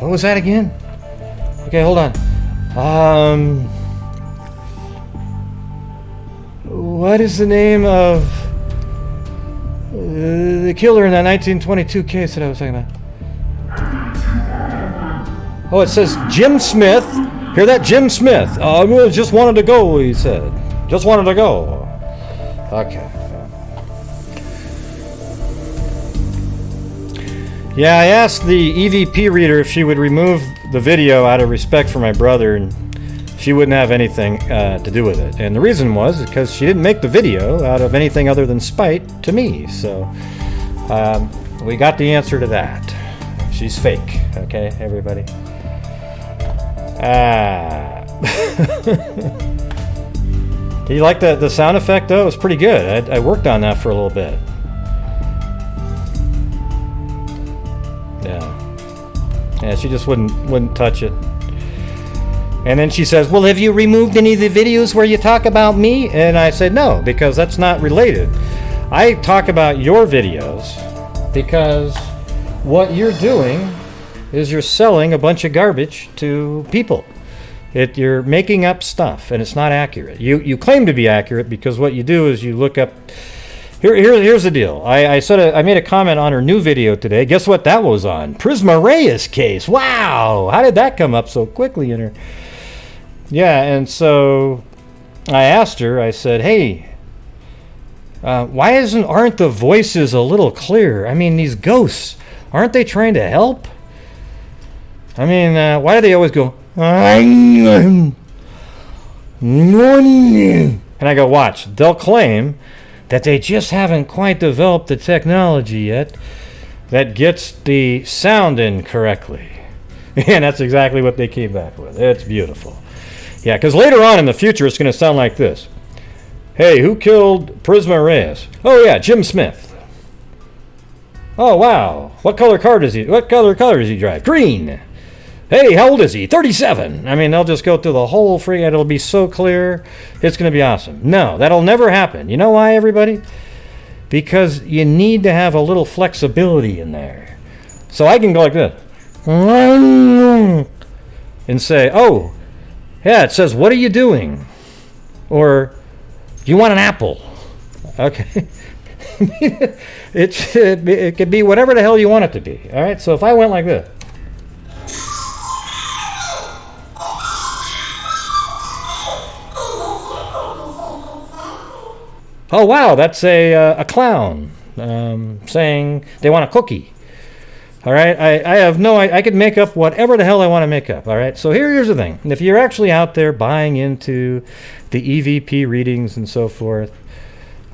What was that again? Okay, hold on. What is the name of the killer in that 1922 case that I was talking about? Oh, it says Jim Smith. Hear that? Jim Smith. Just wanted to go, he said. Just wanted to go. Okay. Yeah, I asked the EVP reader if she would remove the video out of respect for my brother, and she wouldn't have anything to do with it. And the reason was because she didn't make the video out of anything other than spite to me. So we got the answer to that. She's fake. Okay, everybody? Do you like the sound effect, though? It was pretty good. I worked on that for a little bit. Yeah, she just wouldn't touch it. And then she says, well, have you removed any of the videos where you talk about me? And I said, no, because that's not related. I talk about your videos because what you're doing is you're selling a bunch of garbage to people. You're making up stuff, and it's not accurate. You claim to be accurate because what you do is you look up. Here's the deal. I made a comment on her new video today. Guess what that was on? Prisma Reyes case. Wow, how did that come up so quickly in her? Yeah, and so I asked her. I said, "Hey, why aren't the voices a little clearer? I mean, these ghosts, aren't they trying to help? I mean, why do they always go?" And I go, watch. They'll claim that they just haven't quite developed the technology yet that gets the sound in correctly. And that's exactly what they came back with. It's beautiful. Yeah, because later on in the future, it's going to sound like this. Hey, who killed Prisma Reyes? Oh, yeah, Jim Smith. Oh, wow. What color car does he drive? Green. Hey, how old is he? 37. I mean, they'll just go through the whole freaking. It'll be so clear. It's going to be awesome. No, that'll never happen. You know why, everybody? Because you need to have a little flexibility in there. So I can go like this. And say, oh, yeah, it says, what are you doing? Or, do you want an apple? Okay. It could be whatever the hell you want it to be. All right, so if I went like this. Oh, wow, that's a clown saying they want a cookie. All right, I could make up whatever the hell I want to make up. All right, so here's the thing. If you're actually out there buying into the EVP readings and so forth,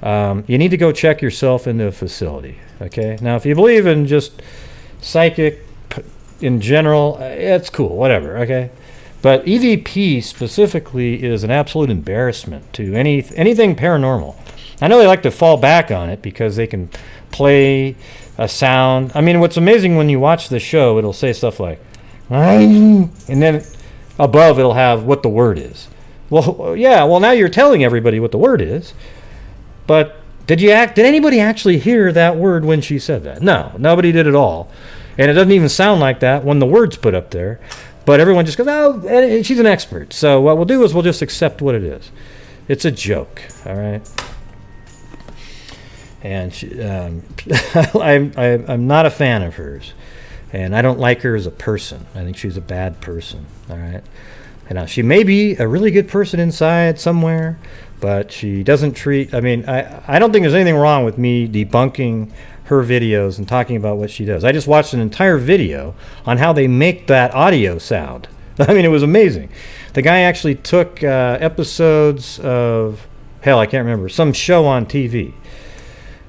you need to go check yourself into a facility. Okay, now if you believe in just psychic in general, it's cool, whatever. Okay. But EVP specifically is an absolute embarrassment to anything paranormal. I know they like to fall back on it because they can play a sound. I mean, what's amazing when you watch the show, it'll say stuff like, and then above it'll have what the word is. Well, yeah, well, now you're telling everybody what the word is. But did anybody actually hear that word when she said that? No, nobody did at all. And it doesn't even sound like that when the word's put up there. But everyone just goes, oh, she's an expert. So what we'll do is we'll just accept what it is. It's a joke, all right? And I'm not a fan of hers. And I don't like her as a person. I think she's a bad person, all right? And she may be a really good person inside somewhere, but she doesn't treat... I mean, I don't think there's anything wrong with me debunking her videos and talking about what she does. I just watched an entire video on how they make that audio sound. I mean, it was amazing. The guy actually took episodes of, hell, I can't remember, some show on TV.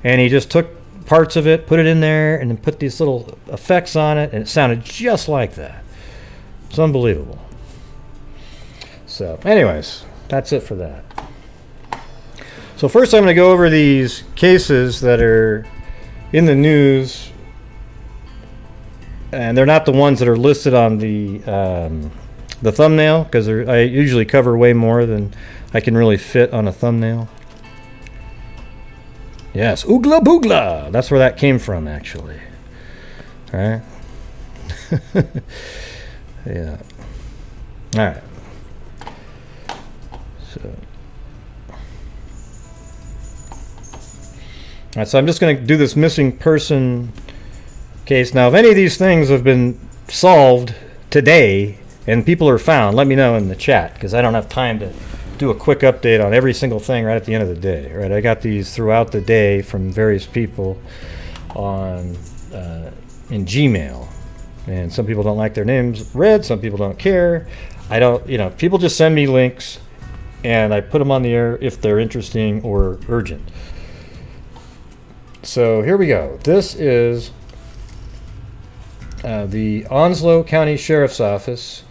And he just took parts of it, put it in there, and then put these little effects on it, and it sounded just like that. It's unbelievable. So, anyways, that's it for that. So first I'm going to go over these cases that are in the news, and they're not the ones that are listed on the thumbnail, because I usually cover way more than I can really fit on a thumbnail. Yes, Oogla Boogla. That's where that came from, actually. All right. Yeah. All right. So. All right, so I'm just going to do this missing person case. Now, if any of these things have been solved today and people are found, let me know in the chat, because I don't have time to do a quick update on every single thing right at the end of the day. Right, I got these throughout the day from various people on in Gmail, and some people don't like their names read, some people don't care. I don't, people just send me links, and I put them on the air if they're interesting or urgent. So here we go. This is the Onslow County Sheriff's Office,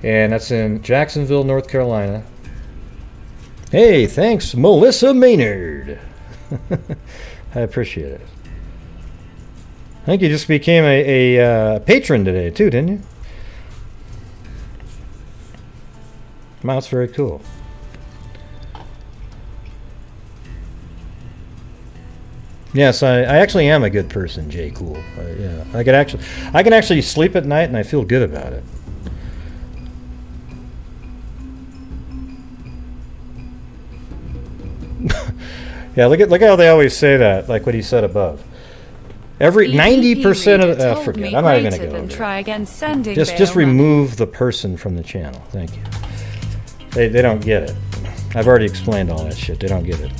and that's in Jacksonville, North Carolina. Hey, thanks, Melissa Maynard. I appreciate it. I think you just became a patron today, too, didn't you? Wow, that's very cool. Yes, I actually am a good person, Jay Cool. Yeah, I can actually sleep at night, and I feel good about it. Yeah, look how they always say that, like what he said above. Every 90% of forget. I'm not even going to go over try again sending just remove the person from the channel. Thank you. They don't get it. I've already explained all that shit. They don't get it.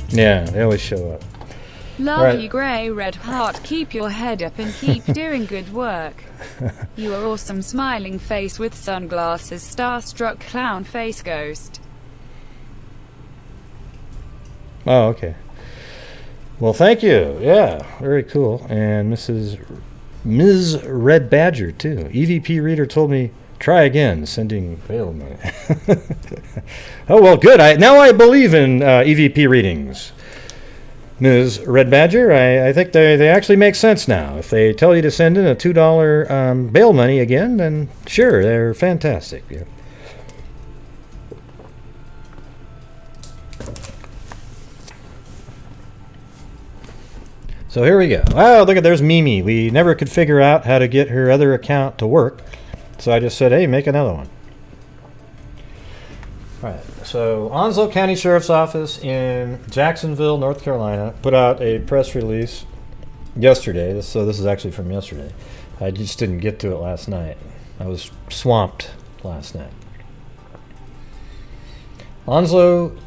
Yeah, they always show up. Love you, Grey Red Heart. Keep your head up and keep doing good work. You are awesome. Smiling face with sunglasses. Starstruck clown face ghost. Oh, okay. Well, thank you. Yeah, very cool. And Ms. Red Badger, too. EVP Reader told me, try again, sending bail money. Oh, well, good. Now I believe in EVP readings. Ms. Red Badger, I think they actually make sense now. If they tell you to send in a $2 bail money again, then sure, they're fantastic. Yeah. So here we go. Oh, look at, there's Mimi. We never could figure out how to get her other account to work. So I just said, hey, make another one. All right. So Onslow County Sheriff's Office in Jacksonville, North Carolina, put out a press release yesterday. So this is actually from yesterday. I just didn't get to it last night. I was swamped last night. Onslow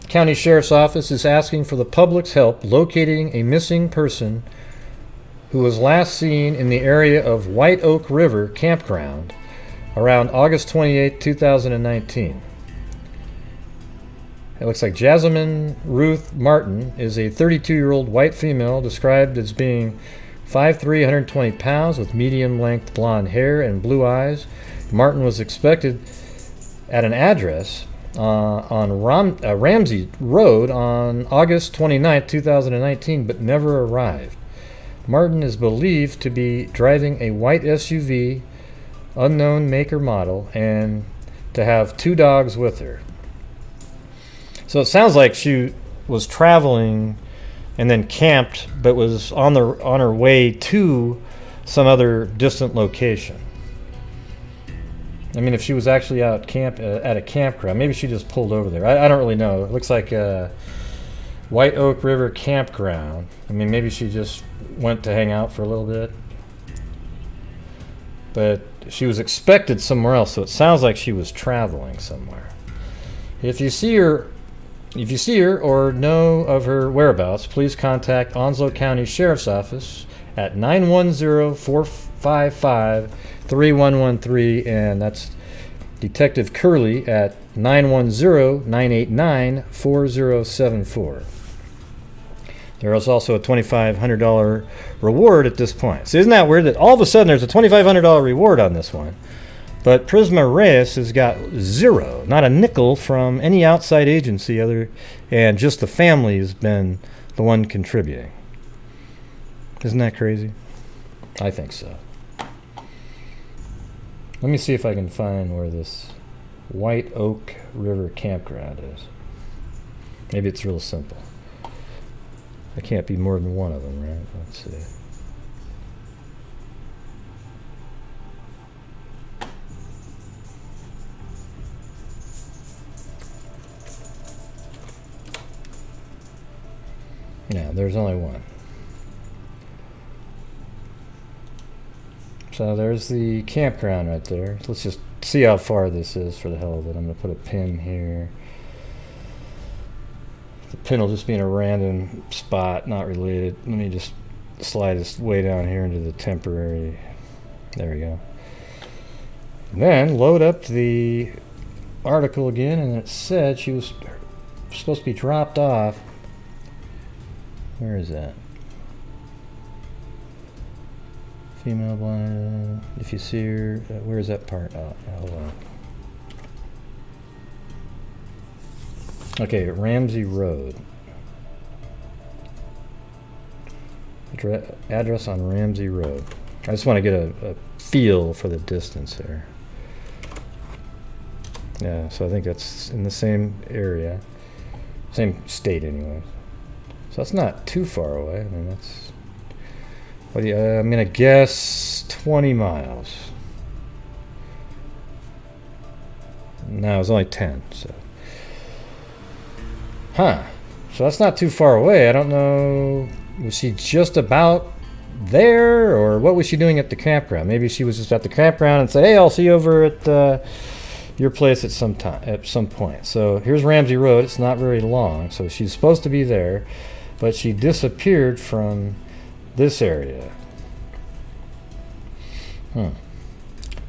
County Sheriff's Office is asking for the public's help locating a missing person who was last seen in the area of White Oak River Campground around August 28, 2019. It looks like Jasmine Ruth Martin is a 32-year-old white female described as being 5'3", 120 pounds with medium-length blonde hair and blue eyes. Martin was expected at an address on Ramsey Road on August 29, 2019, but never arrived. Martin is believed to be driving a white SUV, unknown make or model, and to have 2 dogs with her. So it sounds like she was traveling and then camped, but was on her way to some other distant location. I mean, if she was actually out at a campground, maybe she just pulled over there. I don't really know. It looks like White Oak River Campground. I mean, maybe she just went to hang out for a little bit. But she was expected somewhere else, so it sounds like she was traveling somewhere. If you see her or know of her whereabouts, please contact Onslow County Sheriff's Office at 910-455-3113, and that's Detective Curley at 910-989-4074. There is also a $2,500 reward at this point. So isn't that weird that all of a sudden there's a $2,500 reward on this one, but Prisma Reyes has got 0, not a nickel from any outside agency and just the family has been the one contributing. Isn't that crazy? I think so. Let me see if I can find where this White Oak River Campground is. Maybe it's real simple. There can't be more than one of them, right? Let's see. Yeah, there's only one. So there's the campground right there. Let's just see how far this is for the hell of it. I'm going to put a pin here. The pin will just be in a random spot, not related. Let me just slide this way down here into the temporary. There we go. And then load up the article again, and it said she was supposed to be dropped off. Where is that? Female blind. If you see her, where is that part? Oh, hold on. Okay, Ramsey Road. Address on Ramsey Road. I just want to get a feel for the distance here. Yeah, so I think that's in the same area, same state anyway. So that's not too far away. I mean, that's. What do you, I'm gonna guess 20 miles. No, it was only 10. So. Huh. So that's not too far away. I don't know. Was she just about there, or what was she doing at the campground? Maybe she was just at the campground and said, "Hey, I'll see you over at your place at some point." So here's Ramsey Road. It's not very long, so she's supposed to be there, but she disappeared from this area.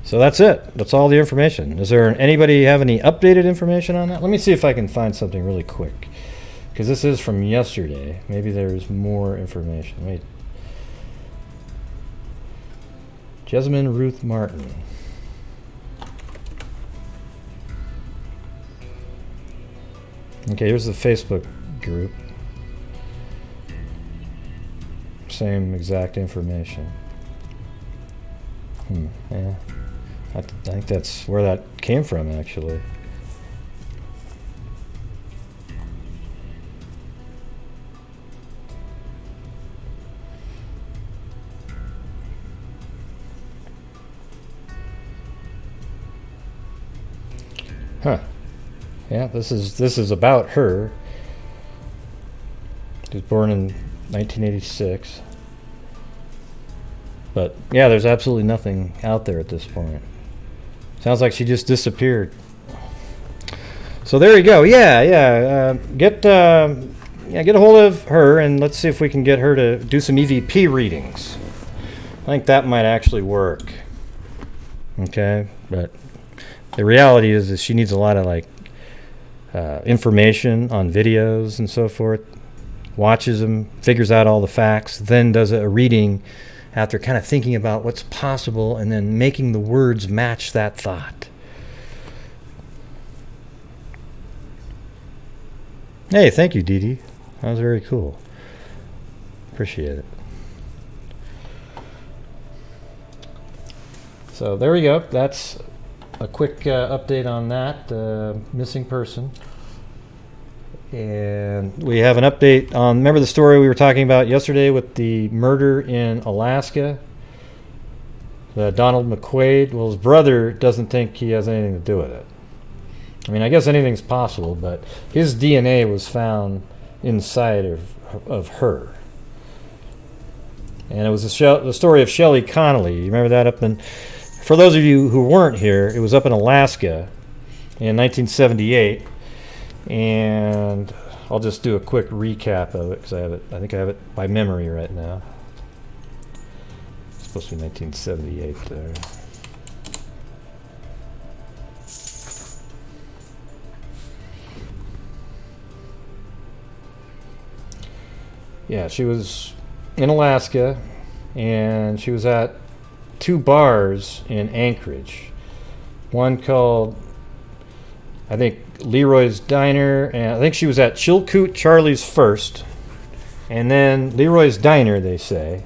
So that's it. That's all the information. Is there anybody have any updated information on that? Let me see if I can find something really quick, because this is from yesterday. Maybe there's more information. Wait. Jasmine Ruth Martin. Okay, here's the Facebook group. Same exact information. Yeah. I think that's where that came from, actually. Huh. Yeah, this is about her. She was born in 1986. But yeah, there's absolutely nothing out there at this point. Sounds like she just disappeared. So there you go. Get a hold of her, and let's see if we can get her to do some EVP readings. I think that might actually work. Okay, but the reality is that she needs a lot of information on videos and so forth. Watches them, figures out all the facts, then does a reading after kind of thinking about what's possible and then making the words match that thought. Hey, thank you, Dee Dee. That was very cool. Appreciate it. So there we go. That's a quick update on that missing person. And we have an update on, remember the story we were talking about yesterday with the murder in Alaska? Donald McQuaid. Well, his brother doesn't think he has anything to do with it. I mean, I guess anything's possible, but his DNA was found inside of her. And it was the story of Shelly Connolly. You remember that for those of you who weren't here, it was up in Alaska in 1978. And I'll just do a quick recap of it because I think I have it by memory right now. It's supposed to be 1978 there. Yeah, she was in Alaska, and she was at two bars in Anchorage. One called, I think, Leroy's Diner, and I think she was at Chilkoot Charlie's first, and then Leroy's Diner, they say.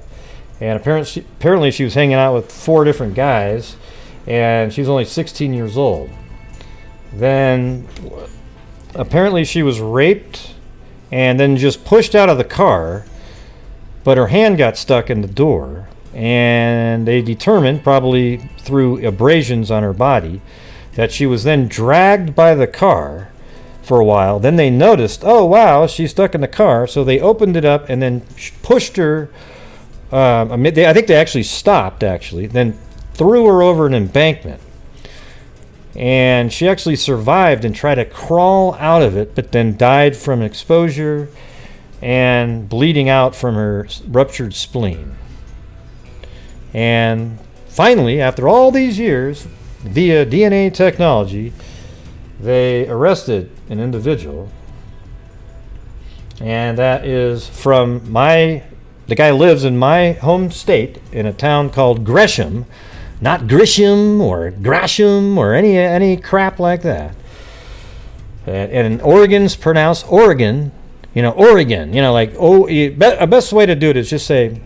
And apparently she was hanging out with 4 different guys, and she was only 16 years old. Then apparently she was raped and then just pushed out of the car, but her hand got stuck in the door, and they determined, probably through abrasions on her body, that she was then dragged by the car for a while. Then they noticed, oh wow, she's stuck in the car, so they opened it up and then pushed her. I think they actually stopped, then threw her over an embankment. And she actually survived and tried to crawl out of it, but then died from exposure and bleeding out from her ruptured spleen. And finally, after all these years, via DNA technology, they arrested an individual. And that is from the guy lives in my home state in a town called Gresham. Not Grisham or Grasham or any crap like that. And Oregon's pronounced Oregon. Oregon. Like a best way to do it is just say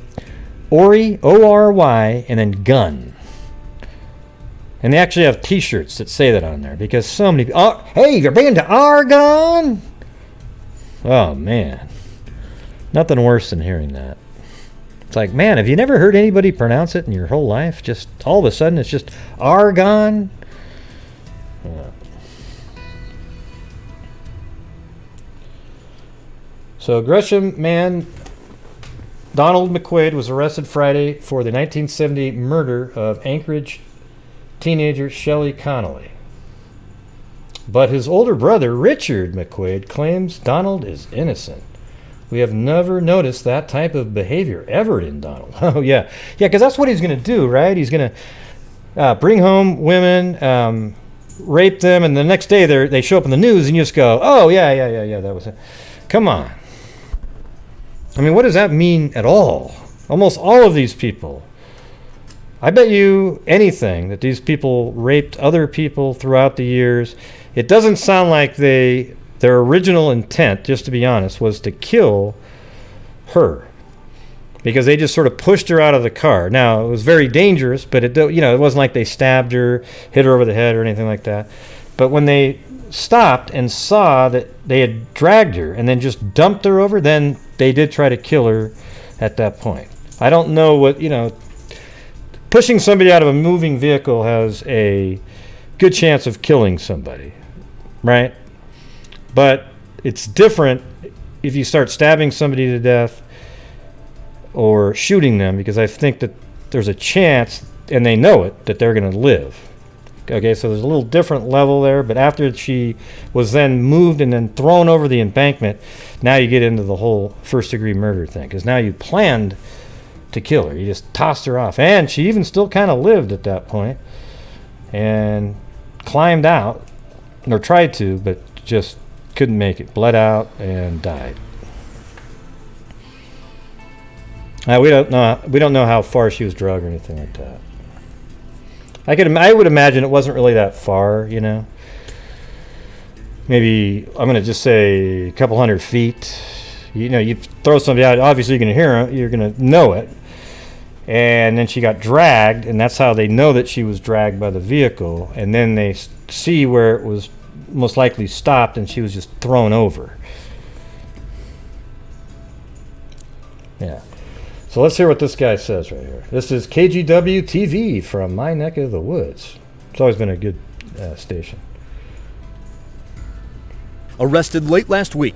Ori, O-R-Y, and then gun. And they actually have T-shirts that say that on there because so many people. Oh, hey, you're been to Oregon? Oh man, nothing worse than hearing that. It's like, man, have you never heard anybody pronounce it in your whole life? Just all of a sudden, it's just Argon. Yeah. So Gresham man Donald McQuaid was arrested Friday for the 1970 murder of Anchorage teenager Shelly Connolly. But his older brother, Richard McQuaid, claims Donald is innocent. We have never noticed that type of behavior ever in Donald. Oh, yeah. Yeah, because that's what he's going to do, right? He's going to bring home women, rape them, and the next day they show up in the news and you just go, oh, yeah, that was it. Come on. I mean, what does that mean at all? Almost all of these people. I bet you anything that these people raped other people throughout the years. It doesn't sound like their original intent, just to be honest, was to kill her, because they just sort of pushed her out of the car. Now, it was very dangerous, but it wasn't like they stabbed her, hit her over the head or anything like that. But when they stopped and saw that they had dragged her and then just dumped her over, then they did try to kill her at that point. I don't know what, pushing somebody out of a moving vehicle has a good chance of killing somebody, right? But it's different if you start stabbing somebody to death or shooting them, because I think that there's a chance, and they know it, that they're going to live. Okay, so there's a little different level there, but after she was then moved and then thrown over the embankment, now you get into the whole first-degree murder thing, because now you planned to kill her. You just tossed her off, and she even still kind of lived at that point and climbed out, or tried to, but just couldn't make it, bled out and died. We don't know how far she was drugged or anything like that. I would imagine it wasn't really that far, Maybe, I'm going to just say a couple 100 feet. You throw somebody out, obviously you're going to hear it, you're going to know it. And then she got dragged, and that's how they know that she was dragged by the vehicle. And then they see where it was most likely stopped, and she was just thrown over. Yeah. So let's hear what this guy says right here. This is KGW TV from my neck of the woods. It's always been a good station. Arrested late last week.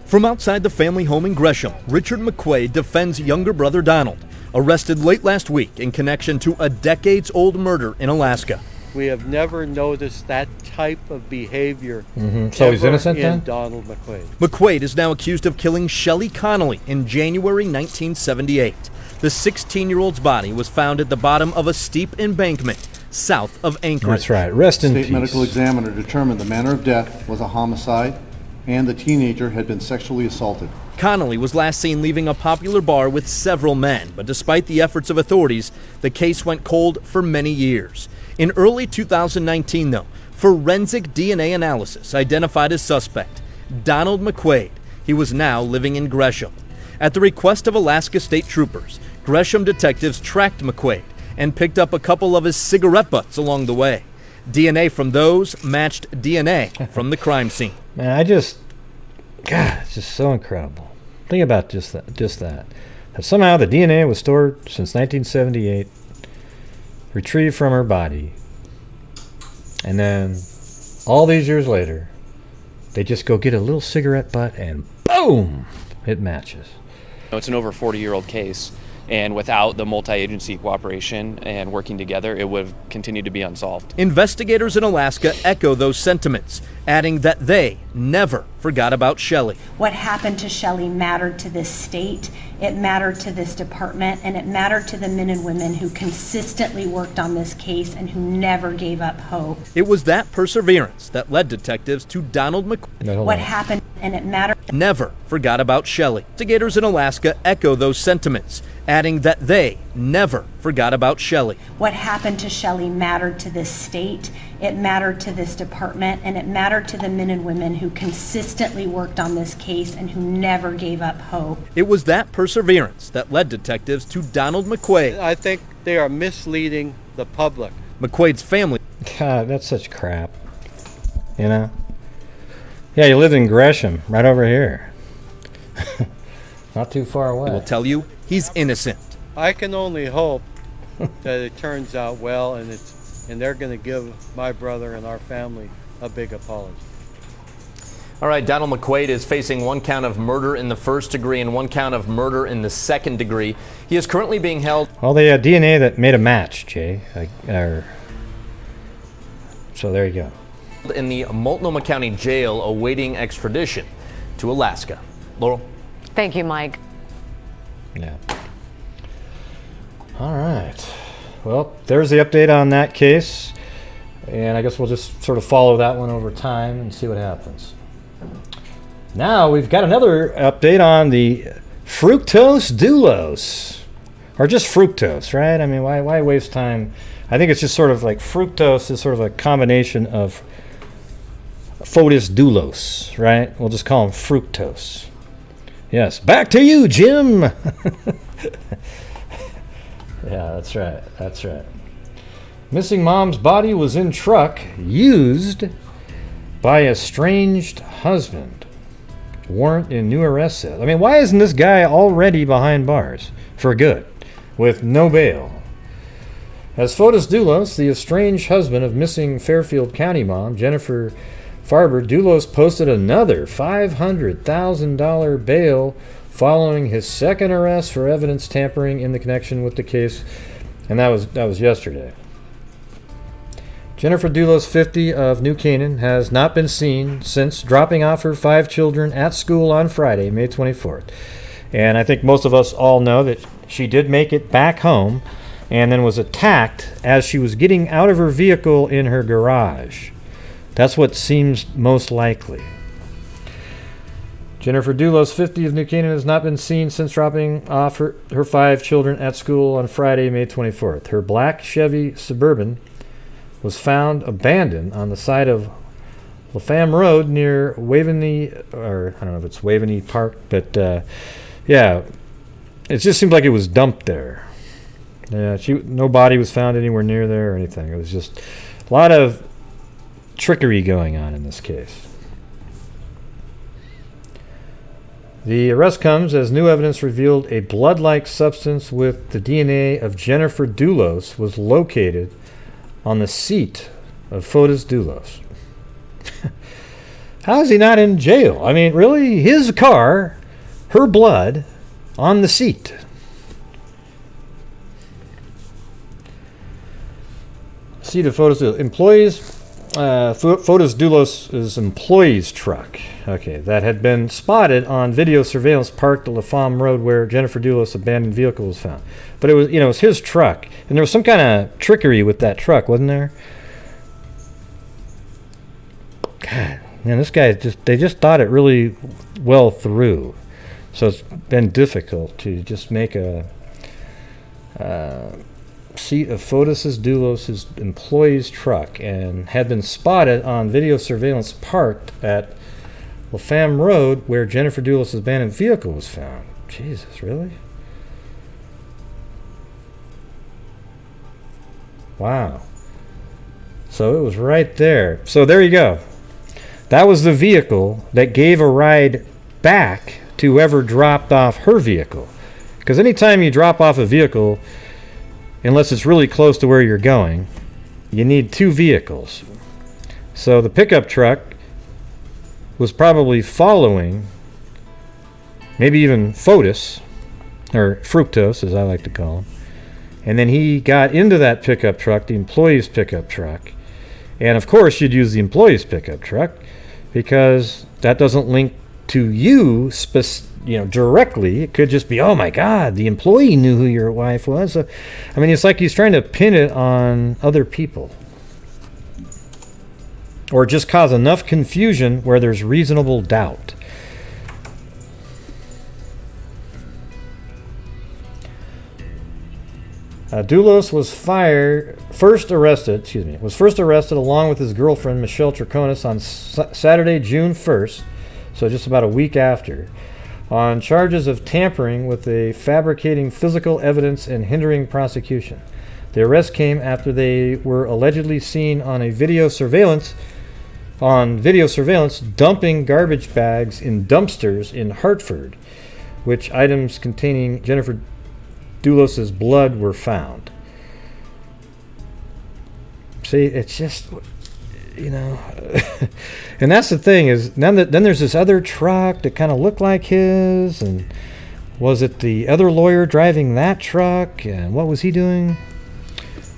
From outside the family home in Gresham, Richard McQuaid defends younger brother Donald. Arrested late last week in connection to a decades-old murder in Alaska. We have never noticed that type of behavior. So he's innocent then? Donald McQuaid. McQuaid is now accused of killing Shelly Connolly in January 1978. The 16-year-old's body was found at the bottom of a steep embankment south of Anchorage. That's right. Rest in peace. State medical examiner determined the manner of death was a homicide and the teenager had been sexually assaulted. Connolly was last seen leaving a popular bar with several men, but despite the efforts of authorities, the case went cold for many years. In early 2019, though, forensic DNA analysis identified his suspect, Donald McQuaid. He was now living in Gresham. At the request of Alaska State Troopers, Gresham detectives tracked McQuaid and picked up a couple of his cigarette butts along the way. DNA from those matched DNA from the crime scene. Man, God, it's just so incredible. Think about just that. That somehow the DNA was stored since 1978, retrieved from her body, and then all these years later, they just go get a little cigarette butt and boom, it matches. It's an over 40-year-old case, and without the multi-agency cooperation and working together, it would have continued to be unsolved. Investigators in Alaska echo those sentiments, adding that they never forgot about Shelly. What happened to Shelly mattered to this state, it mattered to this department, and it mattered to the men and women who consistently worked on this case and who never gave up hope. It was that perseverance that led detectives to Donald McQuaid. What happened, and it mattered. Never forgot about Shelly. Investigators in Alaska echo those sentiments, adding that they never forgot about Shelly. What happened to Shelly mattered to this state, it mattered to this department, and it mattered to the men and women who consistently worked on this case and who never gave up hope. It was that perseverance that led detectives to Donald McQuaid. I think they are misleading the public. McQuaid's family. God, that's such crap. You know? Yeah, you lived in Gresham, right over here. Not too far away. Will tell you he's innocent. I can only hope that it turns out well, and they're going to give my brother and our family a big apology. All right, Donald McQuaid is facing 1 count of murder in the first degree and 1 count of murder in the second degree. He is currently being held. Well, they had DNA that made a match, Jay. So there you go. In the Multnomah County Jail awaiting extradition to Alaska. Laurel? Thank you, Mike. Yeah. All right. Well, there's the update on that case. And I guess we'll just sort of follow that one over time and see what happens. Now we've got another update on the Fotis Doulos. Or just fructose, right? I mean, why waste time? I think it's just sort of like fructose is sort of a combination of Fotis Doulos, right? We'll just call him fructose. Yes, back to you, Jim. Yeah, that's right. Missing mom's body was in truck used by estranged husband. Warrant in new arrest set. I mean, why isn't this guy already behind bars for good with no bail? As Fotis Doulos, the estranged husband of missing Fairfield County mom Jennifer Farber, Doulos posted another $500,000 bail following his second arrest for evidence tampering in the connection with the case, and that was yesterday. Jennifer Doulos, 50, of New Canaan, has not been seen since dropping off her 5 children at school on Friday, May 24th. And I think most of us all know that she did make it back home and then was attacked as she was getting out of her vehicle in her garage. That's what seems most likely. Jennifer Doulos, 50, of New Canaan, has not been seen since dropping off her 5 children at school on Friday, May 24th. Her black Chevy Suburban was found abandoned on the side of LaFamme Road near Waveney, or I don't know if it's Waveney Park, but yeah, it just seemed like it was dumped there. Yeah, no body was found anywhere near there or anything. It was just a lot of trickery going on in this case. The arrest comes as new evidence revealed a blood-like substance with the DNA of Jennifer Doulos was located on the seat of Fotis Doulos. How is he not in jail? I mean, really? His car, her blood, on the seat. Seat of Fotis Doulos. Employees, Fotis Doulos' employee's truck. Okay, that had been spotted on video surveillance parked at LaFamme Road where Jennifer Doulos' abandoned vehicle was found. But it was, it was his truck, and there was some kind of trickery with that truck, wasn't there? God, man, this guy they just thought it really well through. So it's been difficult to just make a seat of Fotis Doulos' employee's truck, and had been spotted on video surveillance parked at LaFamme Road where Jennifer Doulos' abandoned vehicle was found. Jesus, really? Wow. So it was right there. So there you go. That was the vehicle that gave a ride back to whoever dropped off her vehicle. Because anytime you drop off a vehicle, unless it's really close to where you're going, you need two vehicles. So the pickup truck was probably following, maybe even Fotis, or Fructose as I like to call him. And then he got into that pickup truck, the employee's pickup truck. And of course you'd use the employee's pickup truck because that doesn't link to you directly. It could just be, oh my God, the employee knew who your wife was. So, I mean, it's like he's trying to pin it on other people. Or just cause enough confusion where there's reasonable doubt. Doulos was first arrested along with his girlfriend Michelle Traconis on Saturday, June 1st, so just about a week after, on charges of tampering with fabricating physical evidence and hindering prosecution. The arrest came after they were allegedly seen on video surveillance dumping garbage bags in dumpsters in Hartford, which items containing Jennifer Doulos' blood were found. See, it's just, and that's the thing is, then there's this other truck that kind of looked like his, and was it the other lawyer driving that truck, and what was he doing?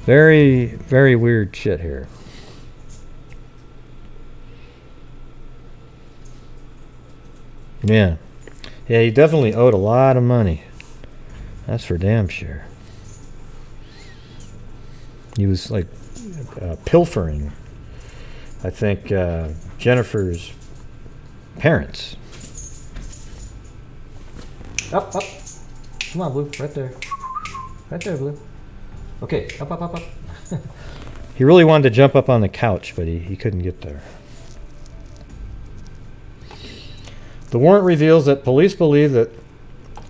Very, very weird shit here. Yeah, he definitely owed a lot of money. That's for damn sure. He was like pilfering, I think, Jennifer's parents. Up. Come on, Blue. Right there. Right there, Blue. Okay, up. He really wanted to jump up on the couch, but he couldn't get there. The warrant reveals that police believe that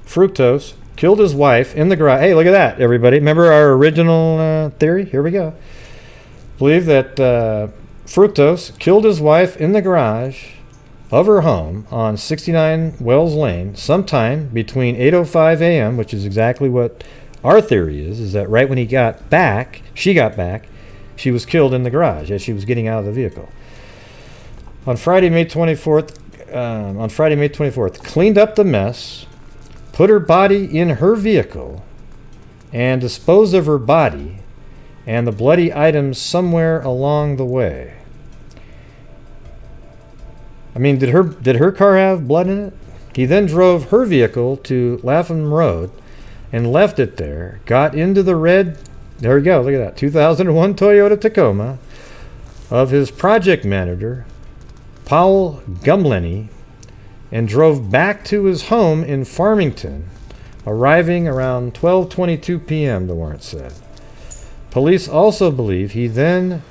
Fructose killed his wife in the garage. Hey, look at that, everybody. Remember our original theory? Here we go. Believe that Fructose killed his wife in the garage of her home on 69 Wells Lane sometime between 8:05 a.m., which is exactly what our theory is that right when she got back, she was killed in the garage as she was getting out of the vehicle. On Friday, May 24th, cleaned up the mess, put her body in her vehicle, and disposed of her body and the bloody items somewhere along the way. I mean, did her car have blood in it? He then drove her vehicle to Lapham Road and left it there, got into the red, there we go, look at that, 2001 Toyota Tacoma of his project manager, Paul Gumlenny, and drove back to his home in Farmington, arriving around 12:22 p.m., the warrant said. Police also believe he then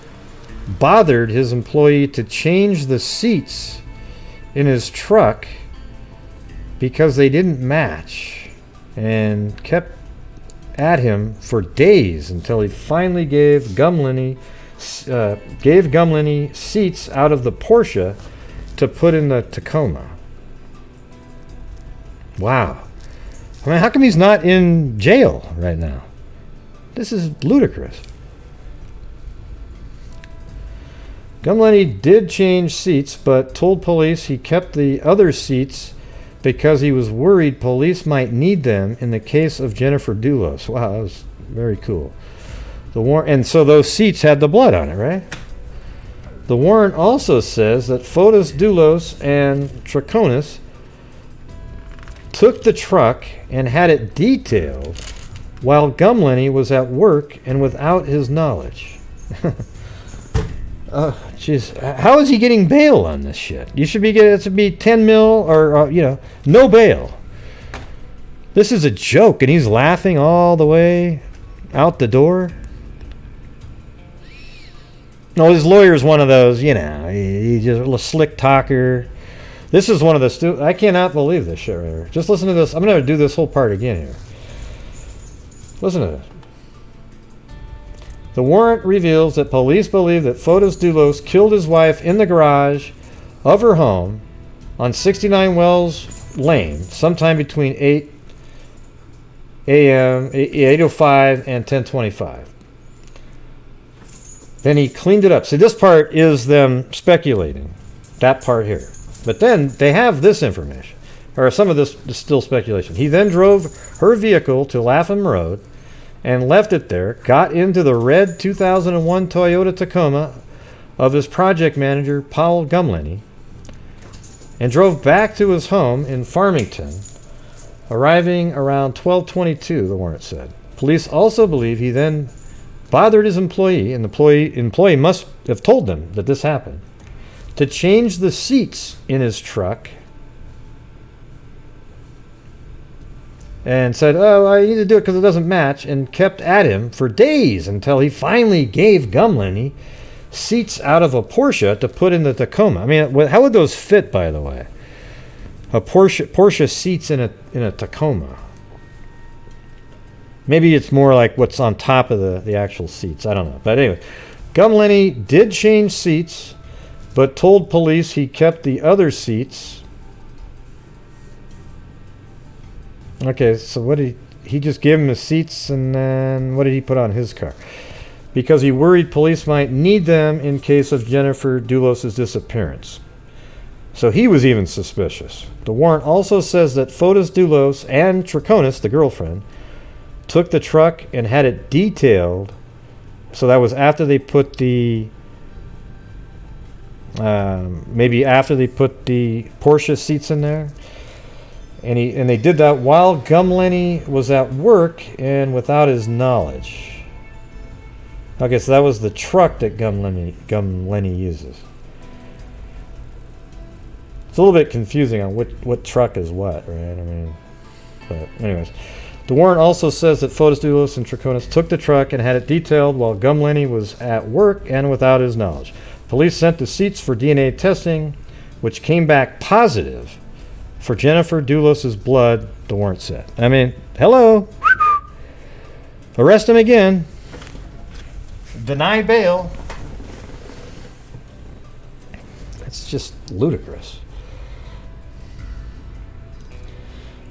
bothered his employee to change the seats in his truck because they didn't match, and kept at him for days until he finally gave Gumlenny seats out of the Porsche to put in the Tacoma. Wow. I mean, how come he's not in jail right now? This is ludicrous. Gumlenny did change seats, but told police he kept the other seats because he was worried police might need them in the case of Jennifer Doulos. Wow, that was very cool. And so those seats had the blood on it, right? The warrant also says that Fotis Doulos and Traconis took the truck and had it detailed while Gumlenny was at work and without his knowledge. Jeez, how is he getting bail on this shit? You should be getting it to be 10 mil or no bail. This is a joke, and he's laughing all the way out the door. No, his lawyer's one of those, he's just a slick talker. This is one of the I cannot believe this shit right here. Just listen to this. I'm going to do this whole part again here. Listen to this. The warrant reveals that police believe that Fotis Doulos killed his wife in the garage of her home on 69 Wells Lane sometime between 8 a.m., 8:05 and 10:25. Then he cleaned it up. See, this part is them speculating, that part here. But then they have this information, or some of this is still speculation. He then drove her vehicle to Lapham Road and left it there, got into the red 2001 Toyota Tacoma of his project manager, Paul Gumlenny, and drove back to his home in Farmington, arriving around 12:22, the warrant said. Police also believe he then bothered his employee, and the employee must have told them that this happened, to change the seats in his truck, and said, "Oh, I need to do it because it doesn't match," and kept at him for days until he finally gave Gumlenny seats out of a Porsche to put in the Tacoma. I mean, how would those fit, by the way? A Porsche seats in a Tacoma. Maybe it's more like what's on top of the actual seats. I don't know. But anyway, Gumlenny did change seats, but told police he kept the other seats. Okay, so what did he just gave him the seats, and then what did he put on his car? Because he worried police might need them in case of Jennifer Doulos' disappearance. So he was even suspicious. The warrant also says that Fotis Doulos and Traconis, the girlfriend, took the truck and had it detailed. So that was after they put the maybe after they put the Porsche seats in there. And they did that while Gumlenny was at work and without his knowledge. Okay, so that was the truck that Gumlenny uses. It's a little bit confusing on what truck is what, right? I mean, but anyways. The warrant also says that Fotis Doulos and Traconis took the truck and had it detailed while Gumlenny was at work and without his knowledge. Police sent the seats for DNA testing, which came back positive for Jennifer Doulos' blood, the warrant said. I mean, hello. Arrest him again. Deny bail. It's just ludicrous.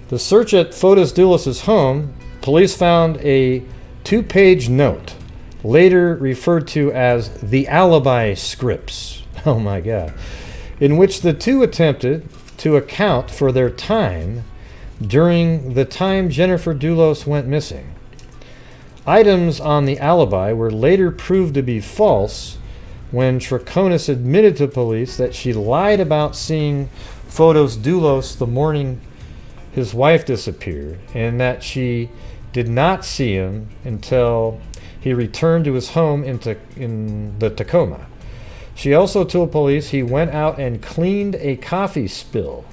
The search at Fotis Doulos' home, police found a 2-page note, later referred to as the alibi scripts. Oh my God. In which the two attempted to account for their time during the time Jennifer Doulos went missing. Items on the alibi were later proved to be false when Traconis admitted to police that she lied about seeing Fotis Doulos the morning his wife disappeared, and that she did not see him until he returned to his home in the Tacoma. She also told police he went out and cleaned a coffee spill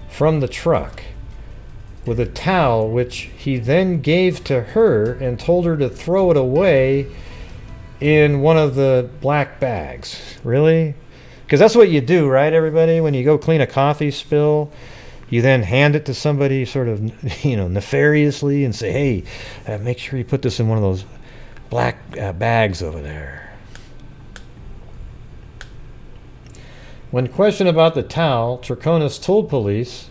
from the truck with a towel, which he then gave to her and told her to throw it away in one of the black bags. Really? Because that's what you do, right, everybody? When you go clean a coffee spill, you then hand it to somebody sort of, nefariously and say, hey, make sure you put this in one of those black bags over there. When questioned about the towel, Traconis told police,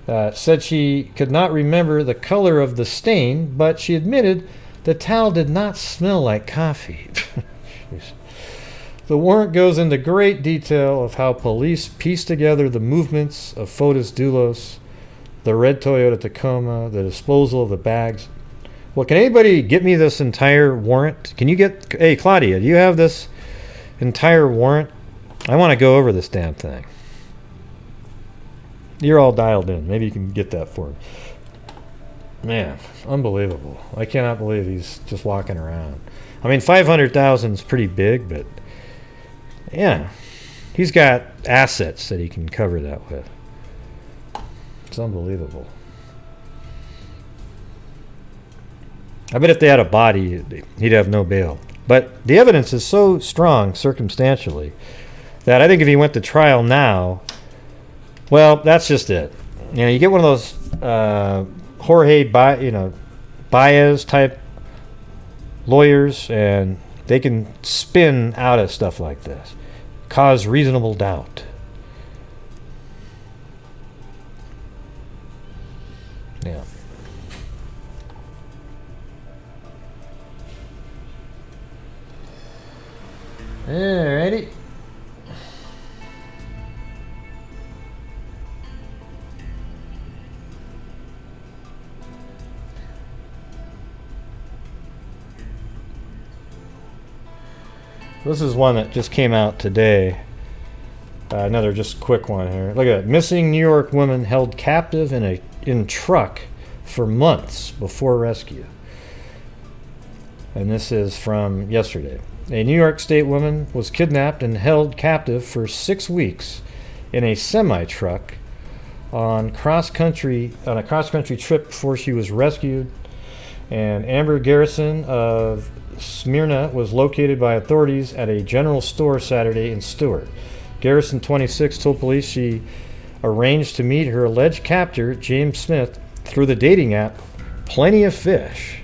said she could not remember the color of the stain, but she admitted the towel did not smell like coffee. The warrant goes into great detail of how police pieced together the movements of Fotis Doulos, the red Toyota Tacoma, the disposal of the bags. Well, can anybody get me this entire warrant? Hey, Claudia, do you have this entire warrant? I want to go over this damn thing. You're all dialed in. Maybe you can get that for me. Man, unbelievable. I cannot believe he's just walking around. I mean, 500,000 is pretty big, but yeah, he's got assets that he can cover that with. It's unbelievable. I bet if they had a body, he'd have no bail. But the evidence is so strong circumstantially that I think if he went to trial now, well, that's just it. You get one of those Jorge Baez type lawyers, and they can spin out of stuff like this. cause reasonable doubt. Yeah. Alrighty. This is one that just came out today. Another just quick one here. Look at that. Missing New York woman held captive in truck for months before rescue. And this is from yesterday. A New York State woman was kidnapped and held captive for 6 weeks in a semi-truck on a cross-country trip before she was rescued. And Amber Garrison of Smyrna was located by authorities at a general store Saturday in Stewart. Garrison, 26, told police she arranged to meet her alleged captor, James Smith, through the dating app Plenty of Fish.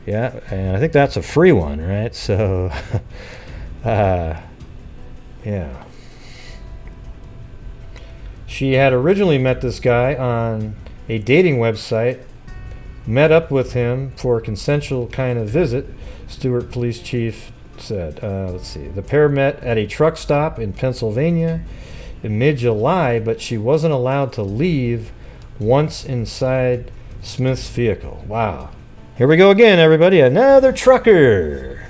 Yeah, and I think that's a free one, right? So, yeah. She had originally met this guy on a dating website, met up with him for a consensual kind of visit, Stewart Police Chief said. Let's see. The pair met at a truck stop in Pennsylvania in mid-July, but she wasn't allowed to leave once inside Smith's vehicle. Wow. Here we go again, everybody. Another trucker.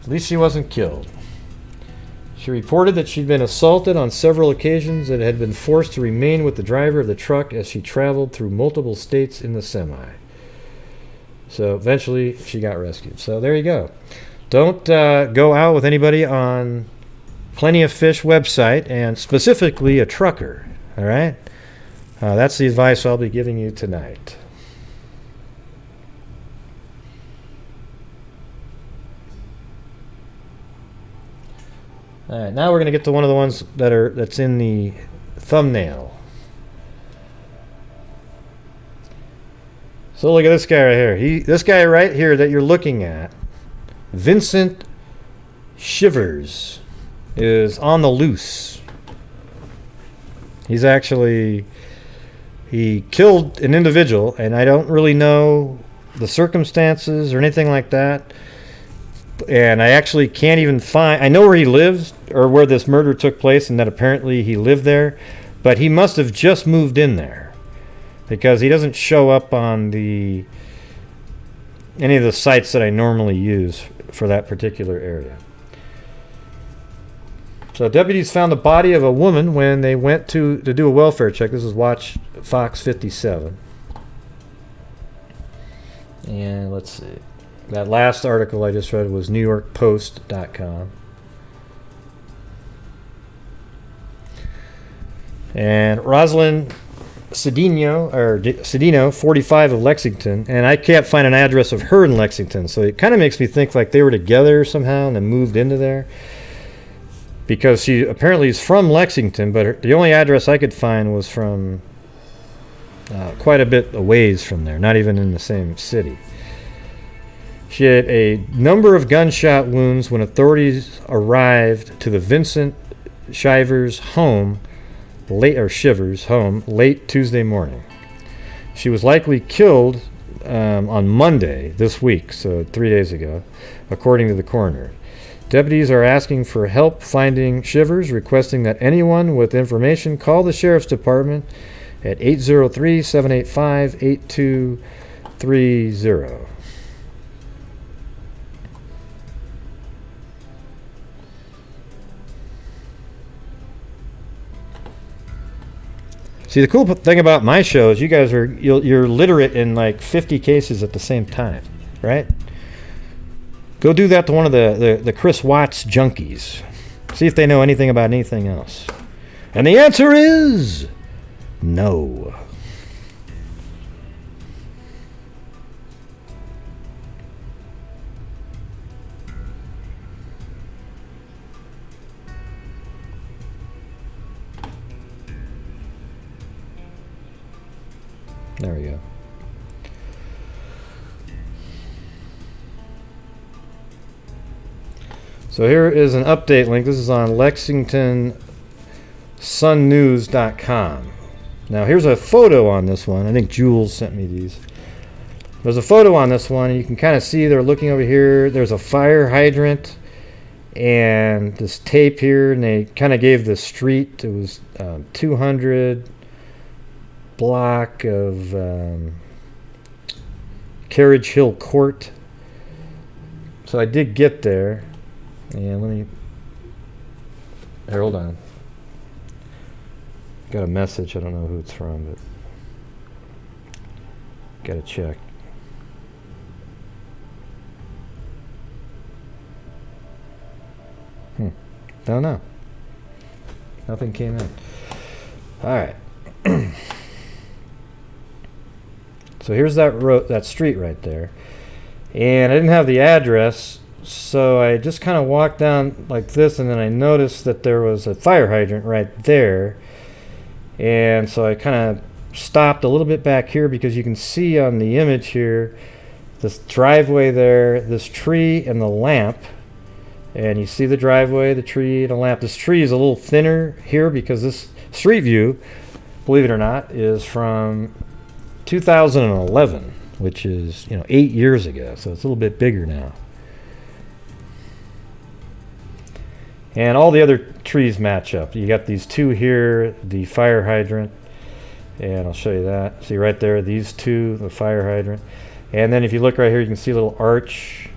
At least she wasn't killed. She reported that she'd been assaulted on several occasions and had been forced to remain with the driver of the truck as she traveled through multiple states in the semi. So eventually she got rescued. So there you go. Don't go out with anybody on Plenty of Fish website, and specifically a trucker. All right? That's the advice I'll be giving you tonight. All right, now we're going to get to one of the ones that's in the thumbnail. So look at this guy right here. This guy right here that you're looking at, Vincent Shivers, is on the loose. He killed an individual, and I don't really know the circumstances or anything like that. And I actually can't even find... I know where he lives, or where this murder took place, and that apparently he lived there. But he must have just moved in there, because he doesn't show up on any of the sites that I normally use for that particular area. So deputies found the body of a woman when they went to do a welfare check. This is Watch Fox 57. And let's see. That last article I just read was NewYorkPost.com. And Rosalind Cedino, 45, of Lexington, and I can't find an address of her in Lexington, so it kind of makes me think like they were together somehow and then moved into there, because she apparently is from Lexington, but the only address I could find was from quite a bit a ways from there, not even in the same city. She had a number of gunshot wounds when authorities arrived to the Vincent Shivers home late Tuesday morning. She was likely killed on Monday this week, so 3 days ago, according to the coroner. Deputies are asking for help finding Shivers, requesting that anyone with information call the Sheriff's Department at 803-785-8230. See, the cool thing about my show is you guys you're literate in like 50 cases at the same time, right? Go do that to one of the Chris Watts junkies. See if they know anything about anything else. And the answer is no. There we go. So here is an update link. This is on LexingtonSunNews.com. Now here's a photo on this one. I think Jules sent me these. There's a photo on this one, and you can kind of see they're looking over here. There's a fire hydrant and this tape here, and they kind of gave the street. It was 200 block of Carriage Hill Court. So I did get there, and let me. Here, hold on. Got a message. I don't know who it's from, but gotta check. Don't know. Nothing came in. All right. So here's that street right there, and I didn't have the address, so I just kind of walked down like this, and then I noticed that there was a fire hydrant right there, and so I kind of stopped a little bit back here because you can see on the image here this driveway there, this tree, and the lamp. And you see the driveway, the tree, and a lamp. This tree is a little thinner here because this street view, believe it or not, is from 2011, which is 8 years ago. So it's a little bit bigger now. And all the other trees match up. You got these two here, the fire hydrant, and I'll show you that. See right there, these two, the fire hydrant. And then if you look right here, you can see a little arch.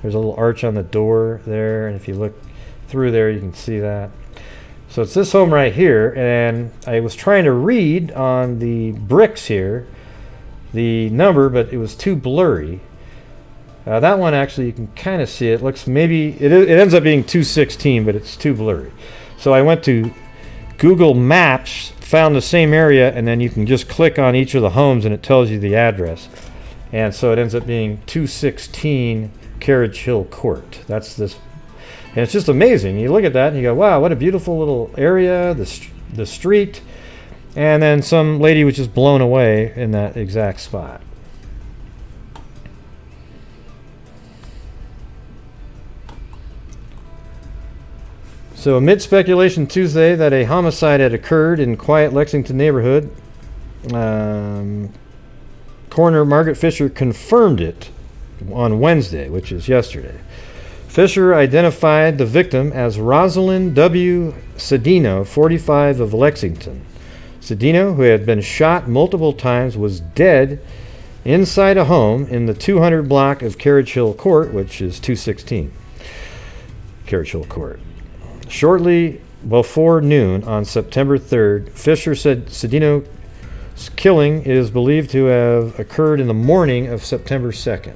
There's a little arch on the door there, and if you look through there, you can see that. So it's this home right here, and I was trying to read on the bricks here the number, but it was too blurry. That one actually, you can kind of see it. Looks maybe it ends up being 216, but it's too blurry. So I went to Google Maps, found the same area, and then you can just click on each of the homes, and it tells you the address. And so it ends up being 216. Carriage Hill Court. That's this, and it's just amazing. You look at that and you go, wow, what a beautiful little area, the street, and then some lady was just blown away in that exact spot. So amid speculation Tuesday that a homicide had occurred in quiet Lexington neighborhood, Coroner Margaret Fisher confirmed it on Wednesday, which is yesterday. Fisher identified the victim as Rosalind W. Cedino, 45, of Lexington. Cedino, who had been shot multiple times, was dead inside a home in the 200 block of Carriage Hill Court, which is 216 Carriage Hill Court. Shortly before noon on September 3rd, Fisher said Cedino's killing is believed to have occurred in the morning of September 2nd.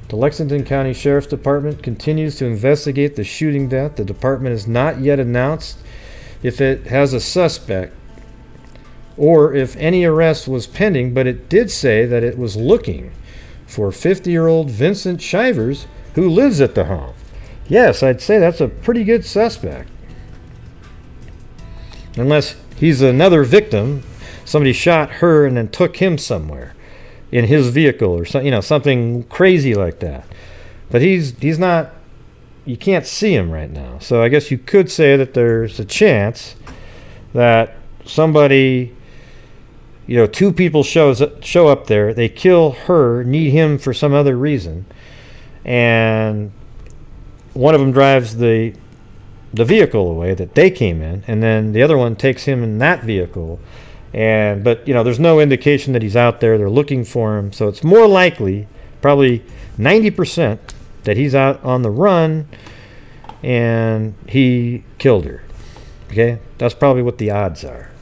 The Lexington County Sheriff's Department continues to investigate the shooting death. The department has not yet announced if it has a suspect or if any arrest was pending, but it did say that it was looking for 50-year-old Vincent Shivers, who lives at the home. Yes, I'd say that's a pretty good suspect. Unless he's another victim, somebody shot her and then took him somewhere in his vehicle or something crazy like that. But he's not, you can't see him right now. So I guess you could say that there's a chance that somebody, two people show up there, they kill her, need him for some other reason, and one of them drives the vehicle away that they came in, and then the other one takes him in that vehicle. But there's no indication that he's out there. They're looking for him, so it's more likely, probably 90%, that he's out on the run and he killed her. Okay, that's probably what the odds are.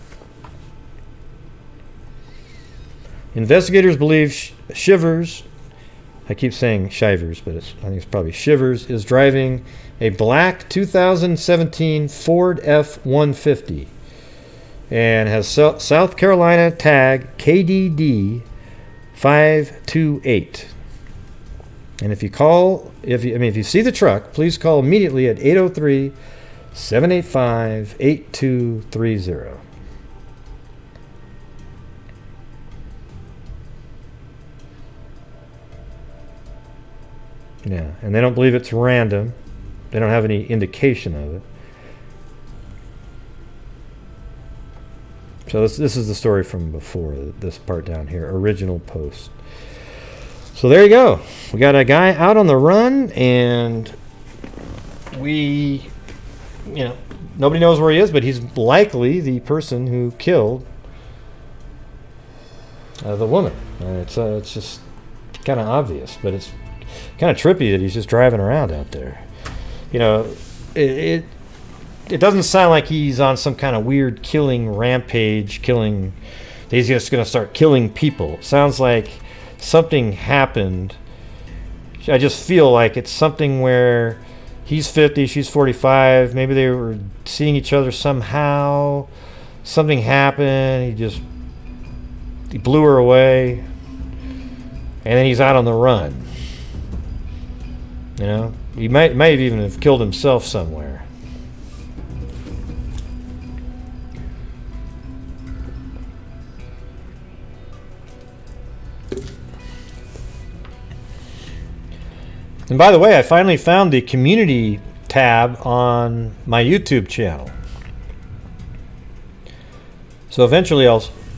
Investigators believe Shivers, I keep saying Shivers, but I think it's probably Shivers, is driving a black 2017 Ford F-150. And has South Carolina tag KDD 528. And if you see the truck, please call immediately at 803-785-8230. Yeah, and they don't believe it's random. they don't have any indication of it. So this is the story from before, this part down here, original post. So there you go. We got a guy out on the run, and nobody knows where he is, but he's likely the person who killed the woman. It's just kind of obvious, but it's kind of trippy that he's just driving around out there. It doesn't sound like he's on some kind of weird killing rampage, he's just going to start killing people. It sounds like something happened. I just feel like it's something where he's 50, she's 45, maybe they were seeing each other somehow. Something happened, he blew her away, and then he's out on the run. He might even have killed himself somewhere. And by the way, I finally found the community tab on my YouTube channel. So eventually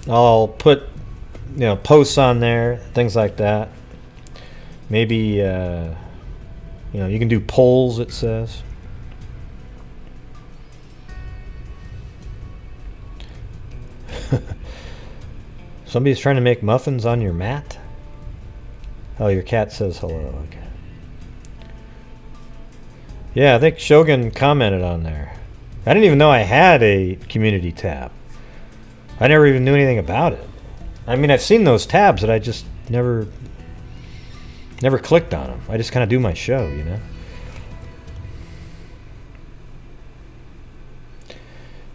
I'll put posts on there, things like that. Maybe you can do polls, it says. Somebody's trying to make muffins on your mat? Oh, your cat says hello. Okay. Yeah, I think Shogun commented on there. I didn't even know I had a community tab. I never even knew anything about it. I mean, I've seen those tabs, but I just never clicked on them. I just kind of do my show,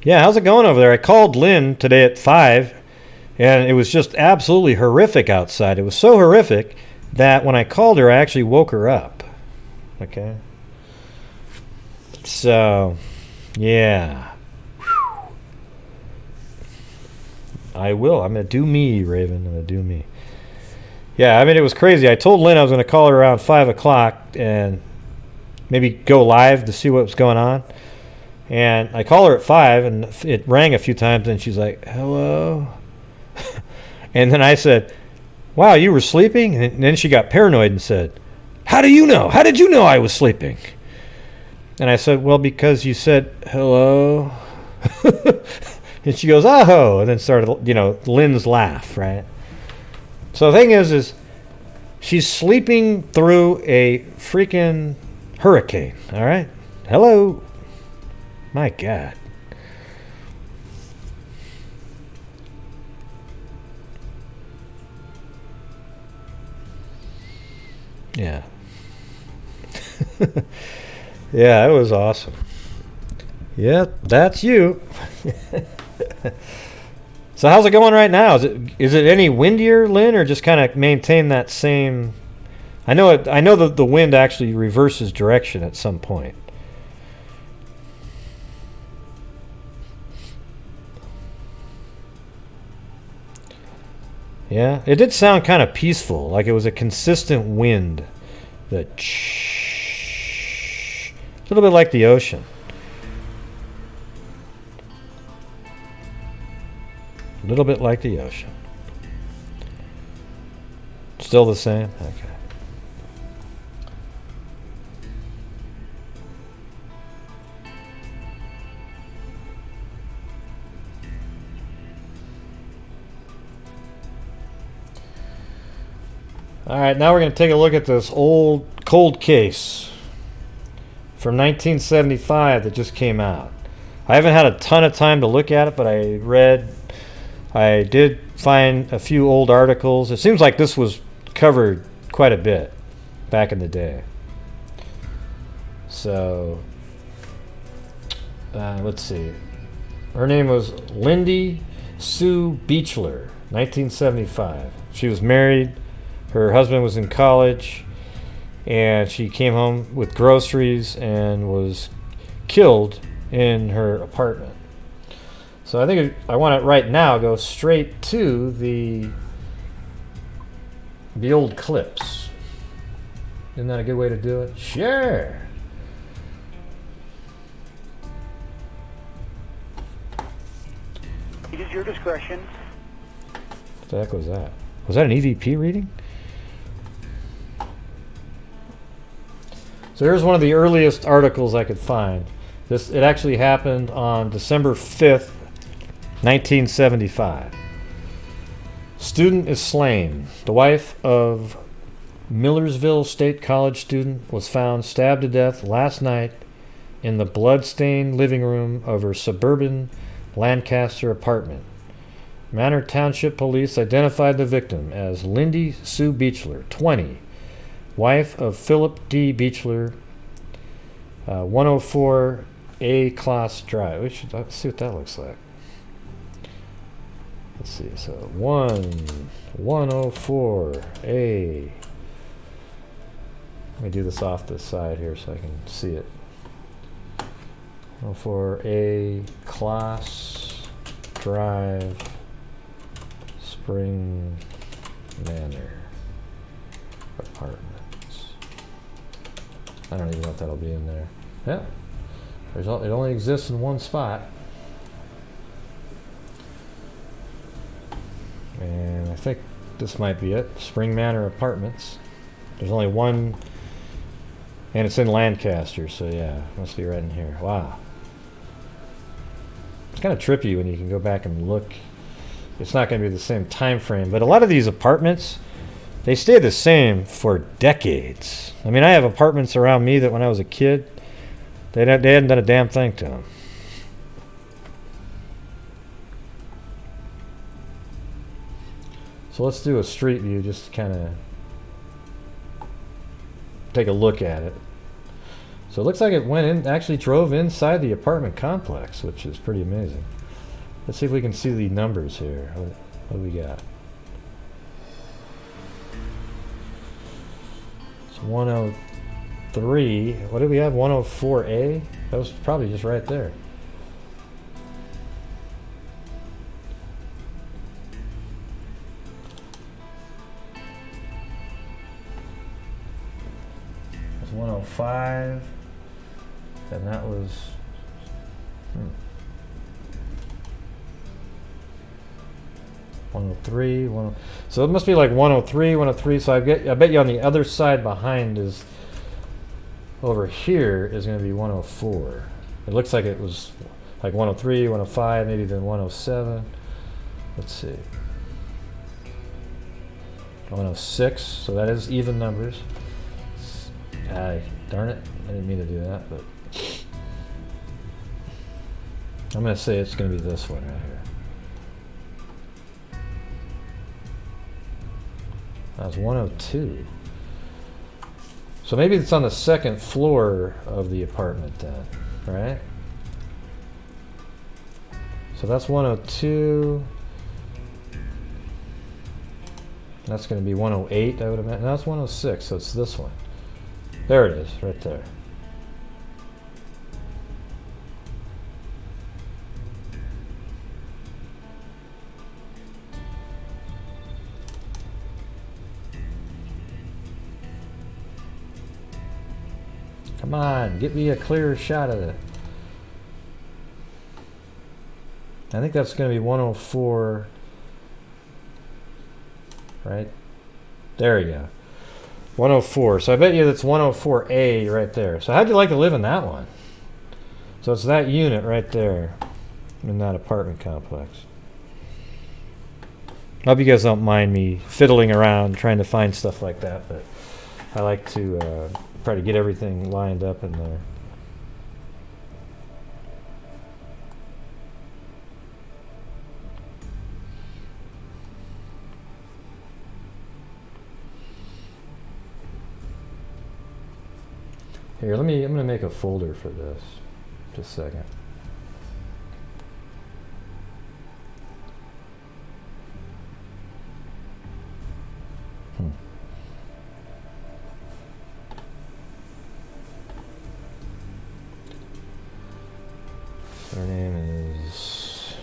Yeah, how's it going over there? I called Lynn today at 5, and it was just absolutely horrific outside. It was so horrific that when I called her, I actually woke her up. Okay? So, yeah. I will. I'm going to do me, Raven. I'm going to do me. Yeah, I mean, it was crazy. I told Lynn I was going to call her around 5 o'clock and maybe go live to see what was going on. And I call her at 5, and it rang a few times, and she's like, hello? And then I said, wow, you were sleeping? And then she got paranoid and said, how do you know? How did you know I was sleeping? And I said, well, because you said hello. And she goes, oh, and then started, Lynn's laugh, right? So the thing is she's sleeping through a freaking hurricane, all right? Hello. My God. Yeah. Yeah, it was awesome. Yep, that's you. So how's it going right now? Is it any windier, Lynn, or just kind of maintain that same? I know that the wind actually reverses direction at some point. Yeah, it did sound kind of peaceful, like it was a consistent wind. A little bit like the ocean. A little bit like the ocean. Still the same? Okay. All right, now we're going to take a look at this old cold case from 1975 that just came out. I haven't had a ton of time to look at it, but I did find a few old articles. It seems like this was covered quite a bit back in the day. So, let's see. Her name was Lindy Sue Biechler, 1975. She was married. Her husband was in college, and she came home with groceries and was killed in her apartment. So I think I want to right now go straight to the old clips. Isn't that a good way to do it? Sure. It is your discretion. What the heck was that? Was that an EVP reading? So here's one of the earliest articles I could find. It actually happened on December 5th, 1975. Student is slain. The wife of Millersville State College student was found stabbed to death last night in the blood-stained living room of her suburban Lancaster apartment. Manor Township Police identified the victim as Lindy Sue Biechler, 20, wife of Philip D. Biechler, 104 A Class Drive. Let's see what that looks like. Let's see. So 104 A. Let me do this off the side here so I can see it. 104 A Class Drive, Spring Manor Apartments. I don't even know if that'll be in there. Yeah, it only exists in one spot. And I think this might be it. Spring Manor Apartments. There's only one, and it's in Lancaster, so yeah, must be right in here. Wow. It's kind of trippy when you can go back and look. It's not going to be the same time frame, but a lot of these apartments, they stay the same for decades. I mean, I have apartments around me that when I was a kid, they hadn't done a damn thing to them. So let's do a street view just to kind of take a look at it. So it looks like it went in, actually drove inside the apartment complex, which is pretty amazing. Let's see if we can see the numbers here. What do we got? It's 103. What did we have? 104A? That was probably just right there. That's 105. And that was... 103, so it must be like 103, 103. So I bet you on the other side behind is over here is going to be 104. It looks like it was like 103, 105, maybe then 107. Let's see. 106. So that is even numbers. Darn it! I didn't mean to do that, but I'm going to say it's going to be this one right here. That's 102. So maybe it's on the second floor of the apartment then, right? So that's 102. That's going to be 108, I would imagine. No, that's 106, so it's this one. There it is, right there. Come on, get me a clearer shot of it. I think that's going to be 104. Right? There you go. 104. So I bet you that's 104A right there. So how'd you like to live in that one? So it's that unit right there in that apartment complex. I hope you guys don't mind me fiddling around trying to find stuff like that, but I like to try to get everything lined up in there. Here, I'm going to make a folder for this. Just a second. Her name is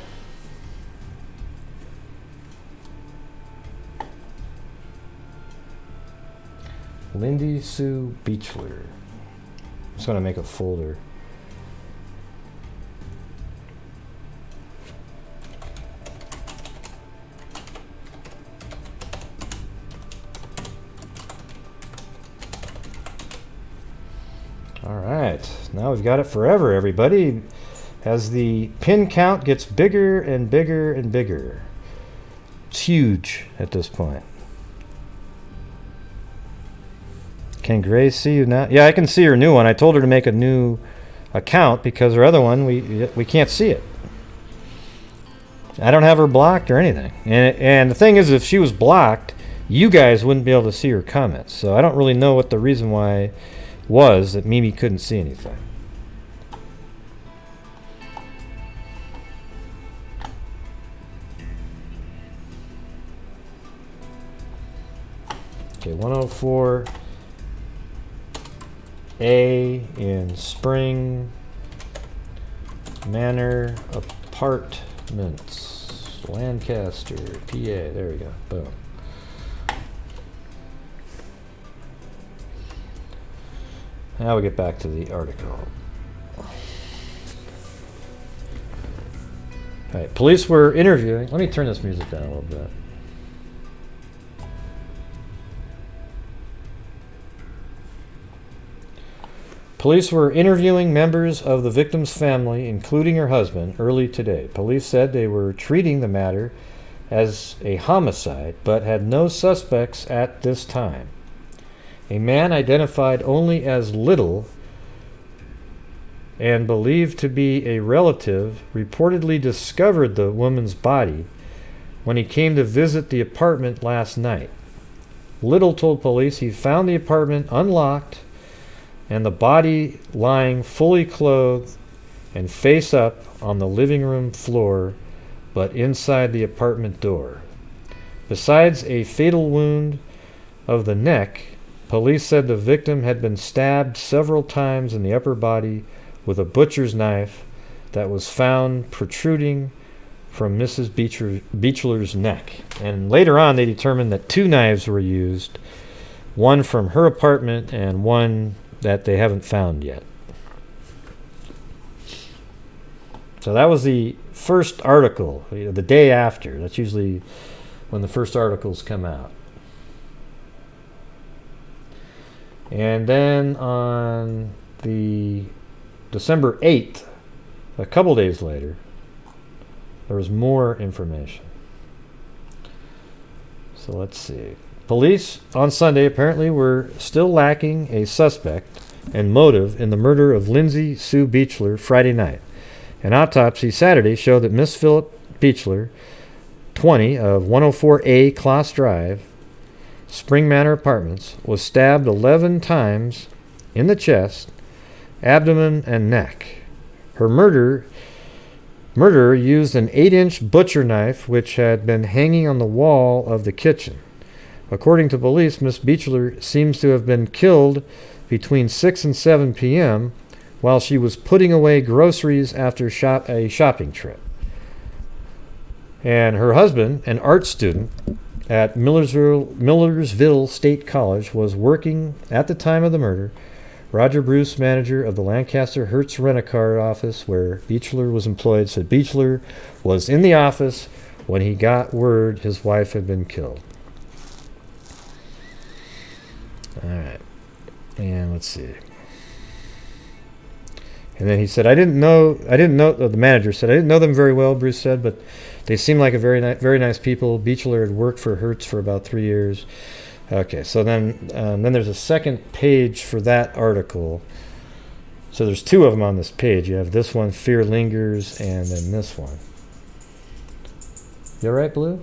Lindy Sue Biechler. I'm just going to make a folder. Now we've got it forever, everybody, as the pin count gets bigger and bigger and bigger. It's huge at this point. Can Grace see you now? Yeah, I can see her new one. I told her to make a new account because her other one, we can't see it. I don't have her blocked or anything. And the thing is, if she was blocked, you guys wouldn't be able to see her comments. So I don't really know what the reason why was that Mimi couldn't see anything. Okay, 104A in Spring Manor Apartments, Lancaster, PA. There we go. Boom. Now we get back to the article. All right, police were interviewing. Let me turn this music down a little bit. Police were interviewing members of the victim's family, including her husband, early today. Police said they were treating the matter as a homicide, but had no suspects at this time. A man identified only as Little and believed to be a relative reportedly discovered the woman's body when he came to visit the apartment last night. Little told police he found the apartment unlocked and the body lying fully clothed and face up on the living room floor, but inside the apartment door. Besides a fatal wound of the neck, police said the victim had been stabbed several times in the upper body with a butcher's knife that was found protruding from Mrs. Biechler's neck. And later on, they determined that 2 knives were used, one from her apartment and one that they haven't found yet. So that was the first article, the day after. That's usually when the first articles come out. And then on the December 8th, a couple days later, there was more information. So let's see. Police on Sunday apparently were still lacking a suspect and motive in the murder of Lindy Sue Biechler Friday night. An autopsy Saturday showed that Miss Philip Biechler, 20, of 104A Class Drive, Spring Manor Apartments, was stabbed 11 times in the chest, abdomen, and neck. Her murderer used an 8-inch butcher knife which had been hanging on the wall of the kitchen. According to police, Miss Biechler seems to have been killed between 6 and 7 p.m. while she was putting away groceries after a shopping trip. And her husband, an art student at Millersville State College, was working at the time of the murder. Roger Bruce, manager of the Lancaster Hertz Rent-A-Car office where Biechler was employed, said Biechler was in the office when he got word his wife had been killed. All right. And let's see. And then he said, the manager said, I didn't know them very well, Bruce said, but they seemed like a very nice people. Biechler had worked for Hertz for about 3 years. Okay, so then there's a second page for that article. So there's 2 of them on this page. You have this one, Fear Lingers, and then this one. You all right, Blue?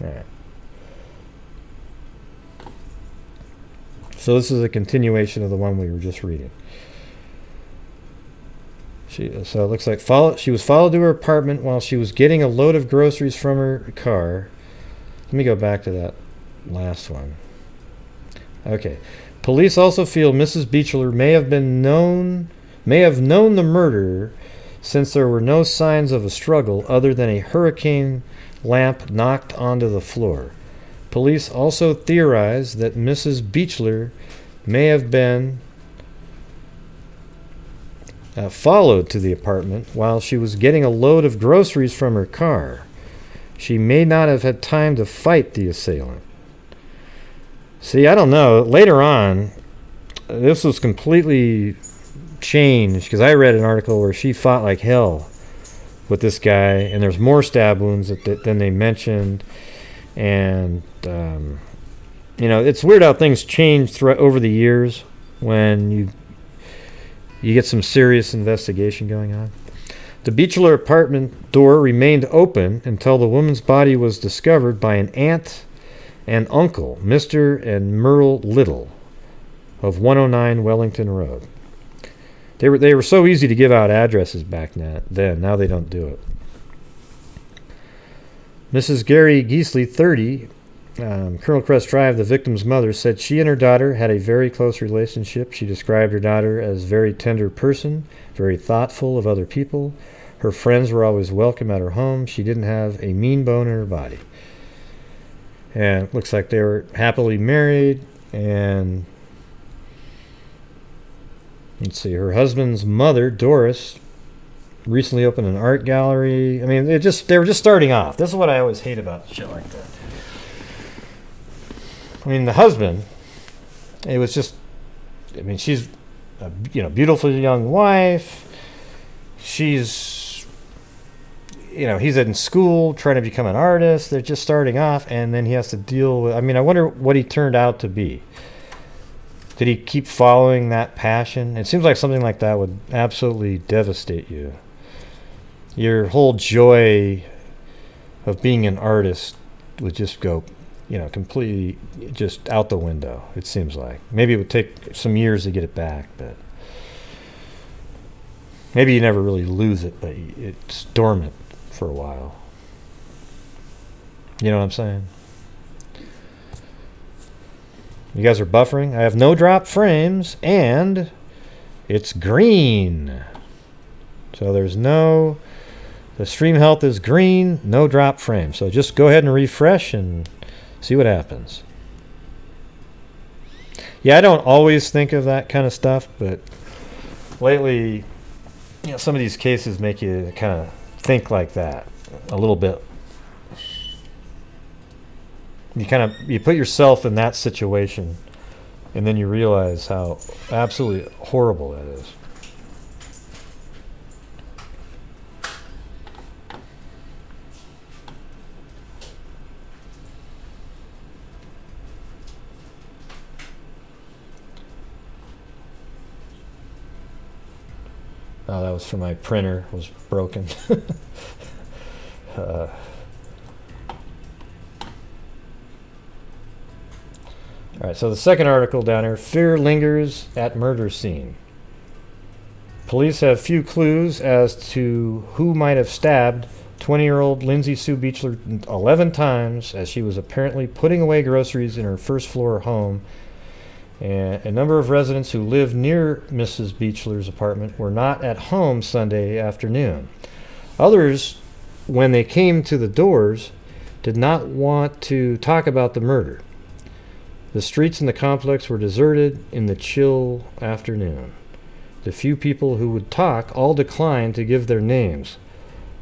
All right. So this is a continuation of the one we were just reading. So it looks like she was followed to her apartment while she was getting a load of groceries from her car. Let me go back to that last one. Okay. Police also feel Mrs. Biechler may have known the murderer since there were no signs of a struggle other than a hurricane lamp knocked onto the floor. Police also theorize that Mrs. Biechler may have been followed to the apartment while she was getting a load of groceries from her car. She may not have had time to fight the assailant. See, I don't know. Later on, this was completely changed, because I read an article where she fought like hell with this guy, and there's more stab wounds than they mentioned. And it's weird how things change over the years when you get some serious investigation going on. The Biechler apartment door remained open until the woman's body was discovered by an aunt and uncle, Mr. and Merle Little, of 109 Wellington Road. They were so easy to give out addresses back then. Now they don't do it. Mrs. Gary Geesley, 30, Colonel Crest Drive, the victim's mother, said she and her daughter had a very close relationship. She described her daughter as a very tender person, very thoughtful of other people. Her friends were always welcome at her home. She didn't have a mean bone in her body. And it looks like they were happily married. And let's see, her husband's mother, Doris, recently opened an art gallery. I mean, they were just starting off. This is what I always hate about shit like that. I mean, the husband, it was just, I mean, she's a beautiful young wife. She's, he's in school trying to become an artist. They're just starting off, and then he has to deal with, I mean, I wonder what he turned out to be. Did he keep following that passion? It seems like something like that would absolutely devastate you. Your whole joy of being an artist would just go, completely just out the window, it seems like. Maybe it would take some years to get it back, but maybe you never really lose it, but it's dormant for a while. You know what I'm saying? You guys are buffering. I have no drop frames, and it's green. So the stream health is green, no drop frames. So just go ahead and refresh and see what happens. Yeah, I don't always think of that kind of stuff, but lately, some of these cases make you kind of think like that a little bit. You put yourself in that situation, and then you realize how absolutely horrible that is. Oh, that was from my printer, was broken. All right, so the second article down here, fear lingers at murder scene. Police have few clues as to who might have stabbed 20-year-old Lindy Sue Biechler 11 times as she was apparently putting away groceries in her first floor home. And a number of residents who lived near Mrs. Biechler's apartment were not at home Sunday afternoon. Others, when they came to the doors, did not want to talk about the murder. The streets in the complex were deserted in the chill afternoon. The few people who would talk all declined to give their names.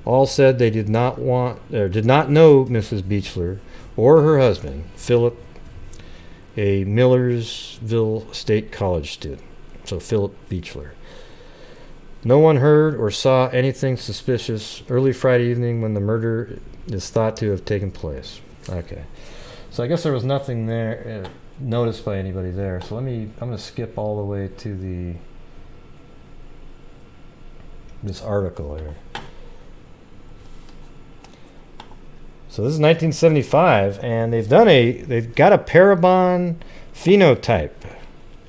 All said they did not know Mrs. Biechler or her husband, Philip, a Millersville State College student. So Philip Biechler. No one heard or saw anything suspicious early Friday evening when the murder is thought to have taken place. Okay. So I guess there was nothing there noticed by anybody there. So I'm going to skip all the way to this article here. So this is 1975, and they've got a Parabon phenotype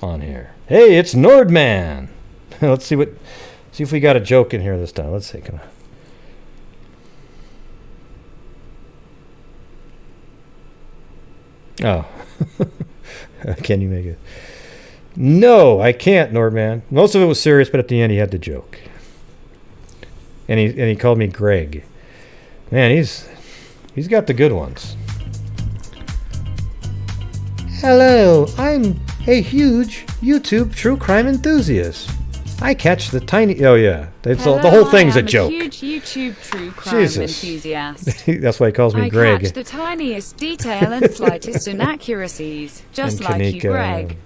on here. Hey, it's Nordman. Let's see if we got a joke in here this time. Let's see. Come on. Oh. Can you make it? No, I can't, Nordman. Most of it was serious, but at the end he had the joke. And he called me Greg. Man, he's got the good ones. Hello, I'm a huge YouTube true crime enthusiast. I catch the tiny... Oh, yeah. The whole thing's a joke. I'm a huge YouTube true crime enthusiast. That's why he calls me Greg. I catch the tiniest detail and slightest inaccuracies, just like you, Greg.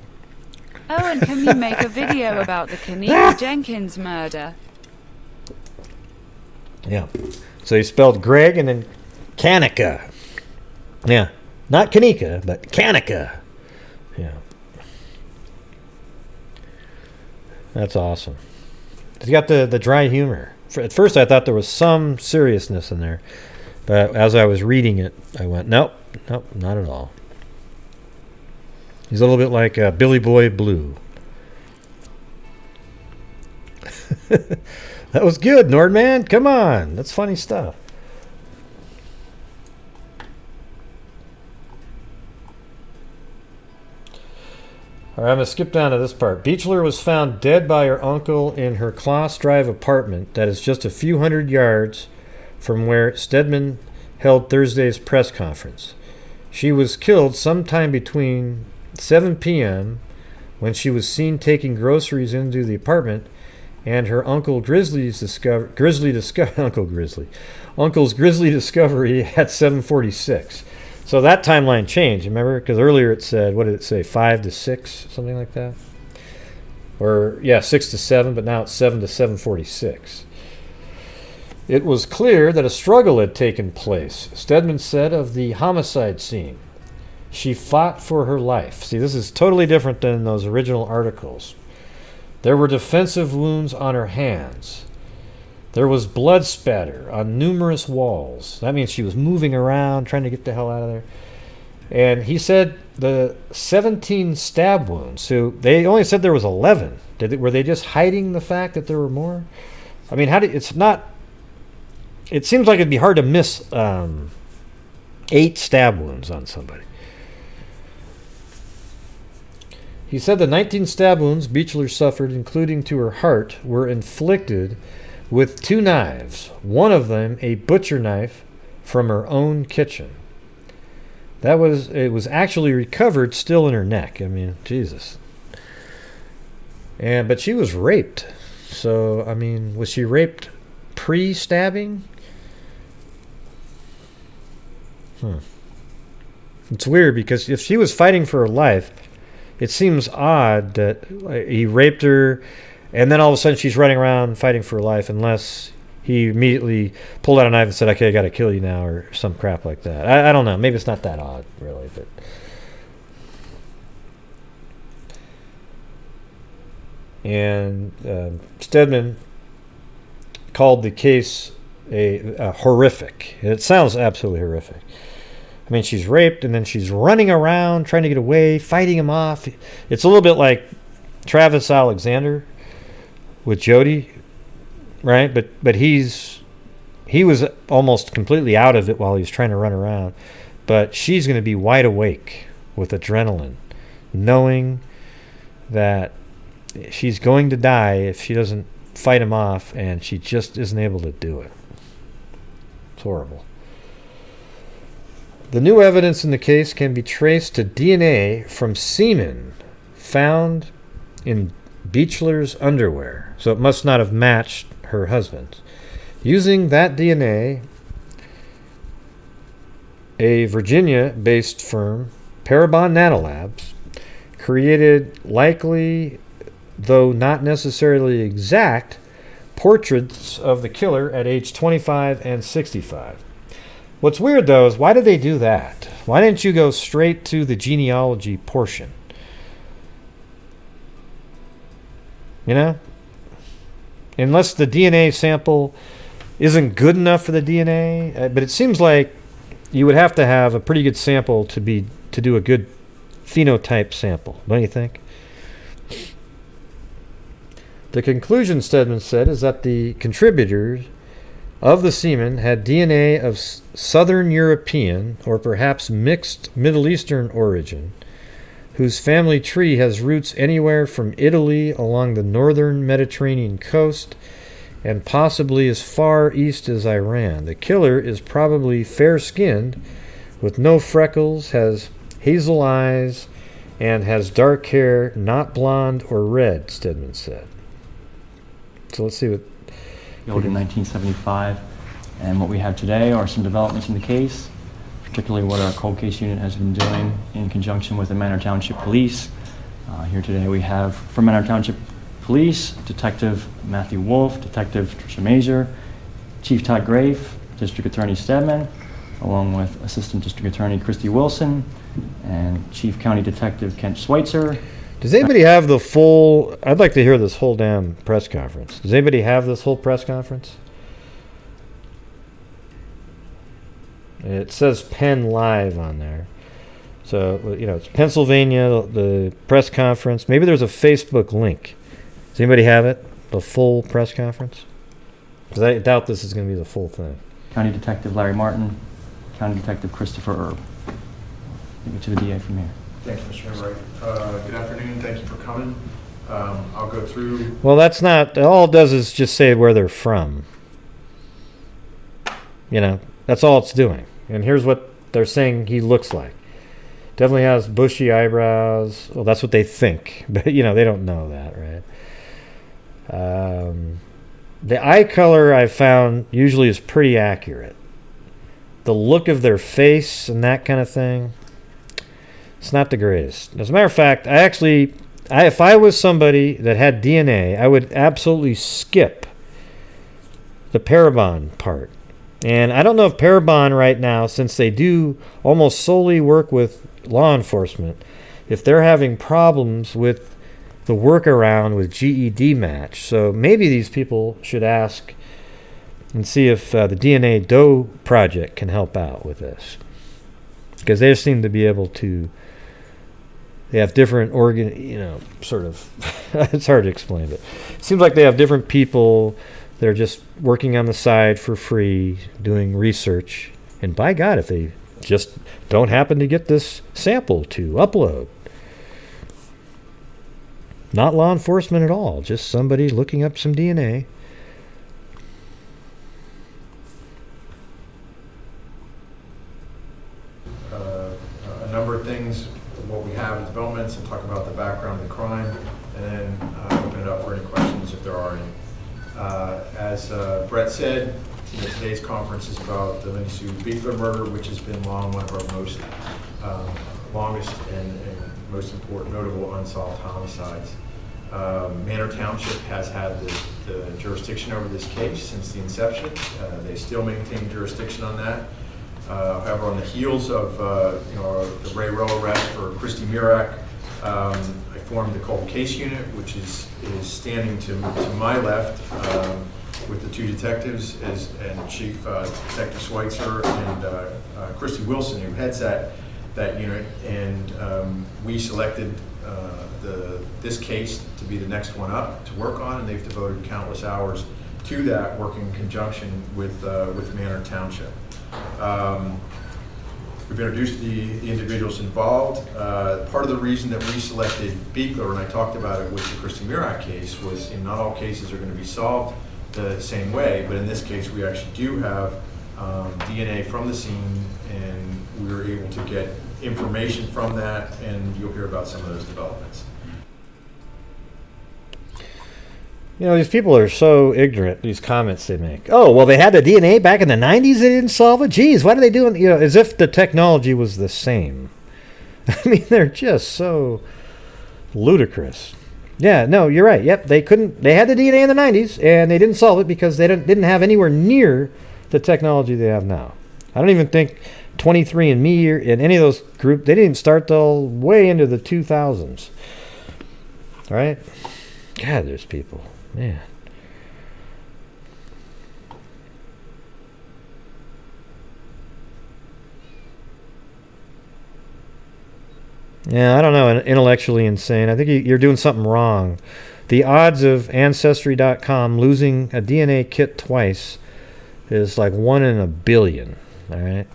Oh, and can you make a video about the Kanika Jenkins murder? Yeah. So he spelled Greg and then Kanika. Yeah. Not Kanika, but Kanika. Yeah. That's awesome. He's got the dry humor. At first I thought there was some seriousness in there. But as I was reading it, I went, nope, not at all. He's a little bit like Billy Boy Blue. That was good, Nordman. Come on. That's funny stuff. All right, I'm going to skip down to this part. Biechler was found dead by her uncle in her Kloss Drive apartment that is just a few hundred yards from where Stedman held Thursday's press conference. She was killed sometime between 7 p.m. when she was seen taking groceries into the apartment, and her uncle's grisly discovery at 7:46. So that timeline changed, remember? Because earlier it said, what did it say, 5 to 6, something like that? Or, yeah, 6 to 7, but now it's 7 to 7:46. It was clear that a struggle had taken place, Stedman said of the homicide scene. She fought for her life. See, this is totally different than those original articles. There were defensive wounds on her hands. There was blood spatter on numerous walls. That means she was moving around, trying to get the hell out of there. And he said the 17 stab wounds. So they only said there was 11. Were they just hiding the fact that there were more? I mean, it's not... It seems like it'd be hard to miss 8 stab wounds on somebody. He said the 19 stab wounds Biechler suffered, including to her heart, were inflicted with 2 knives, one of them a butcher knife from her own kitchen. It was actually recovered still in her neck. I mean, Jesus. But she was raped. So, I mean, was she raped pre-stabbing? It's weird because if she was fighting for her life, it seems odd that he raped her and then all of a sudden she's running around fighting for her life, unless he immediately pulled out a knife and said, okay, I got to kill you now, or some crap like that. I don't know. Maybe it's not that odd, really. But and Stedman called the case a horrific. It sounds absolutely horrific. I mean, she's raped, and then she's running around trying to get away, fighting him off. It's a little bit like Travis Alexander with Jody, right? But he was almost completely out of it while he was trying to run around. But she's going to be wide awake with adrenaline, knowing that she's going to die if she doesn't fight him off, and she just isn't able to do it. It's horrible. The new evidence in the case can be traced to DNA from semen found in Biechler's underwear, so it must not have matched her husband's. Using that DNA, a Virginia-based firm, Parabon Nanolabs, created likely, though not necessarily exact, portraits of the killer at age 25 and 65. What's weird, though, is why did they do that? Why didn't you go straight to the genealogy portion? You know? Unless the DNA sample isn't good enough for the DNA. But it seems like you would have to have a pretty good sample to do a good phenotype sample, don't you think? The conclusion, Stedman said, is that the contributors of the semen had DNA of Southern European or perhaps mixed Middle Eastern origin, whose family tree has roots anywhere from Italy along the northern Mediterranean coast and possibly as far east as Iran. The killer is probably fair-skinned, with no freckles, has hazel eyes, and has dark hair, not blonde or red, Stedman said. So let's see what... Built in 1975, and what we have today are some developments in the case, particularly what our cold case unit has been doing in conjunction with the Manor Township Police Here today we have from Manor Township Police, Detective Matthew Wolf, Detective Tricia Mazur, Chief Todd Grafe, District Attorney Stedman, along with Assistant District Attorney Christy Wilson, and Chief County Detective Kent Schweitzer. Does anybody have the full... I'd like to hear this whole damn press conference. Does anybody have this whole press conference? It says Penn Live on there. So, you know, it's Pennsylvania, the press conference. Maybe there's a Facebook link. Does anybody have it? The full press conference? Because I doubt this is going to be the full thing. County Detective Larry Martin, County Detective Christopher Erb. Give it to the DA from here. Thanks, Mr. Enright. Good afternoon. Thank you for coming. I'll go through. Well, that's not... All it does is just say where they're from. You know, that's all it's doing. And here's what they're saying he looks like. Definitely has bushy eyebrows. Well, that's what they think. But, you know, they don't know that, right? The eye color I've found usually is pretty accurate. The look of their face and that kind of thing, it's not the greatest. As a matter of fact, if I was somebody that had DNA, I would absolutely skip the Parabon part. And I don't know if Parabon right now, since they do almost solely work with law enforcement, if they're having problems with the workaround with GED match. So maybe these people should ask and see if the DNA Doe project can help out with this. Because they seem to be able to... They have different sort of... it's hard to explain, but it seems like they have different people... They're just working on the side for free, doing research. And by God, if they just don't happen to get this sample to upload. Not law enforcement at all, just somebody looking up some DNA. A number of things, what we have in developments, and talk about the background of the crime, and then open it up for any questions if there are any. As Brett said, today's conference is about the Lindy Sue Biechler murder, which has been long one of our most longest and most important notable unsolved homicides. Manor Township has had the jurisdiction over this case since the inception. They still maintain jurisdiction on that. However, on the heels of the Ray Rowe arrest for Christy Mirak, I formed the cold case unit, which is standing to my left with the two detectives and Chief Detective Schweitzer and Christy Wilson, who heads that unit. And we selected this case to be the next one up to work on, and they've devoted countless hours to that, working in conjunction with Manor Township. We've introduced the individuals involved. Part of the reason that we selected Biechler, and I talked about it with the Christy Mirak case, was in not all cases are going to be solved the same way, but in this case we actually do have DNA from the scene, and we were able to get information from that, and you'll hear about some of those developments. You know, these people are so ignorant, these comments they make. Oh, well, they had the DNA back in the 90s, they didn't solve it? Geez, what are they doing? You know, as if the technology was the same. I mean, they're just so ludicrous. Yeah, no, you're right. Yep, they had the DNA in the 90s, and they didn't solve it because they didn't have anywhere near the technology they have now. I don't even think 23andMe or in any of those groups, they didn't even start till way into the 2000s. All right? God, there's people. Man. Yeah, I don't know. Intellectually insane. I think you're doing something wrong. The odds of Ancestry.com losing a DNA kit twice is like 1 in a billion. All right.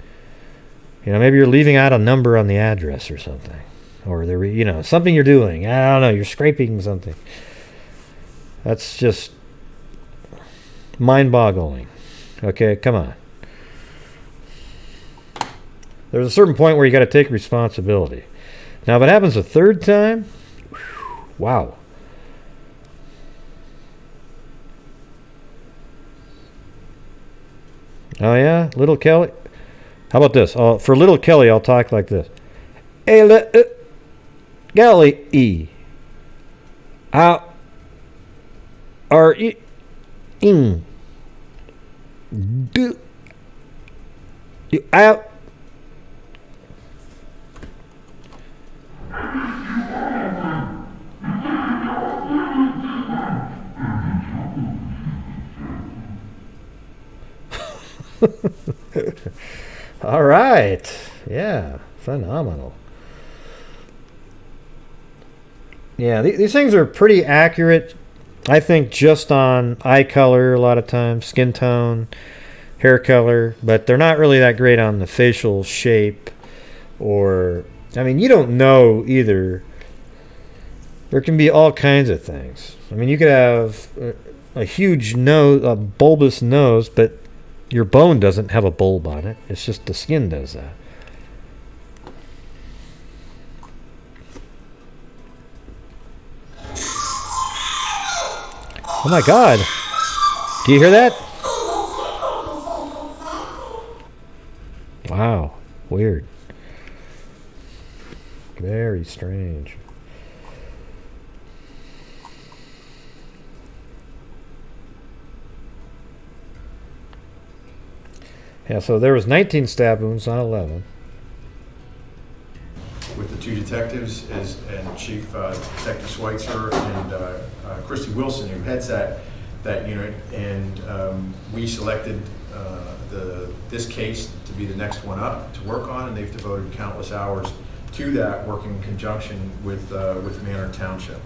You know, maybe you're leaving out a number on the address or something, or something you're doing. I don't know. You're scraping something. That's just mind-boggling. Okay, come on. There's a certain point where you got to take responsibility. Now, if it happens a third time, wow. Oh yeah, Little Kelly. How about this? For Little Kelly, I'll talk like this. Hey, Kelly E. Out. Are you in? Do you out? All right. Yeah, phenomenal. Yeah, these things are pretty accurate, I think, just on eye color a lot of times, skin tone, hair color, but they're not really that great on the facial shape or, I mean, you don't know either. There can be all kinds of things. I mean, you could have a huge nose, a bulbous nose, but your bone doesn't have a bulb on it. It's just the skin does that. Oh my God. Do you hear that? Wow. Weird. Very strange. Yeah, so there was 19 stab wounds, not 11. With the two detectives and Chief Detective Schweitzer and Christy Wilson, who heads that unit, and we selected this case to be the next one up to work on, and they've devoted countless hours to that, working in conjunction with Manor Township.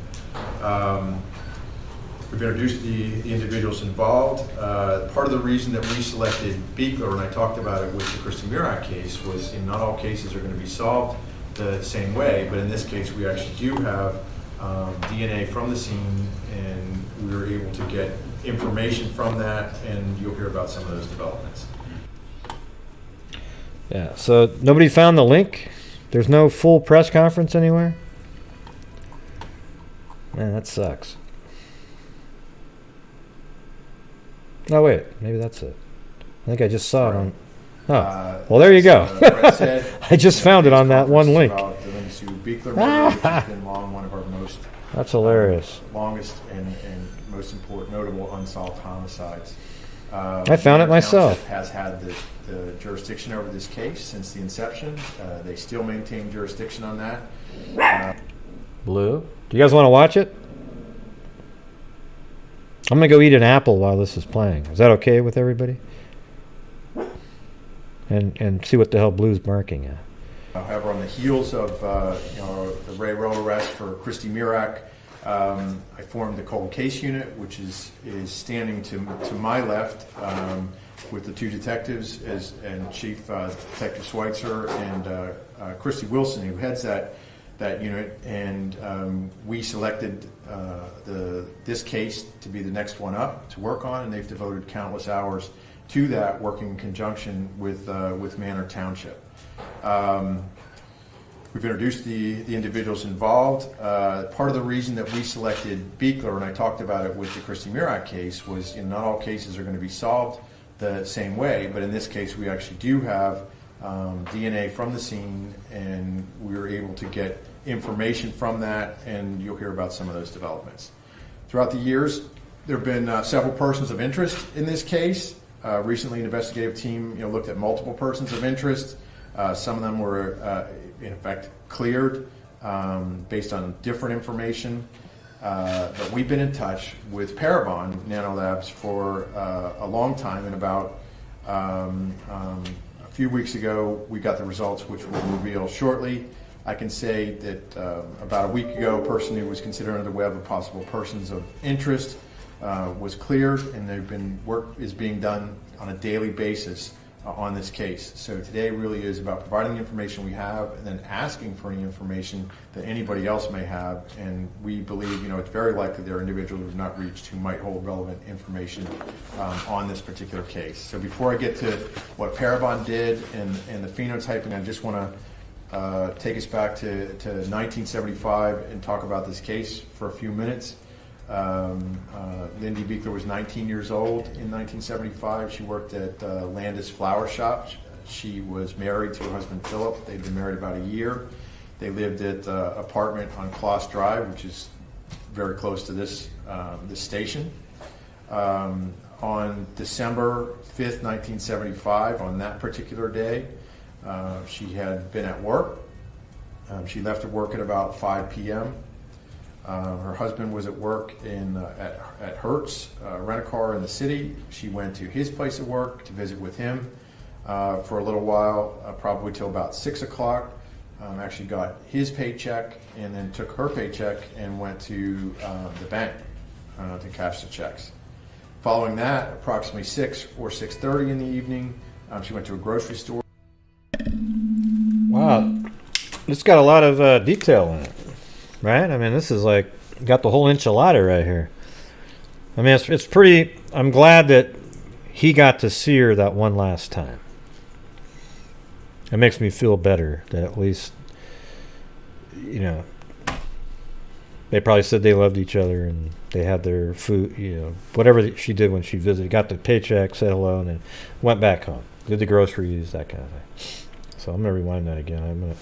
We've introduced the individuals involved. Part of the reason that we selected Biechler, and I talked about it with the Christy Mirak case, was in not all cases are going to be solved the same way, but in this case we actually do have DNA from the scene, and we were able to get information from that, and you'll hear about some of those developments. Yeah, so nobody found the link? There's no full press conference anywhere? Man, that sucks. Oh, wait, maybe that's it. I think I just saw it on... Oh, well, there you go. Said, I just found it on that one link. About the Lindy Sue Biechler murder, which has been long one of our most... That's hilarious. Longest and most important, notable unsolved homicides. I found it myself. Has had the jurisdiction over this case since the inception. They still maintain jurisdiction on that. Blue. Do you guys want to watch it? I'm going to go eat an apple while this is playing. Is that okay with everybody? And see what the hell Blue's barking at. However, on the heels of the Ray Rowe arrest for Christy Mirak, I formed the cold case unit, which is standing to my left with the two detectives and Chief Detective Schweitzer and Christy Wilson, who heads that unit, and we selected this case to be the next one up to work on, and they've devoted countless hours to that, working in conjunction with Manor Township. We've introduced the individuals involved. Part of the reason that we selected Biechler, and I talked about it with the Christy Mirak case, was not all cases are going to be solved the same way, but in this case we actually do have DNA from the scene, and we were able to get information from that, and you'll hear about some of those developments. Throughout the years, there have been several persons of interest in this case. Recently, an investigative team looked at multiple persons of interest. Some of them were, in effect, cleared based on different information. But we've been in touch with Parabon Nanolabs for a long time, and about a few weeks ago, we got the results, which we'll reveal shortly. I can say that about a week ago, a person who was considered under the web of possible persons of interest was cleared, and work is being done on a daily basis on this case. So today really is about providing the information we have and then asking for any information that anybody else may have. And we believe, it's very likely there are individuals who have not reached who might hold relevant information on this particular case. So before I get to what Parabon did and the phenotyping, I just want to take us back to 1975 and talk about this case for a few minutes. Lindy Biechler was 19 years old in 1975. She worked at Landis Flower Shop. She was married to her husband Philip. They'd been married about a year. They lived at an apartment on Kloss Drive, which is very close to this station. On December 5th, 1975, on that particular day, she had been at work. She left at work at about 5 p.m. Her husband was at work at Hertz, rent-a-car in the city. She went to his place of work to visit with him for a little while, probably till about 6 o'clock. Actually got his paycheck and then took her paycheck and went to the bank to cash the checks. Following that, approximately 6 or 6:30 in the evening, she went to a grocery store. Wow, it's got a lot of detail in it, right? I mean, this is like got the whole enchilada right here. I mean, it's pretty. I'm glad that he got to see her that one last time. It makes me feel better that at least, you know, they probably said they loved each other and they had their food, you know, whatever she did when she visited, got the paycheck, said hello, and then went back home, did the groceries, that kind of thing. So I'm going to rewind that again. I'm going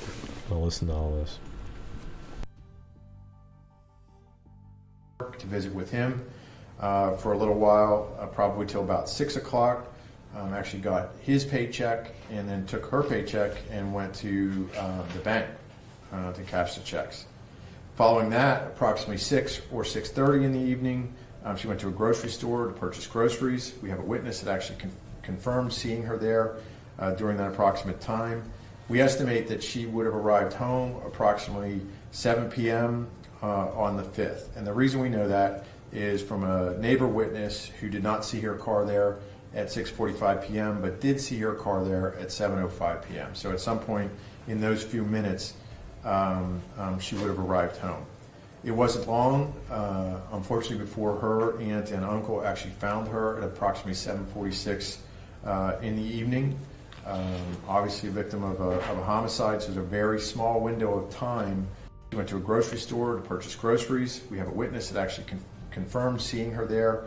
to listen to all this. To visit with him for a little while, probably till about 6 o'clock. Actually got his paycheck and then took her paycheck and went to the bank to cash the checks. Following that, approximately 6 or 6:30 in the evening, she went to a grocery store to purchase groceries. We have a witness that actually confirmed seeing her there during that approximate time. We estimate that she would have arrived home approximately 7 p.m. On the 5th. And the reason we know that is from a neighbor witness who did not see her car there at 6:45 p.m., but did see her car there at 7:05 p.m. So at some point in those few minutes, she would have arrived home. It wasn't long, unfortunately, before her aunt and uncle actually found her at approximately 7:46 in the evening. Obviously a victim of a homicide, so there's a very small window of time. She went to a grocery store to purchase groceries. We have a witness that actually confirmed seeing her there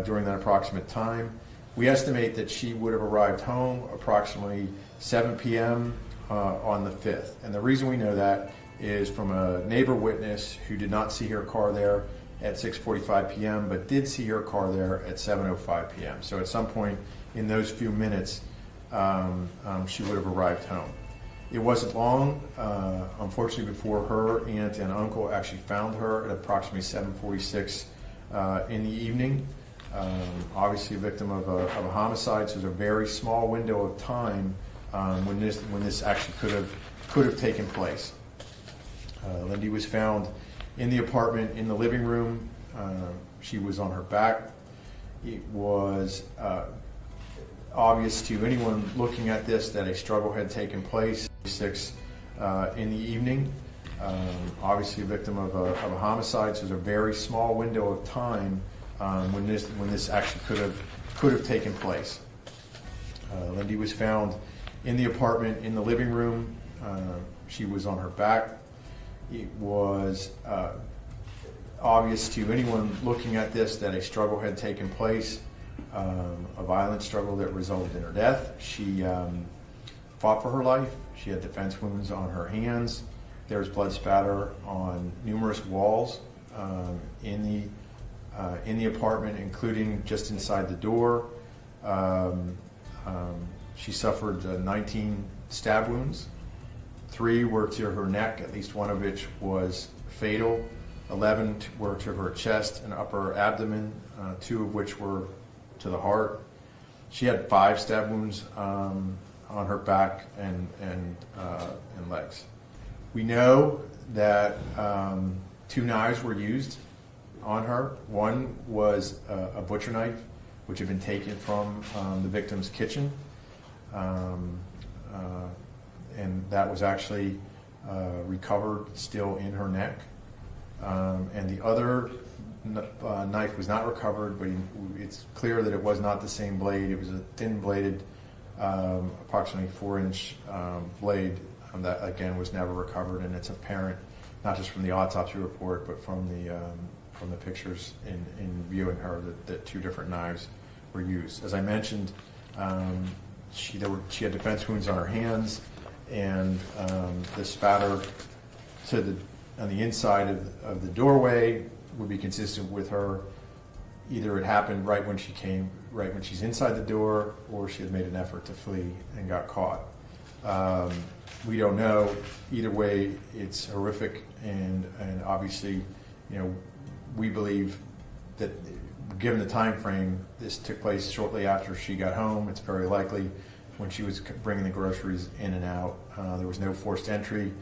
during that approximate time. We estimate that she would have arrived home approximately 7 p.m. On the 5th. And the reason we know that is from a neighbor witness who did not see her car there at 6:45 p.m., but did see her car there at 7:05 p.m. So at some point in those few minutes, she would have arrived home. It wasn't long, unfortunately, before her aunt and uncle actually found her at approximately 7:46 in the evening. Obviously a victim of a homicide, so there's a very small window of time when this actually could have taken place. Lindy was found in the apartment in the living room. She was on her back. It was obvious to anyone looking at this that a struggle had taken place. 6 in the evening. Obviously a victim of a homicide, so there's a very small window of time when this actually could have taken place. Lindy was found in the apartment in the living room. She was on her back. It was obvious to anyone looking at this that a struggle had taken place, a violent struggle that resulted in her death. She fought for her life. She had defense wounds on her hands. There was blood spatter on numerous walls in the apartment, including just inside the door. She suffered 19 stab wounds. 3 were to her neck, at least one of which was fatal. 11 were to her chest and upper abdomen, 2 of which were to the heart. She had 5 stab wounds on her back and legs. We know that 2 knives were used on her. One was a butcher knife, which had been taken from the victim's kitchen. And that was actually recovered still in her neck. And the other knife was not recovered, but it's clear that it was not the same blade. It was a thin-bladed, approximately 4-inch blade that, again, was never recovered. And it's apparent, not just from the autopsy report, but from the pictures in viewing her, that 2 different knives were used. As I mentioned, she had defense wounds on her hands, and the spatter on the inside of the doorway would be consistent with her. Either it happened right when she's inside the door, or she had made an effort to flee and got caught. We don't know. Either way, it's horrific, and obviously, we believe that given the time frame, this took place shortly after she got home. It's very likely when she was bringing the groceries in and out. There was no forced entry.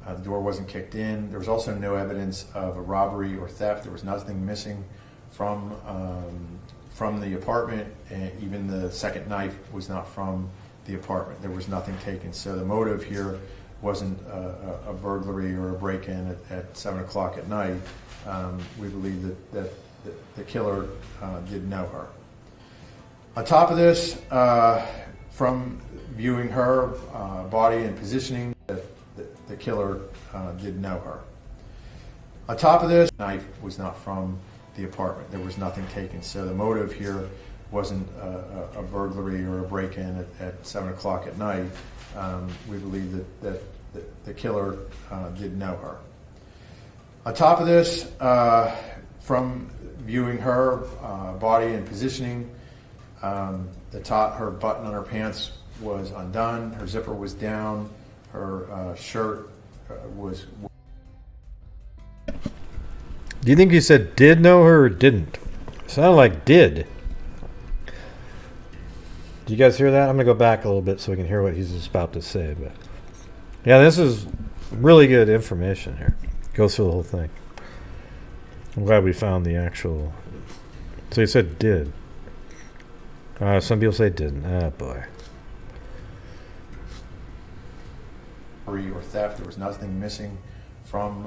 The door wasn't kicked in. There was also no evidence of a robbery or theft. There was nothing missing from the apartment, and even the second knife was not from the apartment. There was nothing taken. So the motive here wasn't a burglary or a break-in at 7 o'clock at night. We believe that the killer did know her. On top of this, from viewing her body and positioning, the killer did know her. On top of this, the knife was not from the apartment. There was nothing taken. So the motive here wasn't a burglary or a break-in at 7 o'clock at night. We believe that the killer did know her. On top of this, from viewing her body and positioning, her button on her pants was undone, her zipper was down, her shirt was... Do you think he said did know her or didn't? It sounded like did. Do you guys hear that? I'm going to go back a little bit so we can hear what he's about to say. But yeah, this is really good information here. Goes through the whole thing. I'm glad we found the actual... So he said did. Some people say didn't. Ah, boy. Or theft. There was nothing missing from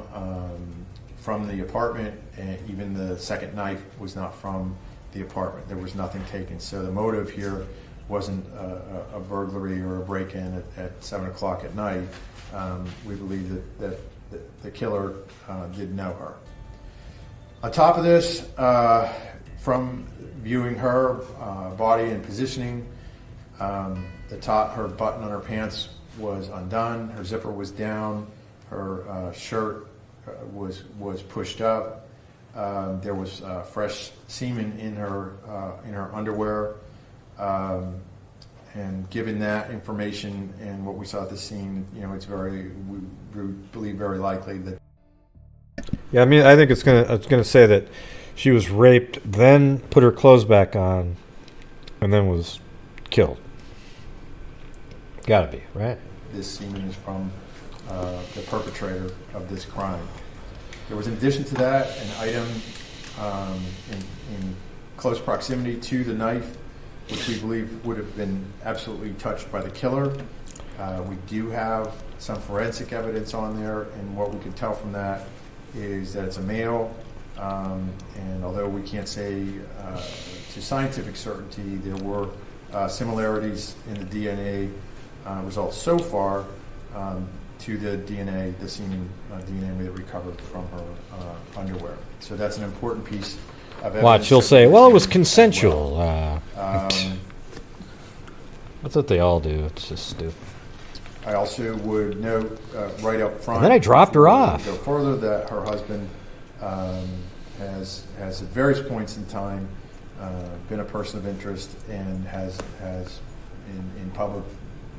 the apartment, and even the second knife was not from the apartment. There was nothing taken. So the motive here wasn't a burglary or a break-in at 7 o'clock at night. We believe that the killer did know her. On top of this, from viewing her body and positioning, her button on her pants was undone, her zipper was down, her shirt was pushed up. There was fresh semen in her underwear. And given that information and what we saw at the scene, it's we believe very likely that. Yeah, I mean, I think it's gonna say that she was raped, then put her clothes back on, and then was killed. Gotta be, right? This semen is from the perpetrator of this crime. There was, in addition to that, an item in close proximity to the knife, which we believe would have been absolutely touched by the killer. We do have some forensic evidence on there, and what we can tell from that is that it's a male, and although we can't say to scientific certainty, there were similarities in the DNA results so far to the DNA, the semen DNA we recovered from her underwear. So that's an important piece of evidence. Watch, you'll say, well, it was consensual. That's what they all do. It's just stupid. I also would note right up front. And then I dropped her off. Go further that her husband has at various points in time been a person of interest, and has in public,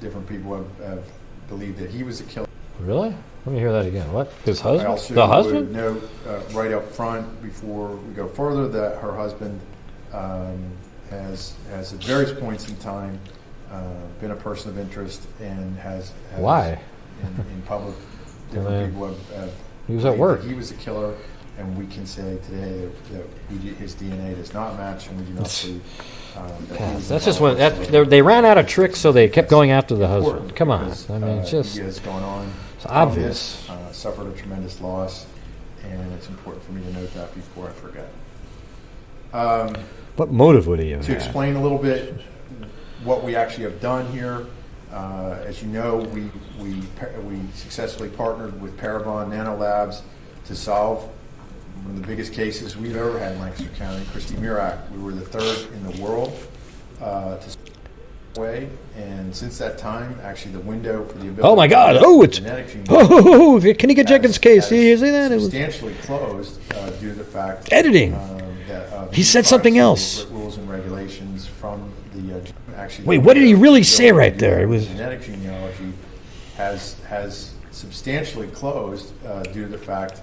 different people have believed that he was a killer. Really? Let me hear that again. What? His husband? I also the husband? would note right up front before we go further that her husband has at various points in time been a person of interest, and has why in public, different people have he was at work. He was a killer, and we can say today that his DNA does not match, and we do not see. That's just when they ran out of tricks, so they kept going after the husband. Come on, I mean, it's just has gone on. It's obvious. Suffered a tremendous loss, and it's important for me to note that before I forget. What motive would he have? To explain a little bit what we actually have done here, as you know, we successfully partnered with Parabon Nanolabs to solve one of the biggest cases we've ever had in Lancaster County, Christy Mirak. We were the third in the world. way, and since that time, actually, the window for the ability. Oh my God! Oh, it's. Oh, Kenny Jenkins' case. You see that? It was substantially closed due to the fact. Editing. That, he said something else. Rules and regulations from the actually. Wait, what did he really say right there? It was genetic genealogy has substantially closed due to the fact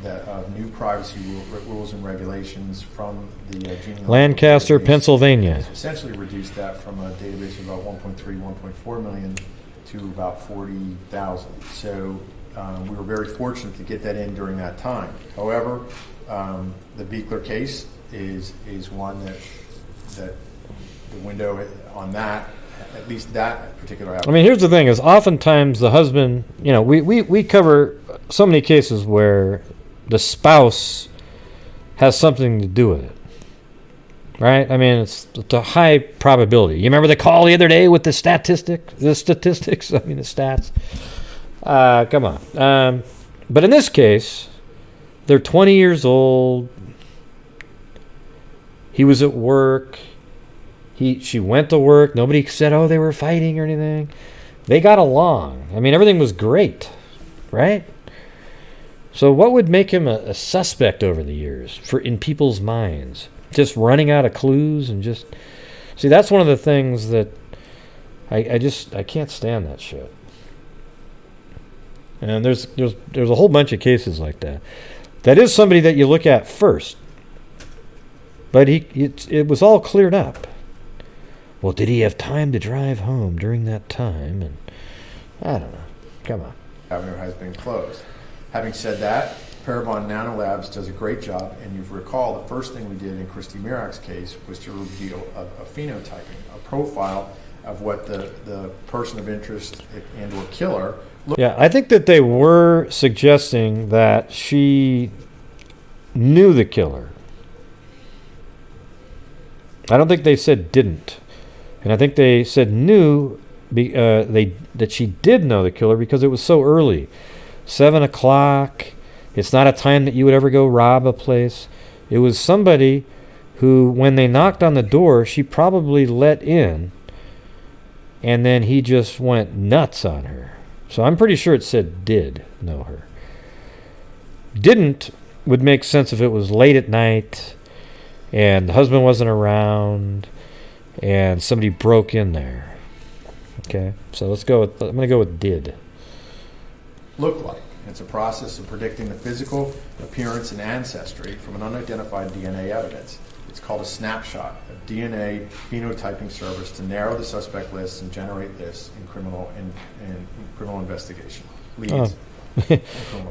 that new privacy rules and regulations from the genealogy. Lancaster, Pennsylvania. Essentially reduced that from a database of about 1.3, 1.4 million to about 40,000. So we were very fortunate to get that in during that time. However, the Biechler case is one that the window on that, at least that particular. I mean, here's the thing: is oftentimes the husband, we cover so many cases where the spouse has something to do with it, right? I mean, it's a high probability. You remember the call the other day with the statistics? I mean, the stats. Come on. But in this case, they're 20 years old. He was at work. She went to work. Nobody said, oh, they were fighting or anything. They got along. I mean, everything was great, right? So what would make him a suspect over the years in people's minds? Just running out of clues and just... See, that's one of the things that I can't stand that shit. And there's a whole bunch of cases like that. That is somebody that you look at first. But it was all cleared up. Well, did he have time to drive home during that time? And I don't know. Come on. Avenue has been closed. Having said that, Parabon Nanolabs does a great job, and you recall the first thing we did in Christy Mirak's case was to reveal a phenotyping, a profile of what the person of interest and or killer looked. Yeah, I think that they were suggesting that she knew the killer. I don't think they said didn't. And I think they said knew that she did know the killer because it was so early. 7 o'clock. It's not a time that you would ever go rob a place. It was somebody who, when they knocked on the door, she probably let in. And then he just went nuts on her. So I'm pretty sure it said did know her. Didn't would make sense if it was late at night and the husband wasn't around and somebody broke in there. Okay, so I'm going to go with did. Look like. It's a process of predicting the physical appearance and ancestry from an unidentified DNA evidence. It's called a snapshot, a DNA phenotyping service to narrow the suspect list and generate this in criminal investigation. Leads.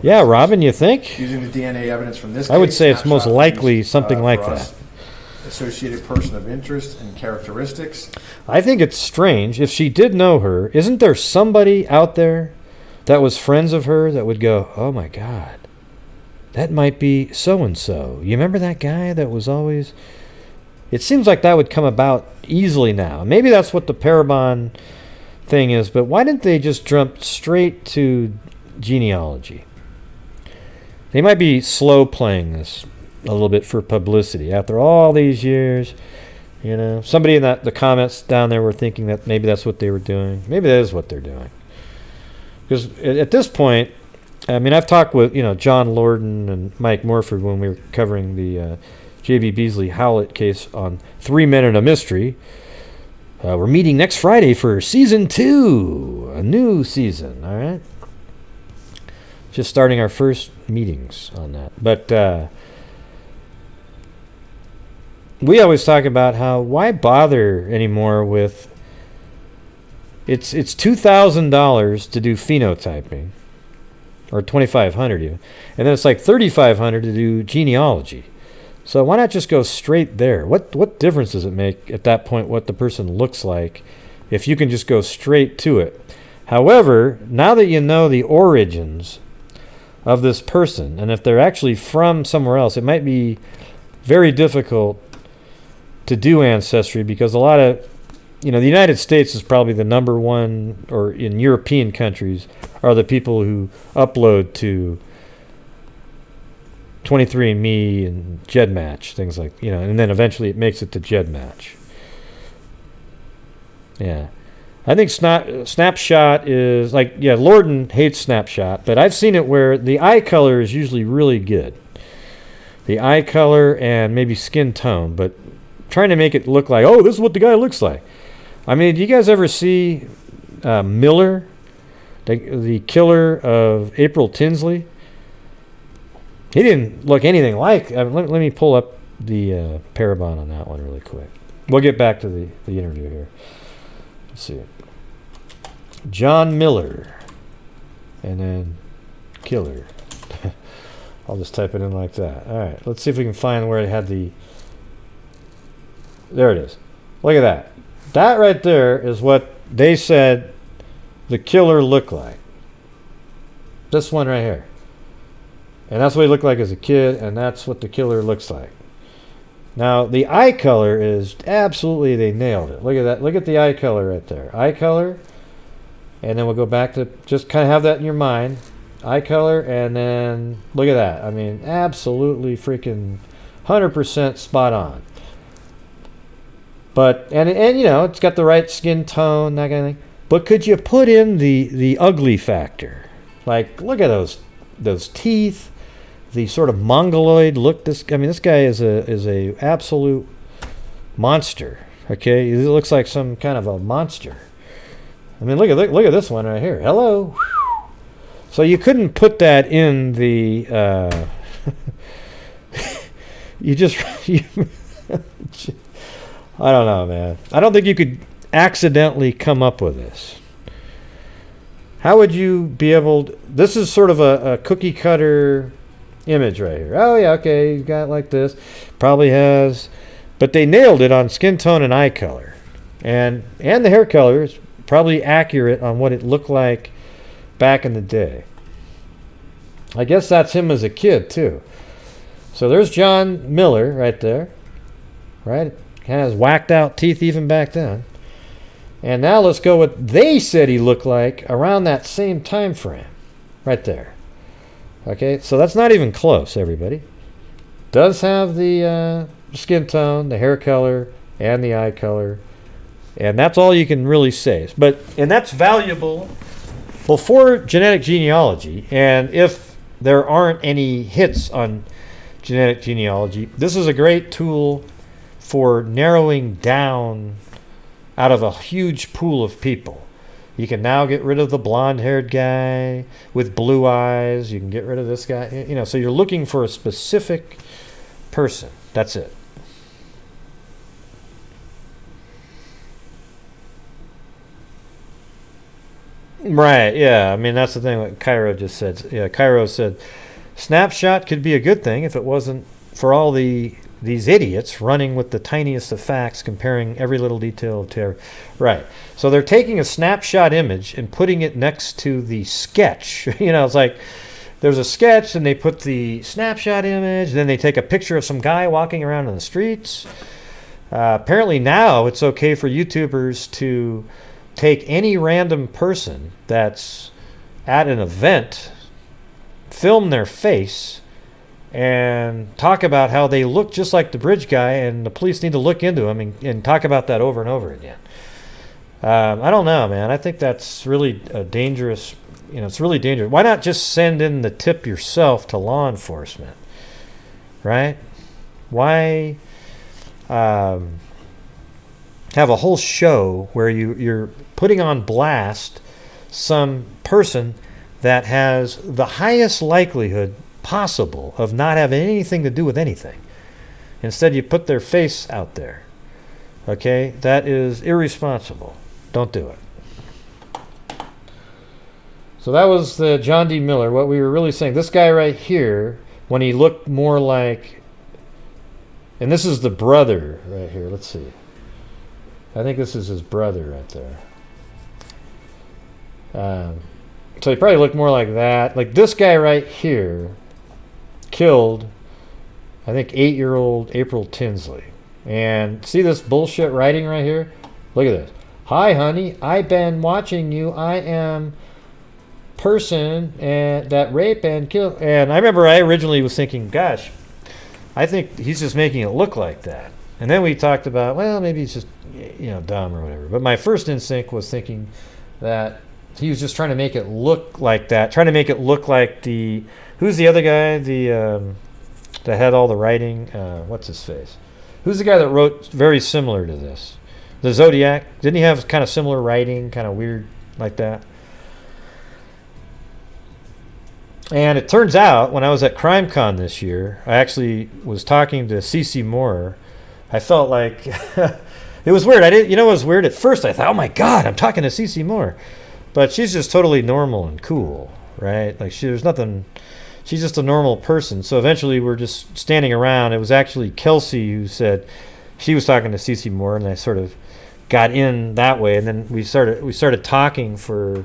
Yeah, Robin, you think? Using the DNA evidence from this case, I would say it's most likely something like that. Associated person of interest and characteristics. I think it's strange. If she did know her, isn't there somebody out there that was friends of her that would go, oh my God, that might be so-and-so. You remember that guy that was always... It seems like that would come about easily now. Maybe that's what the Parabon thing is, but why didn't they just jump straight to genealogy? They might be slow playing this a little bit for publicity. After all these years, somebody in the comments down there were thinking that maybe that's what they were doing. Maybe that is what they're doing. Because at this point, I mean, I've talked with, John Lorden and Mike Morford when we were covering the J.B. Beasley Howlett case on 3 Men and a Mystery. We're meeting next Friday for season 2, a new season, all right? Just starting our first meetings on that. But we always talk about why bother anymore with... It's $2,000 to do phenotyping, or $2,500 even, and then it's like $3,500 to do genealogy. So why not just go straight there? What difference does it make at that point what the person looks like if you can just go straight to it? However, now that you know the origins of this person, and if they're actually from somewhere else, it might be very difficult to do ancestry because a lot of the United States is probably the number one, or in European countries, are the people who upload to 23andMe and GED Match, things like, and then eventually it makes it to GED Match. Yeah. I think Snapshot is like, yeah, Lorden hates Snapshot, but I've seen it where the eye color is usually really good. The eye color and maybe skin tone, but trying to make it look like, oh, this is what the guy looks like. I mean, do you guys ever see Miller, the killer of April Tinsley? He didn't look anything like. Let me pull up the Parabon on that one really quick. We'll get back to the interview here. Let's see. John Miller. And then killer. I'll just type it in like that. All right. Let's see if we can find where it had the... There it is. Look at that. That right there is what they said the killer looked like. This one right here. And that's what he looked like as a kid, and that's what the killer looks like. Now, the eye color is absolutely, they nailed it. Look at that. Look at the eye color right there. Eye color. And then we'll go back to just kind of have that in your mind. Eye color, and then look at that. I mean, absolutely freaking 100% spot on. But, and you know, it's got the right skin tone, that kind of thing. But could you put in the ugly factor? Like, look at those teeth. The sort of mongoloid look. This guy is a absolute monster. Okay, he looks like some kind of a monster. I mean, look at this one right here. Hello. So you couldn't put that in the. I don't know, man. I don't think you could accidentally come up with this. How would you be able to, this is sort of a cookie cutter image right here. Oh yeah, okay, you got it like this. Probably has, but they nailed it on skin tone and eye color. And the hair color is probably accurate on what it looked like back in the day. I guess that's him as a kid too. So there's John Miller right there. Right? Kind of has whacked out teeth even back then. And now let's go with they said he looked like around that same time frame. Right there. Okay, so that's not even close, everybody. Does have the skin tone, the hair color, and the eye color. And that's all you can really say. And that's valuable before genetic genealogy. And if there aren't any hits on genetic genealogy, this is a great tool for narrowing down out of a huge pool of people. You can now get rid of the blonde-haired guy with blue eyes. You can get rid of this guy. You know, so you're looking for a specific person. That's it. Right, yeah. I mean, that's the thing what Cairo just said. Yeah, Cairo said, Snapshot could be a good thing if it wasn't for all these idiots running with the tiniest of facts, comparing every little detail of terror. Right. So they're taking a snapshot image and putting it next to the sketch. You know, it's like there's a sketch and they put the snapshot image, then they take a picture of some guy walking around in the streets. Apparently now it's okay for YouTubers to take any random person that's at an event, film their face, and talk about how they look just like the bridge guy, and the police need to look into them and talk about that over and over again. I don't know, man. I think that's really dangerous. You know, it's really dangerous. Why not just send in the tip yourself to law enforcement, right? Why have a whole show where you're putting on blast some person that has the highest likelihood possible of not having anything to do with anything? Instead, you put their face out there. Okay? That is irresponsible. Don't do it. So that was the John D. Miller. What we were really saying, this guy right here, when he looked more like, and this is the brother right here. Let's see. I think this is his brother right there. So he probably looked more like that. Like this guy right here killed, I think, 8-year-old April Tinsley. And see this bullshit writing right here? Look at this. Hi, honey. I've been watching you. I am person and that rape and kill. And I remember I originally was thinking, gosh, I think he's just making it look like that. And then we talked about, well, maybe he's just, dumb or whatever. But my first instinct was thinking that he was just trying to make it look like that, trying to make it look like who's the other guy, that had all the writing, what's his face? Who's the guy that wrote very similar to this? The Zodiac, didn't he have kind of similar writing, kind of weird like that? And it turns out, when I was at CrimeCon this year, I actually was talking to Cece Moore. I felt like it was weird. It was weird at first. I thought, oh my God, I'm talking to Cece Moore, but she's just totally normal and cool, right? Like there's nothing. She's just a normal person. So eventually, we're just standing around. It was actually Kelsey who said she was talking to Cece Moore, and I sort of got in that way, and then we started talking for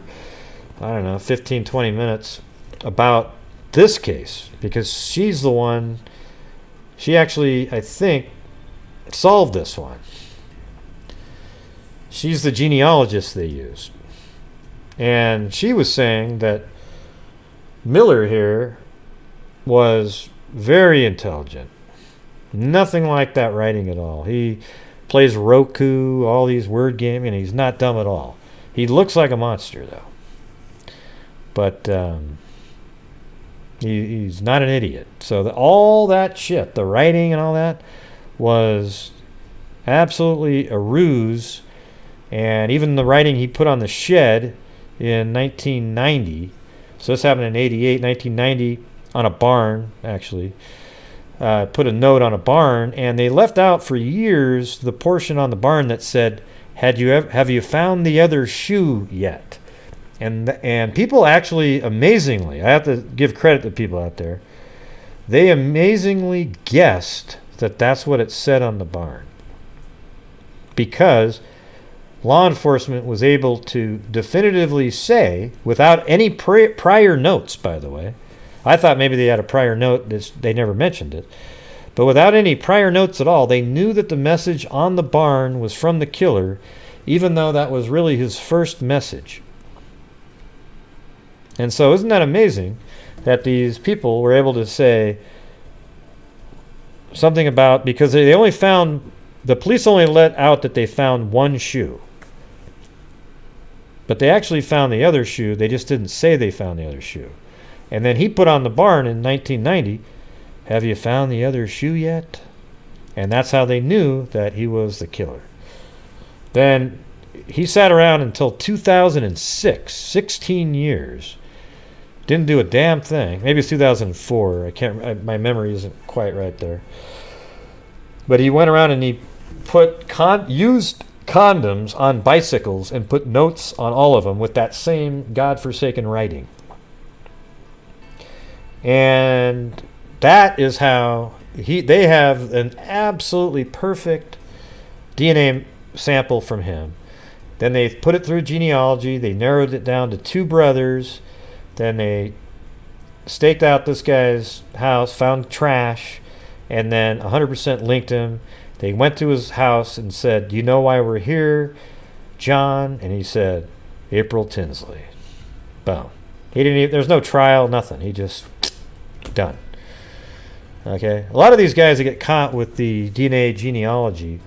15, 20 minutes about this case, because she's the one, she actually, I think, solved this one. She's the genealogist they used. And she was saying that Miller here was very intelligent. Nothing like that writing at all. He plays Roku, all these word games, and he's not dumb at all. He looks like a monster, though. But he's not an idiot. So all that shit, the writing and all that, was absolutely a ruse. And even the writing he put on the shed in 1990, so this happened in 88, 1990, on a barn, actually. Put a note on a barn, and they left out for years the portion on the barn that said, have you found the other shoe yet? And people actually, amazingly, I have to give credit to people out there, they amazingly guessed that that's what it said on the barn. Because law enforcement was able to definitively say, without any prior notes, by the way, I thought maybe they had a prior note, they never mentioned it, but without any prior notes at all, they knew that the message on the barn was from the killer, even though that was really his first message. And so isn't that amazing that these people were able to say something about, because they only found, the police only let out that they found one shoe. But they actually found the other shoe, they just didn't say they found the other shoe. And then he put on the barn in 1990, have you found the other shoe yet? And that's how they knew that he was the killer. Then he sat around until 2006, 16 years. Didn't do a damn thing. Maybe it's 2004. My memory isn't quite right there. But he went around and he used condoms on bicycles and put notes on all of them with that same godforsaken writing. And that is how they have an absolutely perfect DNA sample from him. Then they put it through genealogy. They narrowed it down to 2 brothers. Then they staked out this guy's house, found trash, and then 100% linked him. They went to his house and said, "Do you know why we're here, John?" And he said, "April Tinsley." Boom. There's no trial, nothing. He just done. Okay. A lot of these guys that get caught with the DNA genealogy,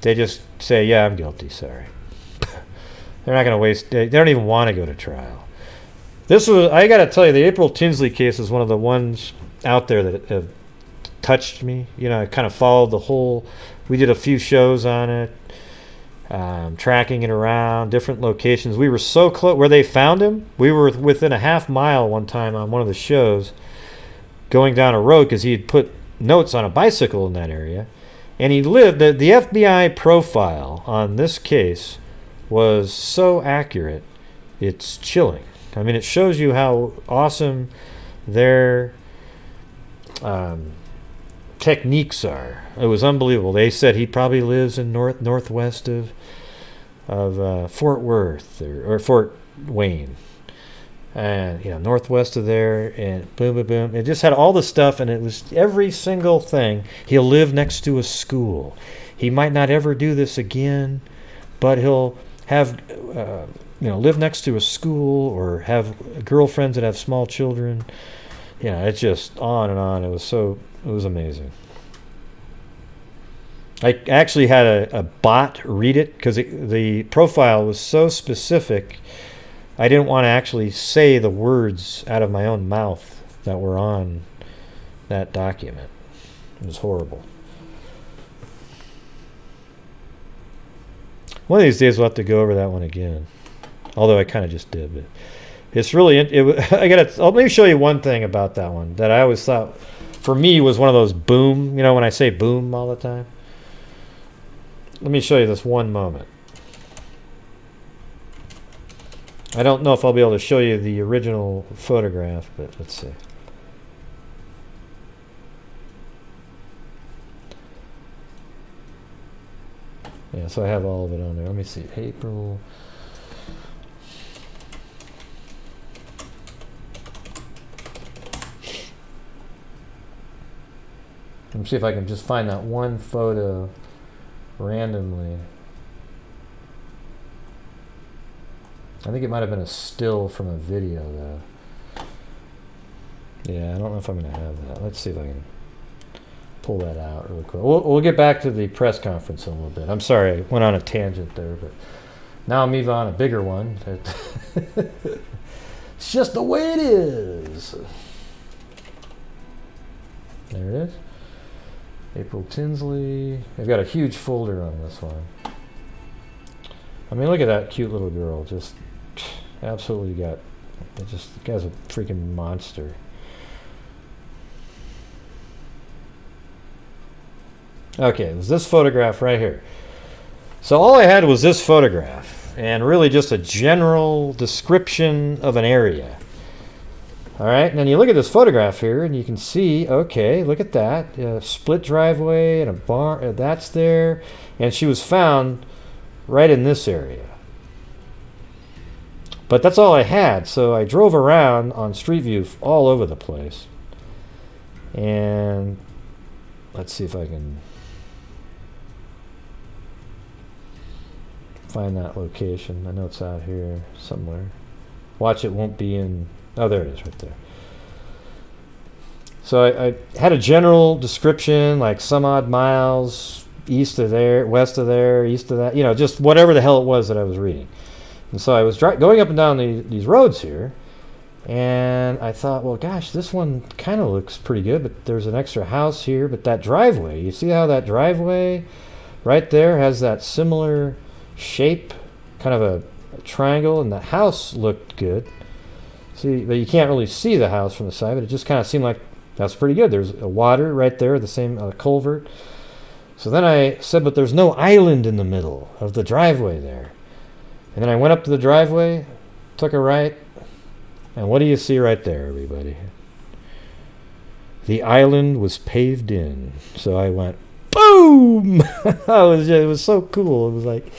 they just say, "Yeah, I'm guilty. Sorry." They're not going to waste. They don't even want to go to trial. I got to tell you, the April Tinsley case is one of the ones out there that have touched me. I kind of followed the whole. We did a few shows on it, tracking it around different locations. We were so close where they found him. We were within a half mile one time on one of the shows, going down a road because he had put notes on a bicycle in that area, and he lived. The FBI profile on this case was so accurate, it's chilling. I mean, it shows you how awesome their techniques are. It was unbelievable. They said he probably lives in northwest of Fort Worth or Fort Wayne, and northwest of there, and boom, boom, boom. It just had all the stuff, and it was every single thing. He'll live next to a school. He might not ever do this again, but he'll have live next to a school or have girlfriends that have small children. It's just on and on. It was amazing. I actually had a bot read it because the profile was so specific. I didn't want to actually say the words out of my own mouth that were on that document. It was horrible. One of these days we'll have to go over that one again. Although I kind of just did. But it's really, let me show you one thing about that one that I always thought, for me, was one of those boom, when I say boom all the time. Let me show you this one moment. I don't know if I'll be able to show you the original photograph, but let's see. Yeah, so I have all of it on there. Let me see. April. Let me see if I can just find that one photo randomly. I think it might have been a still from a video, though. Yeah, I don't know if I'm going to have that. Let's see if I can pull that out really quick. We'll get back to the press conference in a little bit. I'm sorry, I went on a tangent there, but now I'll move on a bigger one. It's just the way it is. There it is. April Tinsley. I've got a huge folder on this one. I mean, look at that cute little girl. Just absolutely the guy's a freaking monster. Okay, it was this photograph right here. So all I had was this photograph and really just a general description of an area. All right, and then you look at this photograph here and you can see, okay, look at that. Split driveway and a barn, that's there. And she was found right in this area. But that's all I had, so I drove around on Street View all over the place. And let's see if I can find that location. I know it's out here somewhere. Watch, it won't be in... Oh, there it is right there. So I had a general description, like some odd miles east of there, west of there, east of that, just whatever the hell it was that I was reading. And so I was going up and down these roads here, and I thought, well, gosh, this one kind of looks pretty good, but there's an extra house here. But that driveway, you see how that driveway right there has that similar shape, kind of a triangle, and the house looked good. See, but you can't really see the house from the side, but it just kind of seemed like that's pretty good. There's a water right there, the same culvert. So then I said, but there's no island in the middle of the driveway there. And then I went up to the driveway, took a right, and what do you see right there, everybody? The island was paved in. So I went, boom! It was so cool. It was like,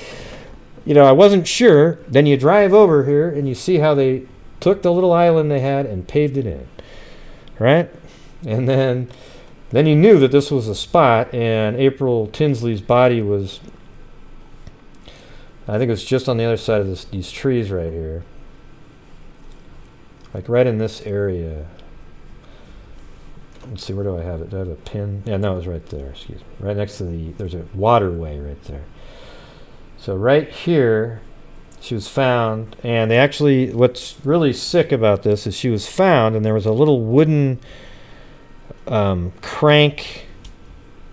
I wasn't sure. Then you drive over here and you see how they took the little island they had and paved it in, right? And then you knew that this was a spot, and April Tinsley's body was, I think it was just on the other side of these trees right here, like right in this area. Let's see, where do I have it? Do I have a pin? Yeah, no, it was right there. Excuse me. Right next to there's a waterway right there. So right here, she was found, and they actually, what's really sick about this is she was found, and there was a little wooden crank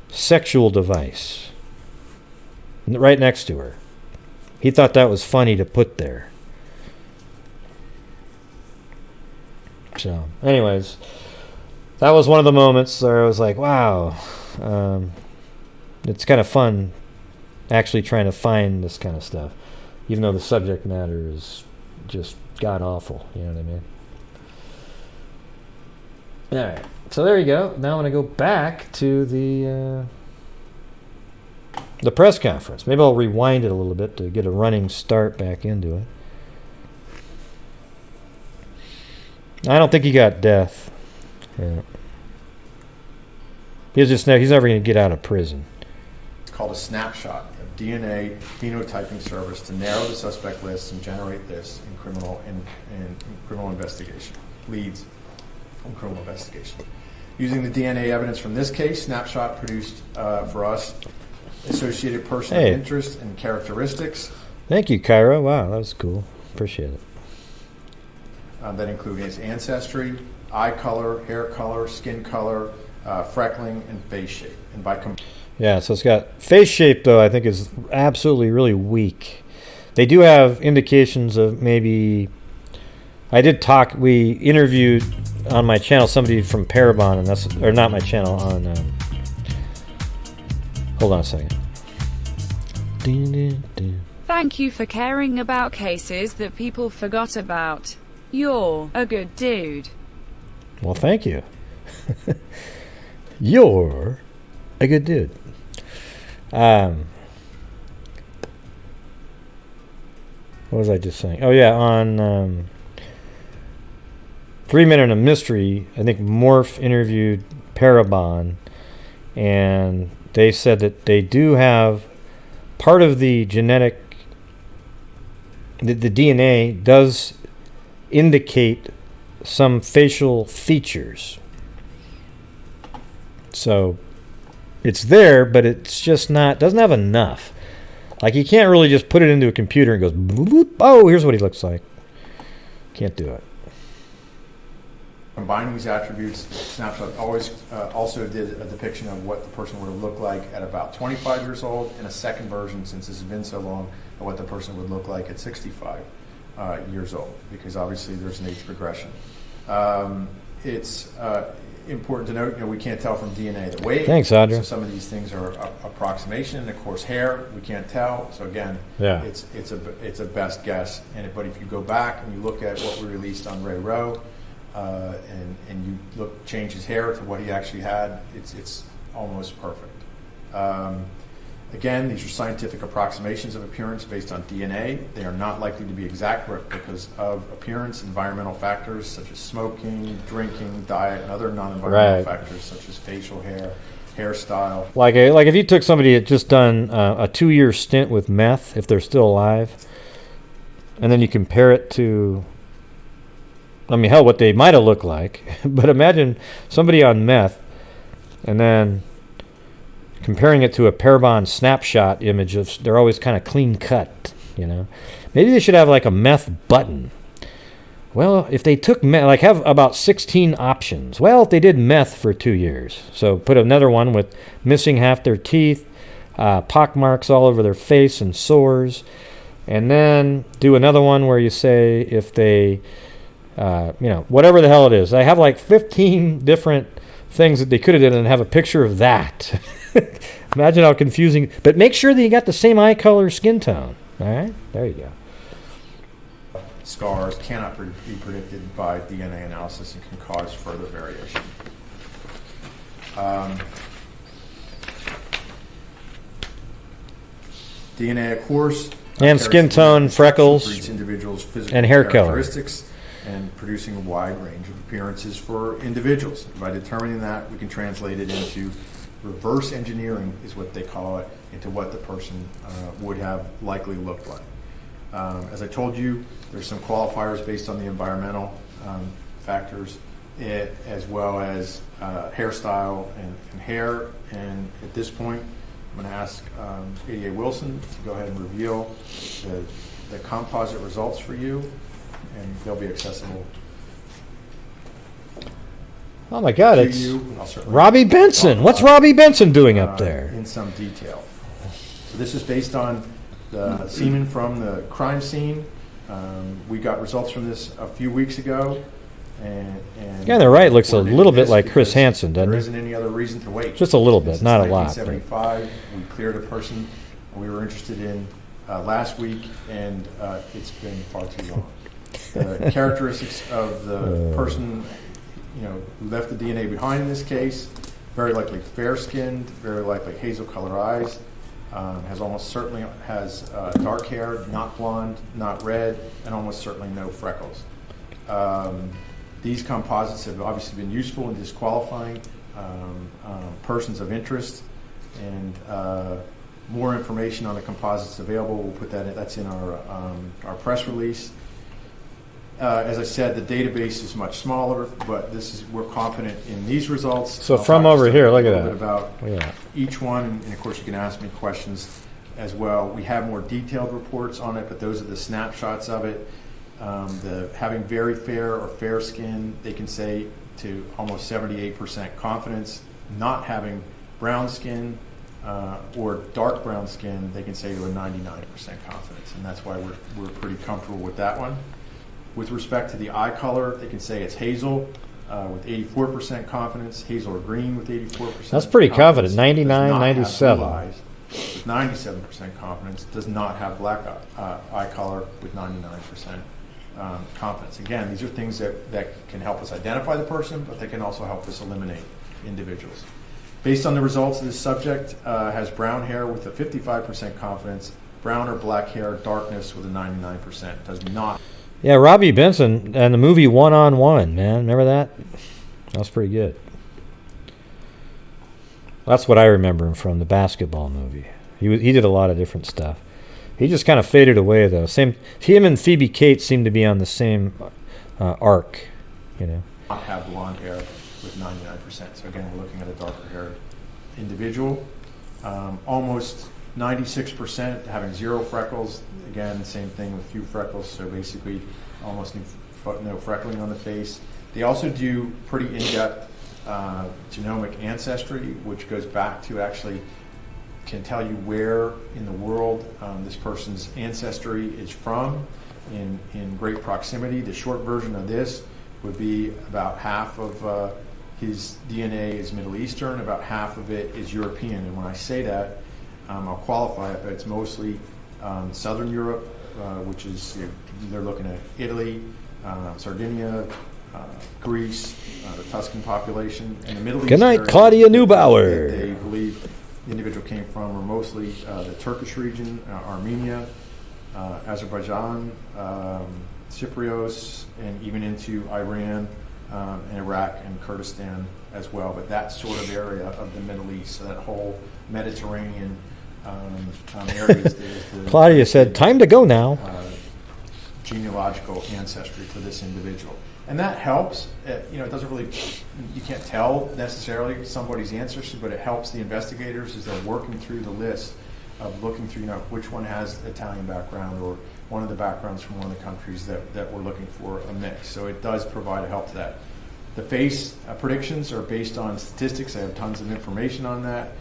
sexual device right next to her. He thought that was funny to put there. So, anyways, that was one of the moments where I was like, wow, it's kind of fun actually trying to find this kind of stuff, even though the subject matter is just god-awful, you know what I mean? All right, so there you go. Now I'm going to go back to the press conference. Maybe I'll rewind it a little bit to get a running start back into it. I don't think he got death. Yeah. He's never going to get out of prison. It's called a snapshot, a DNA phenotyping service to narrow the suspect list and generate lists in criminal investigation, leads from criminal investigation. Using the DNA evidence from this case, Snapshot produced for us associated person of interest and characteristics. Thank you, Kyra. Wow, that was cool. Appreciate it. That include his ancestry, eye color, hair color, skin color, freckling, and face shape. And yeah, so it's got face shape, though, I think is absolutely really weak. They do have indications of maybe. We interviewed on my channel somebody from Parabon, and that's, or not my channel, on. Hold on a second. Thank you for caring about cases that people forgot about. You're a good dude. Well, thank you. You're a good dude. What was I just saying? Oh, yeah, on 3 Minute of Mystery, I think Morph interviewed Parabon, and they said that they do have part of the genetic, the DNA does indicate some facial features. So it's there, but it's just not, doesn't have enough. Like, you can't really just put it into a computer and goes, boop, boop, oh, here's what he looks like. Can't do it. Combining these attributes, Snapshot always also did a depiction of what the person would have looked like at about 25 years old, and a second version, since this has been so long, of what the person would look like at 65 years old, because obviously there's an age progression. It's important to note, we can't tell from DNA the weight. Thanks, Audra. So some of these things are approximation, and of course hair, we can't tell. So again, it's a best guess. But if you go back and you look at what we released on Ray Rowe, and you change his hair to what he actually had, it's almost perfect. Again, these are scientific approximations of appearance based on DNA. They are not likely to be exact because of appearance, environmental factors such as smoking, drinking, diet, and other non-environmental factors such as facial hair, hairstyle. Like if you took somebody that just done a 2-year stint with meth, if they're still alive, and then you compare it to, I mean, hell, what they might have looked like. But imagine somebody on meth, and then comparing it to a Parabon snapshot image of, they're always kind of clean cut, Maybe they should have like a meth button. Well, if they took meth, like have about 16 options. Well, if they did meth for 2 years, so put another one with missing half their teeth, pock marks all over their face and sores, and then do another one where you say if they, whatever the hell it is. I have like 15 different things that they could have done and have a picture of that. Imagine how confusing. But make sure that you got the same eye color, skin tone. All right? There you go. Scars cannot be predicted by DNA analysis and can cause further variation. DNA, of course. And skin tone, freckles, individuals' physical and hair color. Characteristics, and producing a wide range of appearances for individuals. By determining that, we can translate it into reverse engineering, is what they call it, into what the person would have likely looked like. As I told you, there's some qualifiers based on the environmental factors, as well as hairstyle and hair. And at this point, I'm going to ask ADA Wilson to go ahead and reveal the composite results for you, and they'll be accessible. Oh my God, it's Robbie Benson. What's Robbie Benson doing up there? In some detail. So this is based on the semen from the crime scene. We got results from this a few weeks ago. And the guy on the right looks a little bit like Chris Hansen, doesn't he? There isn't any other reason to wait. Just a little bit, not a lot. 1975, we cleared a person we were interested in last week, and it's been far too long. The characteristics of the person, who left the DNA behind in this case: very likely fair-skinned, very likely hazel-colored eyes, almost certainly has dark hair, not blonde, not red, and almost certainly no freckles. These composites have obviously been useful in disqualifying persons of interest, and more information on the composites available. We'll put that's in our press release. As I said, the database is much smaller, but we're confident in these results. So I'll from talk over just here, a look at little that. bit about Look at that. each one, and of course you can ask me questions as well. We have more detailed reports on it, but those are the snapshots of it. The having very fair or fair skin, they can say to almost 78% confidence. Not having brown skin or dark brown skin, they can say to a 99% confidence, and that's why we're pretty comfortable with that one. With respect to the eye color, they can say it's hazel with 84% confidence, hazel or green with 84%. That's pretty confident, confidence, 99, does not have 97. blue eyes with 97% confidence, does not have black eye color with 99% confidence. Again, these are things that can help us identify the person, but they can also help us eliminate individuals. Based on the results, this subject has brown hair with a 55% confidence, brown or black hair, darkness with a 99%, does not. Yeah, Robbie Benson and the movie One on One, man. Remember that? That was pretty good. That's what I remember him from, the basketball movie. He did a lot of different stuff. He just kind of faded away, though. Him and Phoebe Cates seem to be on the same arc, you know. Not have blonde hair with 99%. So again, we're looking at a darker haired individual. Almost 96% having 0 freckles. Again, same thing with few freckles. So basically, almost no freckling on the face. They also do pretty in-depth genomic ancestry, which goes back to actually can tell you where in the world this person's ancestry is from in great proximity. The short version of this would be about half of his DNA is Middle Eastern, about half of it is European. And when I say that, I'll qualify it, but it's mostly Southern Europe, which is, they're looking at Italy, Sardinia, Greece, the Tuscan population, and the Middle East. Good night, Claudia Neubauer. They believe the individual came from are mostly the Turkish region, Armenia, Azerbaijan, Cyprios, and even into Iran and Iraq and Kurdistan as well. But that sort of area of the Middle East, so that whole Mediterranean area is the Claudia said, time to go now. Genealogical ancestry for this individual. And that helps. It doesn't really, you can't tell necessarily somebody's ancestry, but it helps the investigators as they're working through the list of looking through, which one has Italian background or one of the backgrounds from one of the countries that we're looking for a mix. So it does provide a help to that. The face predictions are based on statistics. I have tons of information on that.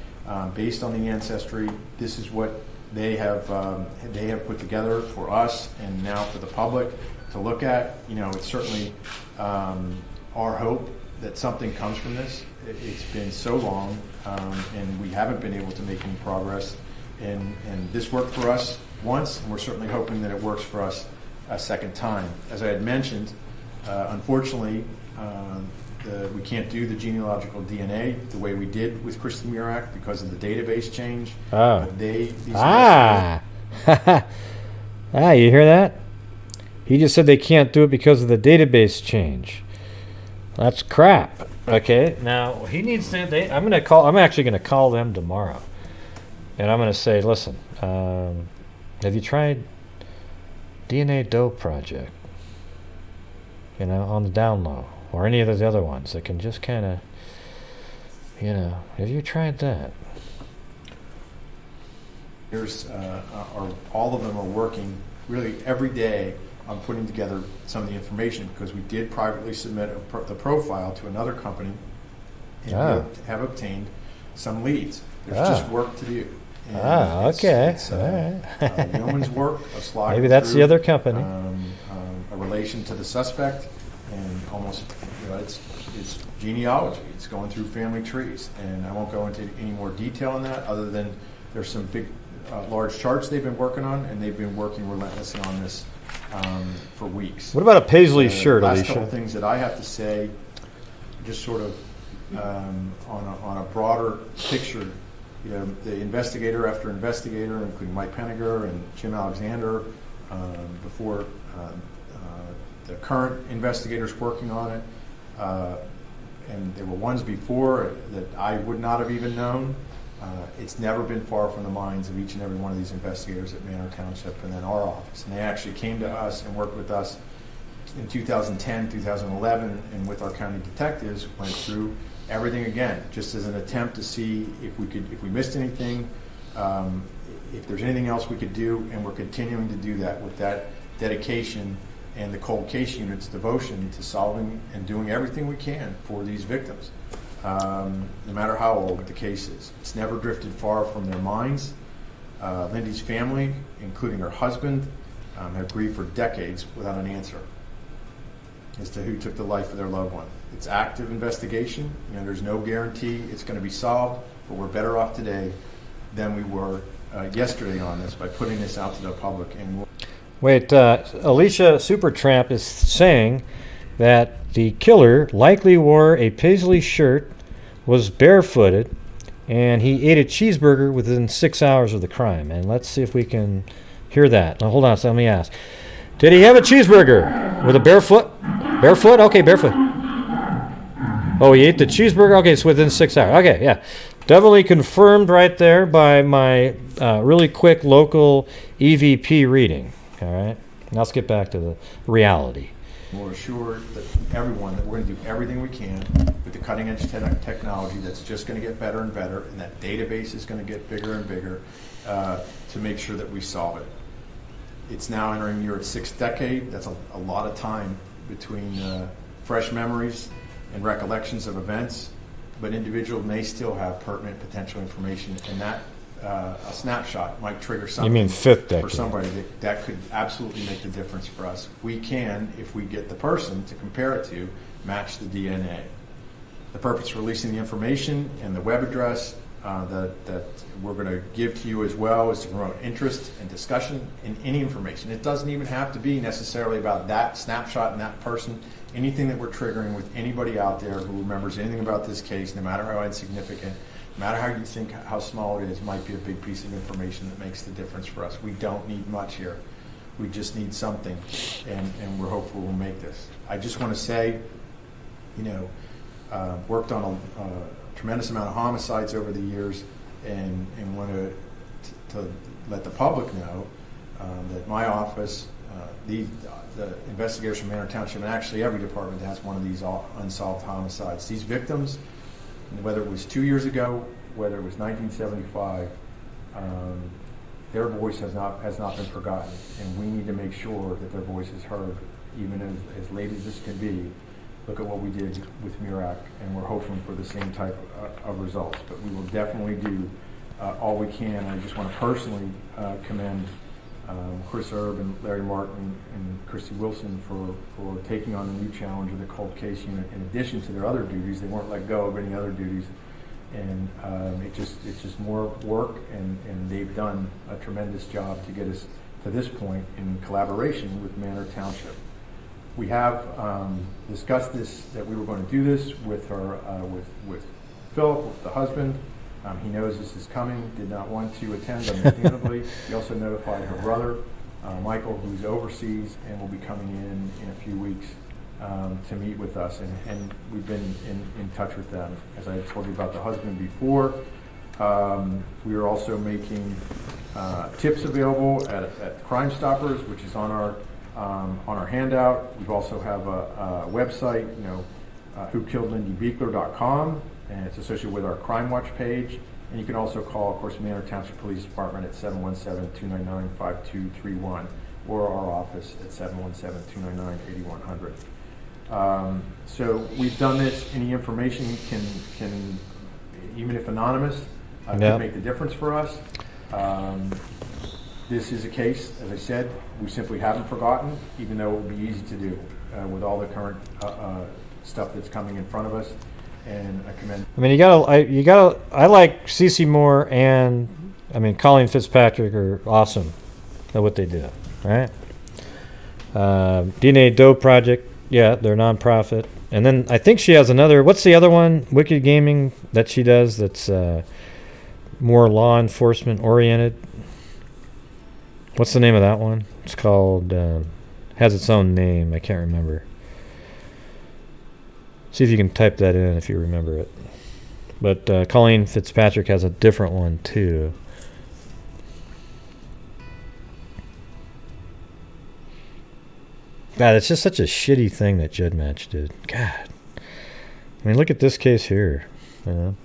Based on the ancestry, this is what they have put together for us and now for the public to look at. It's certainly our hope that something comes from this. It's been so long, and we haven't been able to make any progress. And this worked for us once, and we're certainly hoping that it works for us a second time. As I had mentioned, unfortunately, we can't do the genealogical DNA the way we did with Kristen Murak because of the database change. Oh. You hear that? He just said they can't do it because of the database change. That's crap. Okay, now he needs to. I'm actually gonna call them tomorrow, and I'm gonna say, listen, have you tried DNA Doe Project? On the down low, or any of those other ones that can just kind of, have you tried that? All of them are working really every day on putting together some of the information because we did privately submit the profile to another company and have obtained some leads. There's just work to do. And okay. It's yeoman's work of sliding Maybe that's through, the other company. A relation to the suspect, and almost, it's genealogy. It's going through family trees, and I won't go into any more detail on that other than there's some big, large charts they've been working on, and they've been working relentlessly on this for weeks. What about a Paisley shirt, Alicia? Alicia? Last couple things that I have to say, just sort of on a broader picture. The investigator after investigator, including Mike Penninger and Jim Alexander, before the current investigators working on it, and there were ones before that I would not have even known. It's never been far from the minds of each and every one of these investigators at Manor Township and then our office. And they actually came to us and worked with us in 2010, 2011, and with our county detectives, went through everything again, just as an attempt to see if we missed anything, if there's anything else we could do, and we're continuing to do that with that dedication and the cold case unit's devotion to solving and doing everything we can for these victims, no matter how old the case is. It's never drifted far from their minds. Lindy's family, including her husband, have grieved for decades without an answer as to who took the life of their loved one. It's active investigation. There's no guarantee it's going to be solved, but we're better off today than we were yesterday on this by putting this out to the public. And Wait, Alicia Supertramp is saying that the killer likely wore a paisley shirt, was barefooted, and he ate a cheeseburger within 6 hours of the crime. And let's see if we can hear that. Now, hold on, so let me ask. Did he have a cheeseburger with a barefoot? Barefoot? Okay, barefoot. Oh, he ate the cheeseburger? Okay, it's within 6 hours. Okay, yeah. Definitely confirmed right there by my really quick local EVP reading. All right? Now let's get back to the reality. we're assured that everyone that we're going to do everything we can with the cutting edge technology that's just going to get better and better, and that database is going to get bigger and bigger to make sure that we solve it. It's now entering its sixth decade. That's a lot of time between fresh memories and recollections of events, but individuals may still have pertinent potential information, and that a snapshot might trigger something. You mean fifth decade? For somebody that could absolutely make the difference for us. We can, if we get the person to compare it to, match the DNA. The purpose of releasing the information and the web address that we're going to give to you as well is to promote interest and discussion in any information. It doesn't even have to be necessarily about that snapshot and that person. Anything that we're triggering with anybody out there who remembers anything about this case, no matter how insignificant, no matter how you think how small it is, might be a big piece of information that makes the difference for us. We don't need much here. We just need something, and we're hopeful we'll make this. I just want to say, worked on a tremendous amount of homicides over the years, and want to let the public know that my office, the investigators from Manor Township, and actually every department has one of these unsolved homicides. These victims, whether it was 2 years ago, whether it was 1975, their voice has not been forgotten, and we need to make sure that their voice is heard, even as late as this can be. Look at what we did with Murak, and we're hoping for the same type of results. But we will definitely do all we can. I just want to personally commend Chris Erb and Larry Martin and Christy Wilson for taking on the new challenge of the cold case unit. In addition to their other duties, they weren't let go of any other duties, and it's just more work. And they've done a tremendous job to get us to this point in collaboration with Manor Township. We have discussed this, that we were going to do this with with Philip, with the husband. He knows this is coming, did not want to attend, understandably. He also notified her brother, Michael, who's overseas and will be coming in a few weeks to meet with us. And we've been in touch with them. As I told you about the husband before, we are also making tips available at Crime Stoppers, which is on our handout. We also have a website, whokilledlindybiechler.com, and it's associated with our Crime Watch page. And you can also call, of course, Manor Township Police Department at 717-299-5231, or our office at 717-299-8100. So we've done this. Any information can even if anonymous, could make the difference for us. This is a case, as I said, we simply haven't forgotten, even though it would be easy to do with all the current stuff that's coming in front of us. And I commend. I mean, I like CeCe Moore and Colleen Fitzpatrick are awesome at what they do, right? DNA Doe Project, they're nonprofit. And then I think she has another. What's the other one? Wicked Gaming that she does. That's more law enforcement oriented. What's the name of that one? It's called, has its own name. I can't remember. See if you can type that in if you remember it. But Colleen Fitzpatrick has a different one too. God, it's just such a shitty thing that Judd Match did. God. I mean, look at this case here. You know?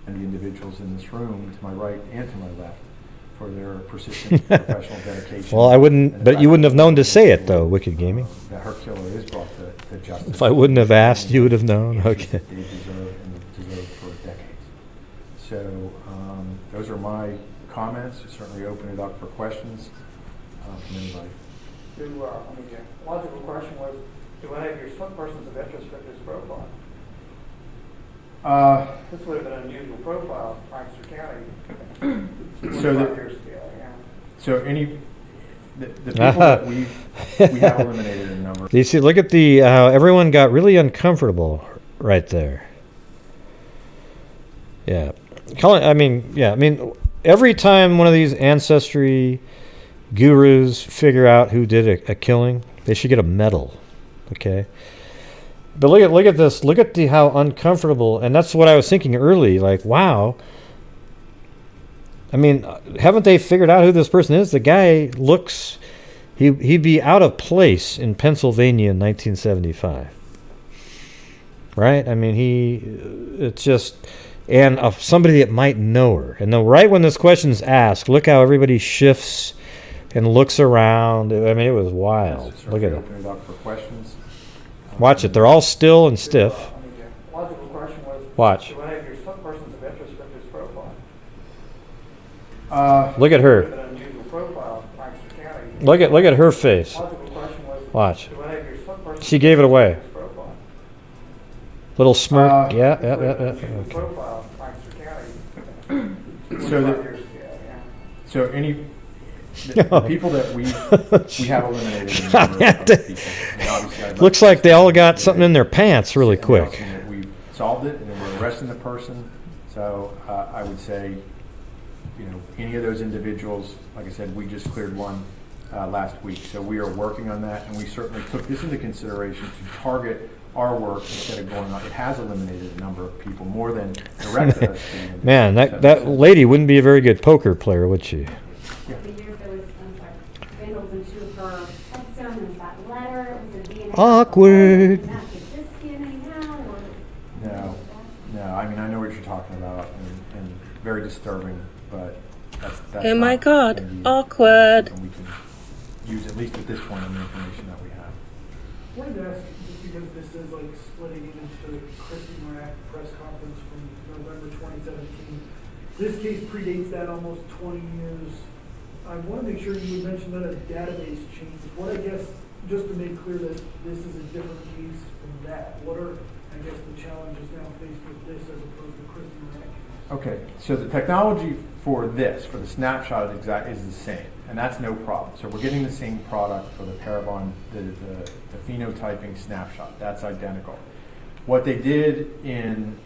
And the individuals in this room, to my right and to my left, for their persistent professional dedication. Well, I wouldn't, but you wouldn't have known to say it, though, Wicked Gaming. That her killer is brought to justice. If I wouldn't have asked, you would have known. Okay. They deserve and deserve for decades. So those are my comments. Certainly open it up for questions from anybody. A logical question was, do any of your persons of interest fit this profile? This would have been an unusual profile in Lancaster County. So any the people that we have eliminated a number. You see, look at the how everyone got really uncomfortable right there. Yeah, I mean, every time one of these ancestry gurus figure out who did a killing, they should get a medal. Okay. But look at this. Look at how uncomfortable, and that's what I was thinking early. Like, wow. I mean, haven't they figured out who this person is? The guy looks, he'd be out of place in Pennsylvania in 1975. Right? I mean, it's just, and somebody that might know her. And then right when this question's asked, look how everybody shifts and looks around. I mean, it was wild. Look at it. Open it up for questions. Watch it. They're all still and stiff. Logical question was, watch. Do any of your persons of interest fit this profile? Look at her. Look at her face. Watch. She gave it away. Little smirk. Yeah. Okay. So any the people that we have eliminated. Looks like they all got something in their pants really quick. We've solved it, and then we're arresting the person. So I would say, any of those individuals, like I said, we just cleared one last week. So we are working on that, and we certainly took this into consideration to target our work instead of going on. It has eliminated a number of people more than directed us to. Man, that lady wouldn't be a very good poker player, would she? Awkward. No. I mean, I know what you're talking about, and very disturbing, but that's oh my God, awkward. We can use, at least at this point, in the information that we have. I wanted to ask, just because this is like splitting into the Christy Morak press conference from November 2017. This case predates that almost 20 years. I want to make sure you would mention that a database changed. What I guess, just to make clear that this is a different case from that, what are, I guess, the challenges now faced with this as opposed to Christy Morak? Okay, so the technology for this, for the snapshot is the same, and that's no problem. So we're getting the same product for the Parabon, the phenotyping snapshot. That's identical. What they did in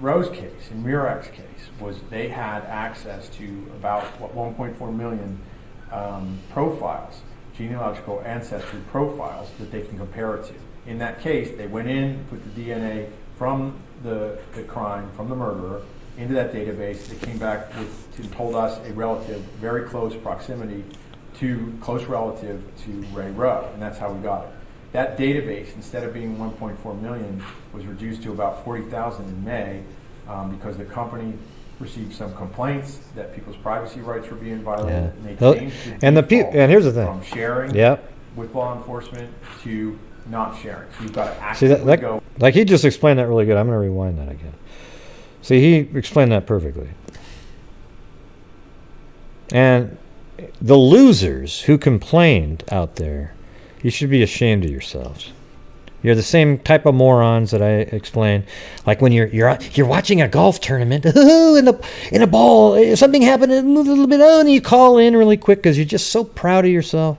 Roe's case, in Murak's case, was they had access to about 1.4 million profiles, genealogical ancestry profiles that they can compare it to. In that case, they went in, put the DNA from the crime, from the murderer, into that database. They came back and told us a relative, very close proximity to, close relative to Ray Roe, and that's how we got it. That database, instead of being 1.4 million, was reduced to about 40,000 in May because the company received some complaints that people's privacy rights were being violated, and they changed and here's the thing: from sharing with law enforcement to not sharing. So you've got to actively go. Like he just explained that really good. I'm going to rewind that again. See, he explained that perfectly. And the losers who complained out there, you should be ashamed of yourselves. You're the same type of morons that I explained. Like when you're watching a golf tournament, in a ball, something happened, it moved a little bit, and you call in really quick because you're just so proud of yourself.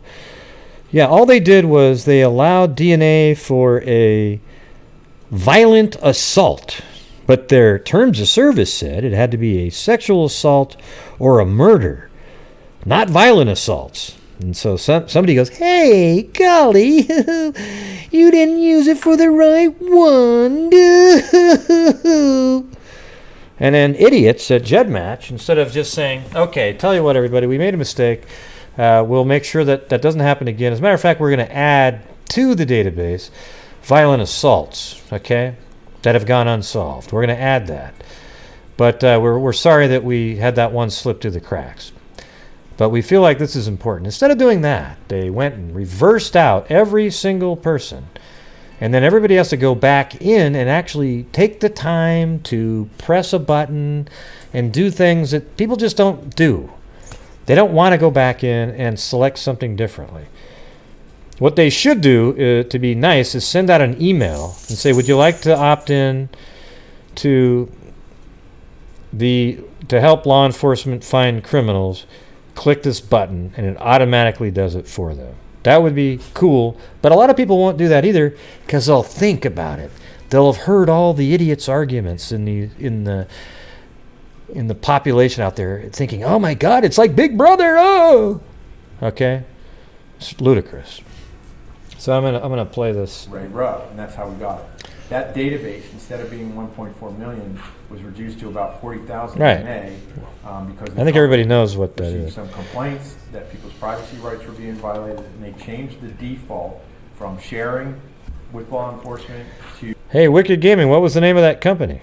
Yeah, all they did was they allowed DNA for a violent assault, but their terms of service said it had to be a sexual assault or a murder, not violent assaults. And so somebody goes, hey, golly, you didn't use it for the right one. And then idiots at GEDmatch, instead of just saying, okay, tell you what, everybody, we made a mistake. We'll make sure that that doesn't happen again. As a matter of fact, we're going to add to the database violent assaults, okay, that have gone unsolved. We're going to add that. But we're sorry that we had that one slip through the cracks. But we feel like this is important. Instead of doing that, they went and reversed out every single person. And then everybody has to go back in and actually take the time to press a button and do things that people just don't do. They don't want to go back in and select something differently. What they should do, to be nice, is send out an email and say, would you like to opt in to help law enforcement find criminals? Click this button, and it automatically does it for them. That would be cool, but a lot of people won't do that either because they'll think about it. They'll have heard all the idiots' arguments in the population out there, thinking, "Oh my God, it's like Big Brother!" Oh, okay, it's ludicrous. So I'm gonna play this. Ray Rupp, and that's how we got it. That database, instead of being 1.4 million, was reduced to about 40,000 right. in May because I think everybody knows what that is. Some complaints that people's privacy rights were being violated, and they changed the default from sharing with law enforcement to Wicked Gaming. What was the name of that company?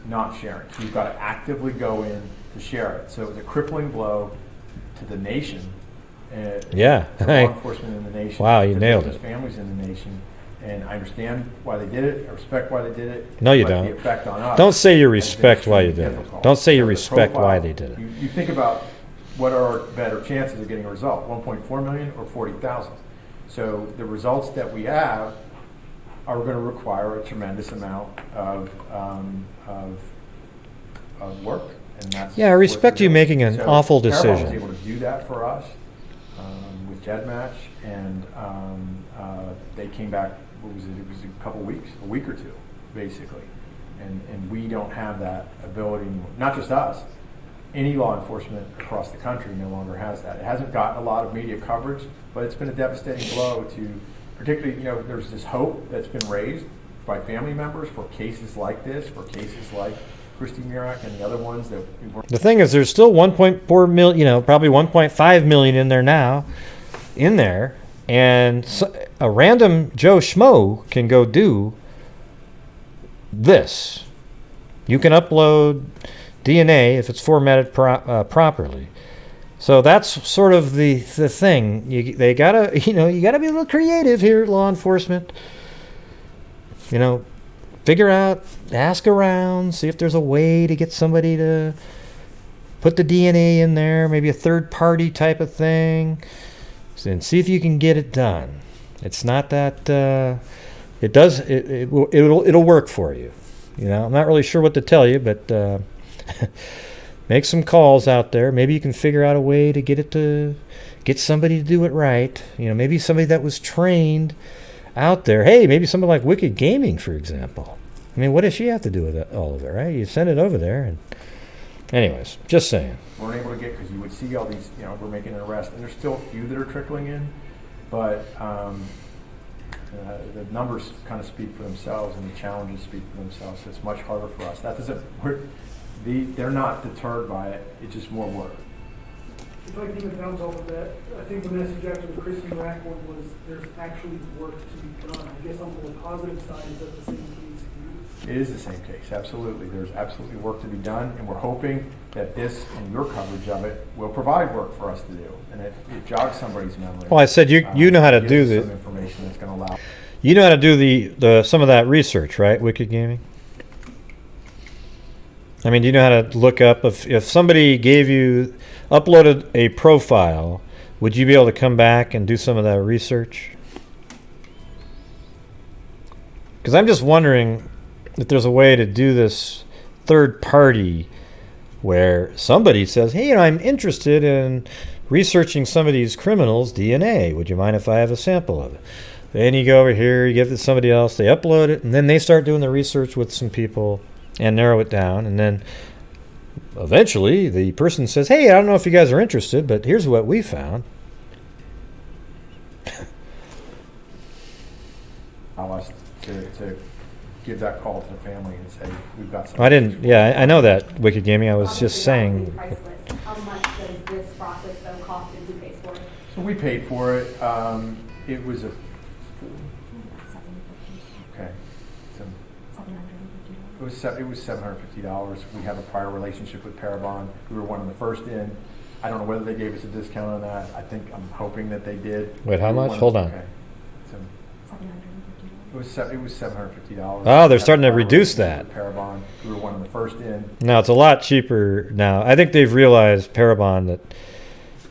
Not sharing. So you've got to actively go in to share it. So it was a crippling blow to the nation. Yeah. To law enforcement in the nation. Wow, you nailed it. Families in the nation. And I understand why they did it. I respect why they did it. No, you don't. don't. The effect on us don't say you respect why you did it. Don't say you respect why they did it. You think about what are our better chances of getting a result, 1.4 million or 40,000. So the results that we have are going to require a tremendous amount of work. And that's I respect you making an awful decision. was able to do that for us with GEDmatch, and they came back. What was it? It was a couple weeks, a week or two, basically. And we don't have that ability anymore. Not just us. Any law enforcement across the country no longer has that. It hasn't gotten a lot of media coverage, but it's been a devastating blow to, particularly, there's this hope that's been raised by family members for cases like this, for cases like Christy Murak and the other ones that we weren't. The thing is, there's still 1.4 million, probably 1.5 million in there now, and a random Joe Schmo can go do this. You can upload DNA if it's formatted properly. So that's sort of the thing. You gotta be a little creative here, law enforcement. Figure out, ask around, see if there's a way to get somebody to put the DNA in there, maybe a third party type of thing, and see if you can get it done. It's not that it'll work for you. I'm not really sure what to tell you, but make some calls out there. Maybe you can figure out a way to get somebody to do it right. Maybe somebody that was trained out there. Hey, maybe somebody like Wicked Gaming, for example. I mean, what does she have to do with all of it, right? You send it over there, and anyways, just saying. Weren't able to get, because you would see all these, we're making an arrest, and there's still a few that are trickling in, but the numbers kind of speak for themselves, and the challenges speak for themselves. So it's much harder for us. They're not deterred by it. It's just more work. If I can even bounce off of that, I think the message after the Christy Murak one was there's actually work to be done. I guess on the positive side, is that the same case for you? It is the same case, absolutely. There's absolutely work to be done, and we're hoping that this and your coverage of it will provide work for us to do, and it jogs somebody's memory. Well, I said you know how to do some information that's going to allow. You know how to do the some of that research, right? Wicked Gaming. I mean, do you know how to look up if somebody uploaded a profile, would you be able to come back and do some of that research? Because I'm just wondering if there's a way to do this third party where somebody says, hey, I'm interested in researching some of these criminals' DNA. Would you mind if I have a sample of it? Then you go over here, you give it to somebody else, they upload it, and then they start doing the research with some people and narrow it down, and then eventually the person says, hey, I don't know if you guys are interested, but here's what we found. Allow us to give that call to the family and say, we've got some. I didn't. Yeah, I know that, Wicked Gaming. I was just saying. Priceless. How much does this process though cost and who pays for it? So we paid for it. It was a. Okay. So it was $750. We have a prior relationship with Parabon. We were one of the first in. I don't know whether they gave us a discount on that. I'm hoping that they did. Wait, how much? Hold on. Okay. So it was $750. Oh, they're starting to reduce that. Parabon. We were one of the first in. No, it's a lot cheaper now. I think they've realized, Parabon,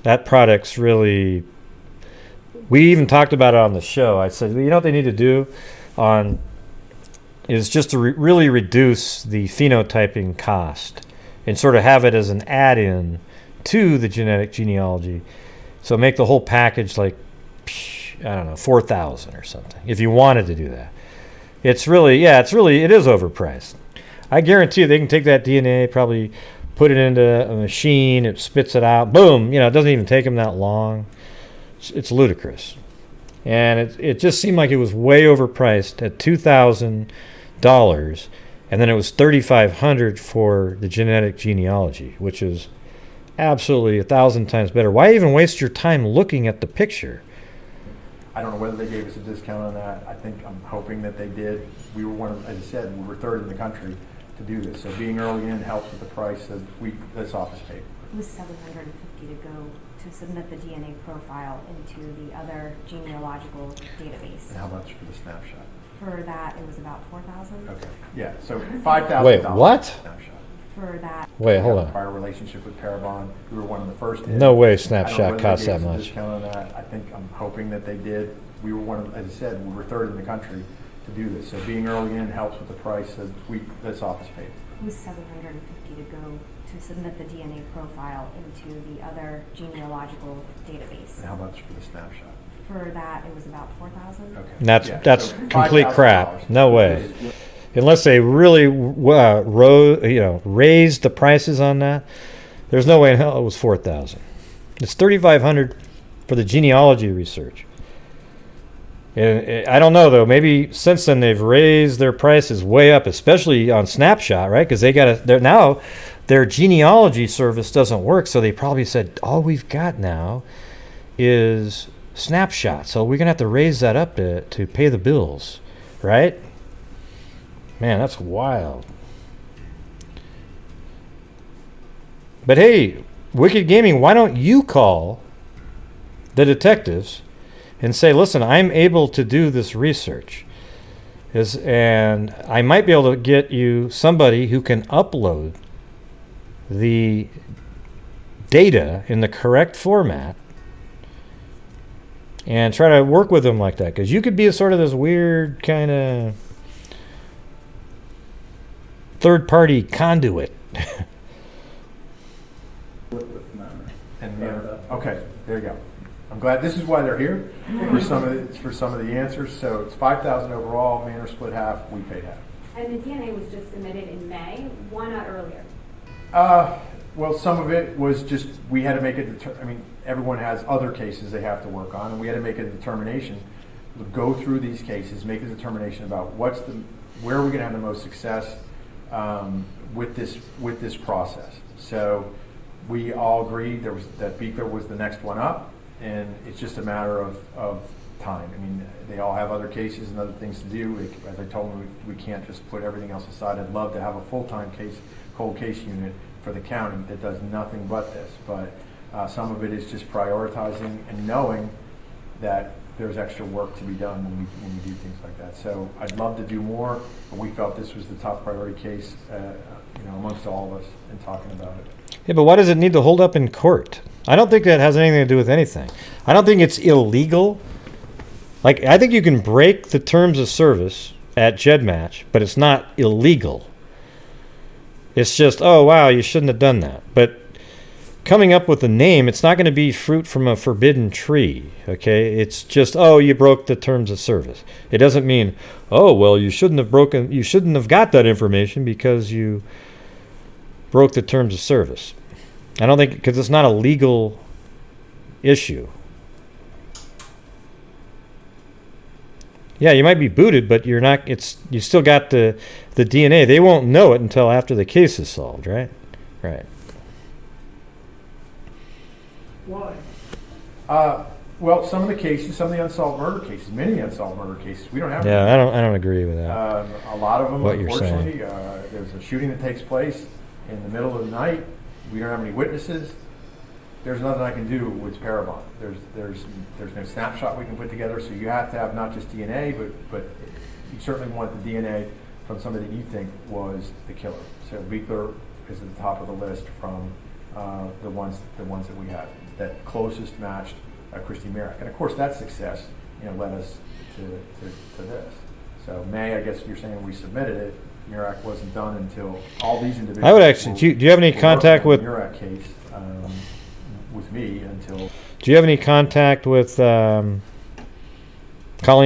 that product's really. We even talked about it on the show. I said, well, you know what they need to do is just to really reduce the phenotyping cost and sort of have it as an add-in to the genetic genealogy. So make the whole package like, I don't know, $4,000 or something, if you wanted to do that. It is overpriced. I guarantee you they can take that DNA, probably put it into a machine, it spits it out, boom, it doesn't even take them that long. It's ludicrous. And it just seemed like it was way overpriced at $2,000, and then it was $3,500 for the genetic genealogy, which is absolutely 1,000 times better. Why even waste your time looking at the picture? I don't know whether they gave us a discount on that. I'm hoping that they did. We were as I said, we were third in the country to do this. So being early in helps with the price that this office paid. It was $750 to go to submit the DNA profile into the other genealogical database. And how much for the snapshot? For that, it was about $4,000. Okay. Yeah. So $5,000. Wait, what? Snapshot. For that. Wait, hold on. Prior relationship with Parabon. We were one of the first in. No way Snapshot costs that much. Discount on that. I'm hoping that they did. We were as I said, we were third in the country to do this. So being early in helps with the price that this office paid. It was $750 to go to submit the DNA profile into the other genealogical database. And how much for the snapshot? For that, it was about $4,000. Okay. That's so complete crap. No way. Unless they really raised the prices on that, there's no way in hell it was $4,000. It's $3,500 for the genealogy research. And I don't know though. Maybe since then they've raised their prices way up, especially on Snapshot, right? Because now their genealogy service doesn't work, so they probably said all we've got now is Snapshot. So we're gonna have to raise that up to pay the bills, right? Man, that's wild. But hey, Wicked Gaming, why don't you call the detectives and say, listen, I'm able to do this research. And I might be able to get you somebody who can upload the data in the correct format and try to work with them like that. Because you could be sort of this weird kind of third-party conduit. Okay, there you go. I'm glad this is why they're here for some of the answers. So it's $5,000 overall. Manor split half. We paid half. And the DNA was just submitted in May. Why not earlier? Well, some of it was just we had to make everyone has other cases they have to work on, and we had to make a determination. Go through these cases, make a determination about where are we going to have the most success with this process. So we all agreed that Biechler was the next one up. And it's just a matter of time. I mean, they all have other cases and other things to do. As I told them, we can't just put everything else aside. I'd love to have a full-time cold case unit for the county that does nothing but this. But some of it is just prioritizing and knowing that there's extra work to be done when we do things like that. So I'd love to do more, but we felt this was the top priority case, amongst all of us in talking about it. Yeah, but why does it need to hold up in court? I don't think that has anything to do with anything. I don't think it's illegal. I think you can break the terms of service at GEDmatch, but it's not illegal. It's just, oh, wow, you shouldn't have done that. But coming up with a name, it's not going to be fruit from a forbidden tree, okay? It's just, oh, you broke the terms of service. It doesn't mean, oh, well, you shouldn't have got that information because you broke the terms of service. I don't think, because it's not a legal issue. Yeah, you might be booted, but you're not. You still got the DNA. They won't know it until after the case is solved, right? Right. Why? Well, some of the cases, some of the unsolved murder cases, many unsolved murder cases, we don't have. Yeah, I don't agree with that. A lot of them, what you're unfortunately, saying. There's a shooting that takes place in the middle of the night. We don't have any witnesses. There's nothing I can do with Parabon. There's no snapshot we can put together. So you have to have not just DNA, but you certainly want the DNA from somebody that you think was the killer. So Biechler is at the top of the list from the ones that we have that closest matched Christy Merrick. And of course, that success, led us to this. So May, I guess you're saying we submitted it. Merrick wasn't done until all these individuals. I would actually. Do you have any contact with the Merrick case with me until? Do you have any contact with Colleen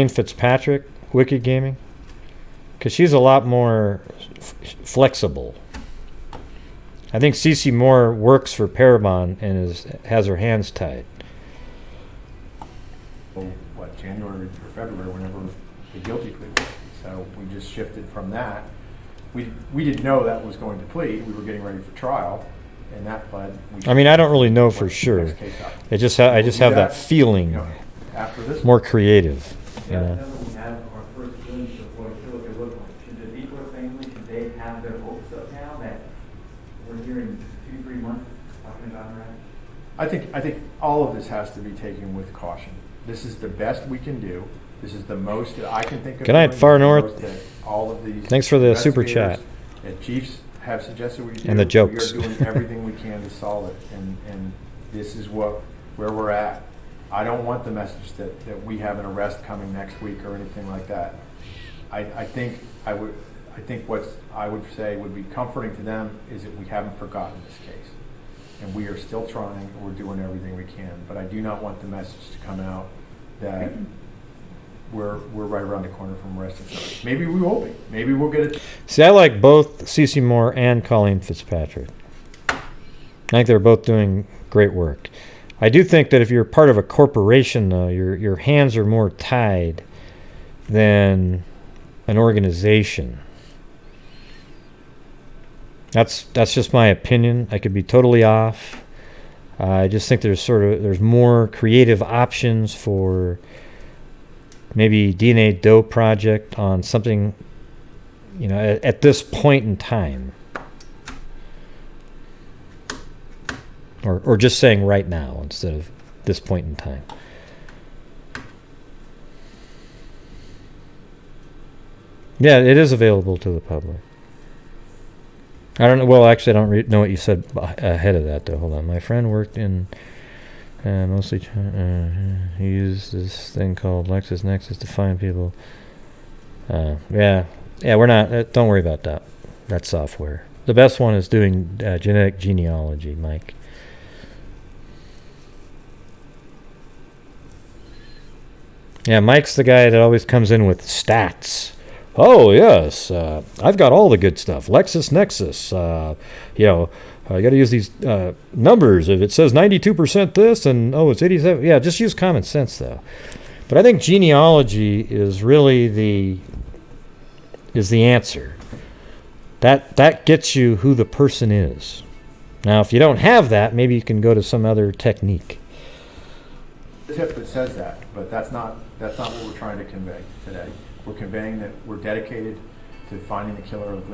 Fitzpatrick, Wicked Gaming? Because she's a lot more flexible. I think Cece Moore works for Parabon and has her hands tied. What, January or February, whenever the guilty plea was. So we just shifted from that. We didn't know that was going to plead. We were getting ready for trial, and that pled. I mean, I don't really know for sure. I just have that feeling. After this, more creative. Yeah, now that we have our first glimpse of what it would look like, should the Biechler family, should they have their hopes up now that we're here in 2-3 months talking about her? I think all of this has to be taken with caution. This is the best we can do. This is the most that I can think of. Good night, Far North. All of these. Thanks for the super chat. That Chiefs have suggested we do. And the jokes. We are doing everything we can to solve it, and this is where we're at. I don't want the message that we have an arrest coming next week or anything like that. I think what I would say would be comforting to them is that we haven't forgotten this case, and we are still trying, and we're doing everything we can. But I do not want the message to come out that we're right around the corner from arresting somebody. Maybe we will be. Maybe we'll get it. See, I like both Cece Moore and Colleen Fitzpatrick. I think they're both doing great work. I do think that if you're part of a corporation, though, your hands are more tied than an organization. That's just my opinion. I could be totally off. I just think there's more creative options for maybe DNA Doe project on something, at this point in time. Or just saying right now instead of this point in time. Yeah, it is available to the public. I don't know. Well, actually, I don't know what you said ahead of that, though. Hold on. My friend worked in mostly. He used this thing called LexisNexis to find people. Yeah, we're not. Don't worry about that. That software. The best one is doing genetic genealogy, Mike. Yeah, Mike's the guy that always comes in with stats. Oh, yes, I've got all the good stuff. LexisNexis, I got to use these numbers. If it says 92% this and, it's 87. Yeah, just use common sense, though. But I think genealogy is really the answer. That gets you who the person is. Now, if you don't have that, maybe you can go to some other technique. Tip that says that, but that's not what we're trying to convey today. We're conveying that we're dedicated to finding the killer of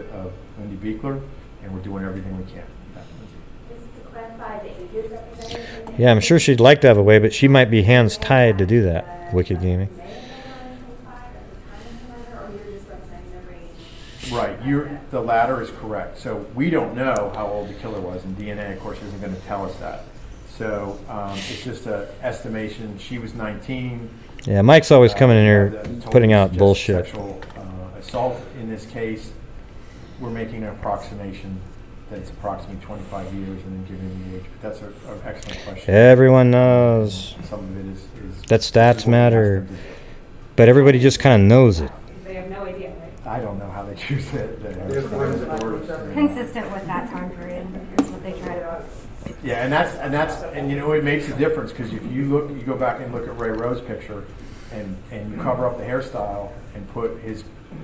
Lindy Biechler, and we're doing everything we can. Just to clarify, the ages represented. Yeah, I'm sure she'd like to have a way, but she might be hands tied to do that. Wicked Gaming. Right, the latter is correct. So we don't know how old the killer was, and DNA, of course, isn't going to tell us that. So it's just an estimation. She was 19. Yeah, Mike's always coming in here putting out bullshit. Sexual assault in this case, we're making an approximation that it's approximately 25 years and then giving the age. But that's an excellent question. Everyone knows some of it is that stats matter, but everybody just kind of knows it. They have no idea, right? I don't know how they choose it. Consistent with that time period is what they try to. Yeah, and it makes a difference because if you go back and look at Ray Rowe's picture, and you cover up the hairstyle and put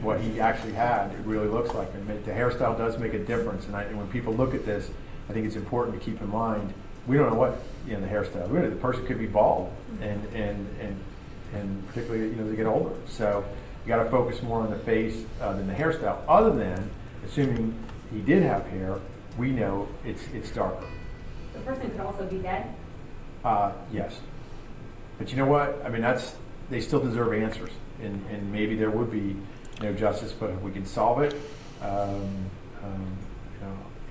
what he actually had, it really looks like him. The hairstyle does make a difference, and when people look at this, I think it's important to keep in mind, we don't know what, the hairstyle. The person could be bald, and particularly, they get older. So you got to focus more on the face than the hairstyle. Other than, assuming he did have hair, we know it's darker. The person could also be dead? Yes. But you know what? I mean, they still deserve answers, and maybe there would be justice, but if we can solve it,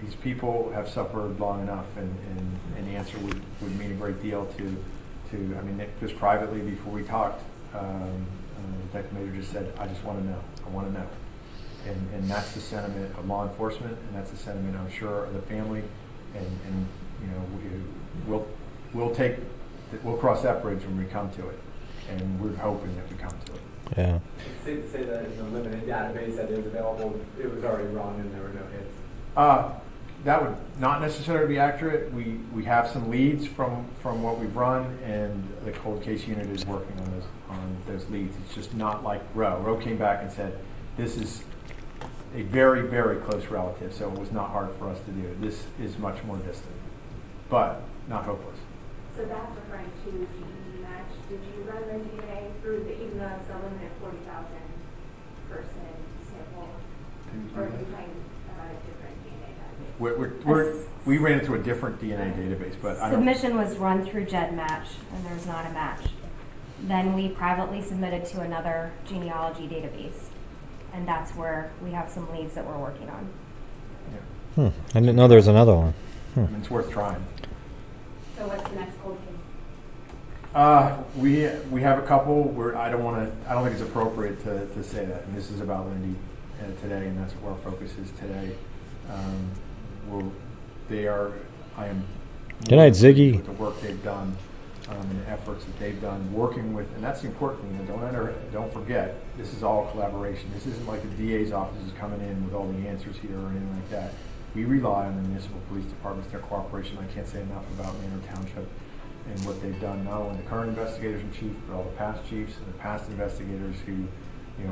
these people have suffered long enough, and the answer would mean a great deal to I mean, just privately before we talked, Detective Major just said, I just want to know. I want to know. And that's the sentiment of law enforcement, and that's the sentiment, I'm sure, of the family, and we'll cross that bridge when we come to it, and we're hoping that we come to it. Yeah. It's safe to say that in the limited database that is available, it was already run and there were no hits. That would not necessarily be accurate. We have some leads from what we've run, and the cold case unit is working on those leads. It's just not like Roe. Roe came back and said, this is a very, very close relative, so it was not hard for us to do. This is much more distant, but not hopeless. So that's referring to the match. Did you run the DNA through even though it's a limited 40,000 person sample, or are you trying a different DNA database? We ran into a different DNA database, but Submission was run through GEDmatch, and there's not a match. Then we privately submitted to another genealogy database, and that's where we have some leads that we're working on. Yeah. I didn't know there was another one. I mean, it's worth trying. So what's the next cold case? We have a couple where I don't think it's appropriate to say that, and this is about Lindy today, and that's where our focus is today. I am Good night, Ziggy. with the work they've done and the efforts that they've done working with, and that's the important thing. Don't forget, this is all collaboration. This isn't like the DA's office is coming in with all the answers here or anything like that. We rely on the municipal police departments, their cooperation. I can't say enough about Manor Township and what they've done, not only the current investigators and chief, but all the past chiefs and the past investigators who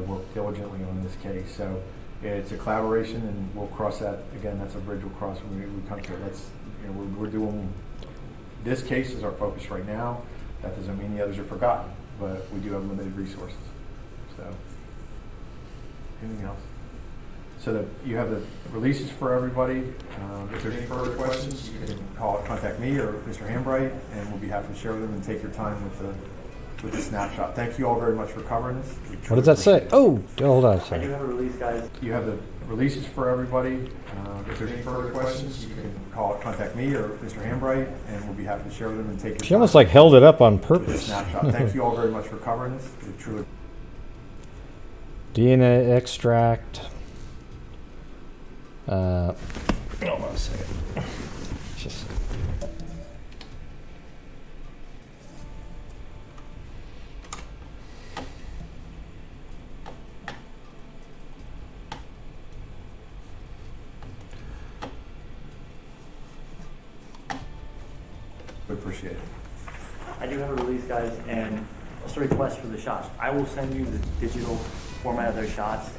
work diligently on this case. So it's a collaboration, and we'll cross that again. That's a bridge we'll cross when we come to it. We're doing this case is our focus right now. That doesn't mean the others are forgotten, but we do have limited resources. So anything else? So you have the releases for everybody. If there's any further questions, you can contact me or Mr. Hambright, and we'll be happy to share them and take your time with the snapshot. Thank you all very much for covering this. What does that say? Oh, hold on a I do second. have a release, guys. You have the releases for everybody. If there's any further questions, you can contact me or Mr. Hambright, and we'll be happy to share them and take your time. She almost like held it up on with the purpose. snapshot. Thank you all very much for covering this. It truly. DNA extract. Hold on a second. Just. We appreciate it. I do have a release, guys, and just a request for the shots. I will send you the digital format of those shots.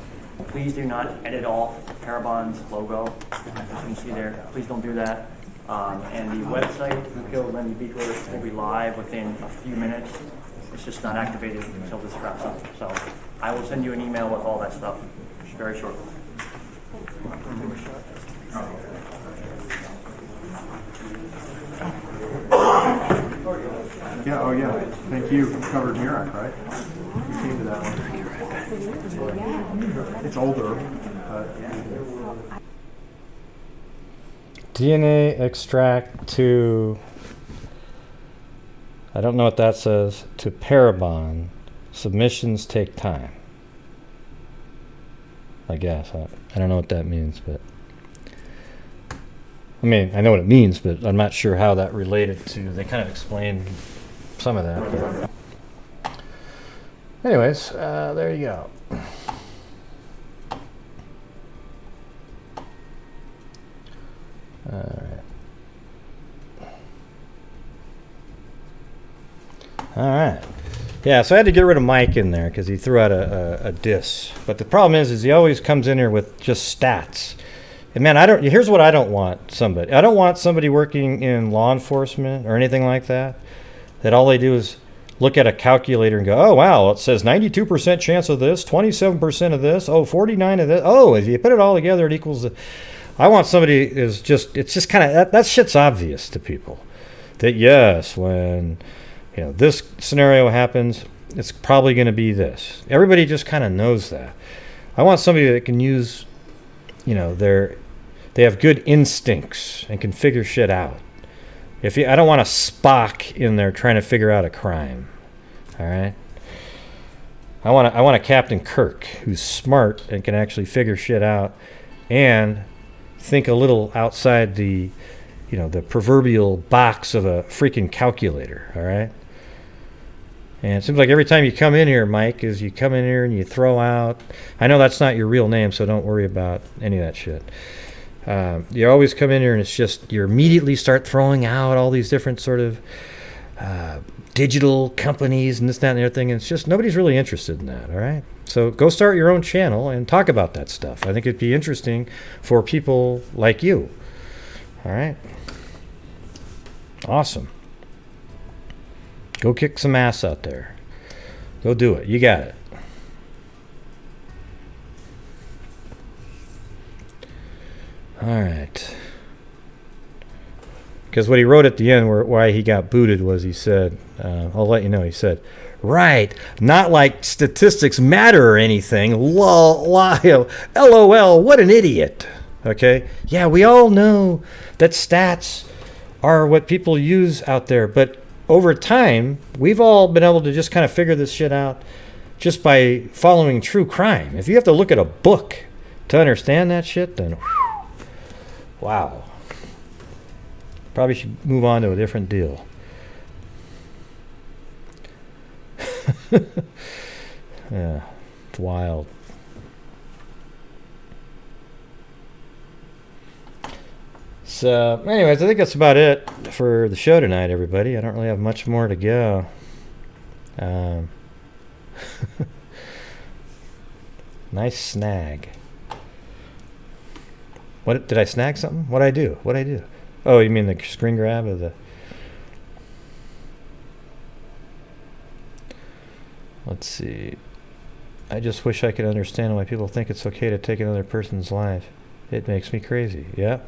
Please do not edit off Parabon's logo, as you can see there. Please don't do that. And the website, Who Killed Lindy Biechler, will be live within a few minutes. It's just not activated until this wraps up. So I will send you an email with all that stuff very shortly. Yeah, oh yeah. Thank you. You covered Mirac, right? We came to that one. It's older. DNA extract to, I don't know what that says, to Parabon. Submissions take time. I guess. I don't know what that means, but. I mean, I know what it means, but I'm not sure how that related to. They kind of explained some of that. But. Anyways, there you go. All right. Yeah, so I had to get rid of Mike in there because he threw out a diss. But the problem is he always comes in here with just stats. And man, here's what I don't want somebody. I don't want somebody working in law enforcement or anything like that all they do is look at a calculator and go, oh, wow, it says 92% chance of this, 27% of this, 49 of this. Oh, if you put it all together, it equals. I want somebody it's just kind of, that shit's obvious to people. That yes, when this scenario happens, it's probably going to be this. Everybody just kind of knows that. I want somebody that can use, they have good instincts and can figure shit out. I don't want a Spock in there trying to figure out a crime. All right. I want a Captain Kirk who's smart and can actually figure shit out and think a little outside the proverbial box of a freaking calculator. All right. And it seems like every time you come in here, Mike, is you come in here and you throw out. I know that's not your real name, so don't worry about any of that shit. You always come in here and it's just you immediately start throwing out all these different sort of digital companies and this, that, and the other thing. And it's just nobody's really interested in that. All right. So go start your own channel and talk about that stuff. I think it'd be interesting for people like you. All right. Awesome. Go kick some ass out there. Go do it. You got it. All right. Because what he wrote at the end, why he got booted, was he said, I'll let you know, he said, right, not like statistics matter or anything. LOL, what an idiot. Okay? Yeah, we all know that stats are what people use out there, but over time, we've all been able to just kind of figure this shit out just by following true crime. If you have to look at a book to understand that shit, then wow. Probably should move on to a different deal. Yeah, it's wild. So, anyways, I think that's about it for the show tonight, everybody. I don't really have much more to go. Nice snag. What did I snag something? What'd I do? Oh, you mean the screen grab of the... Let's see. I just wish I could understand why people think it's okay to take another person's life. It makes me crazy. Yeah.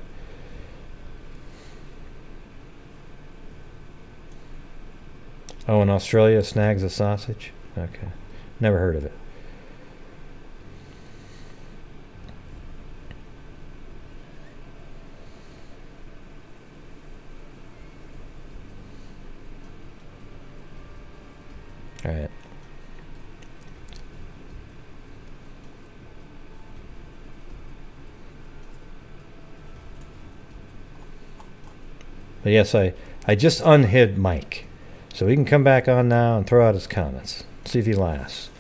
Oh, in Australia, snags a sausage? Okay. Never heard of it. All right. But yes, I just unhid Mike. So he can come back on now and throw out his comments. See if he lasts.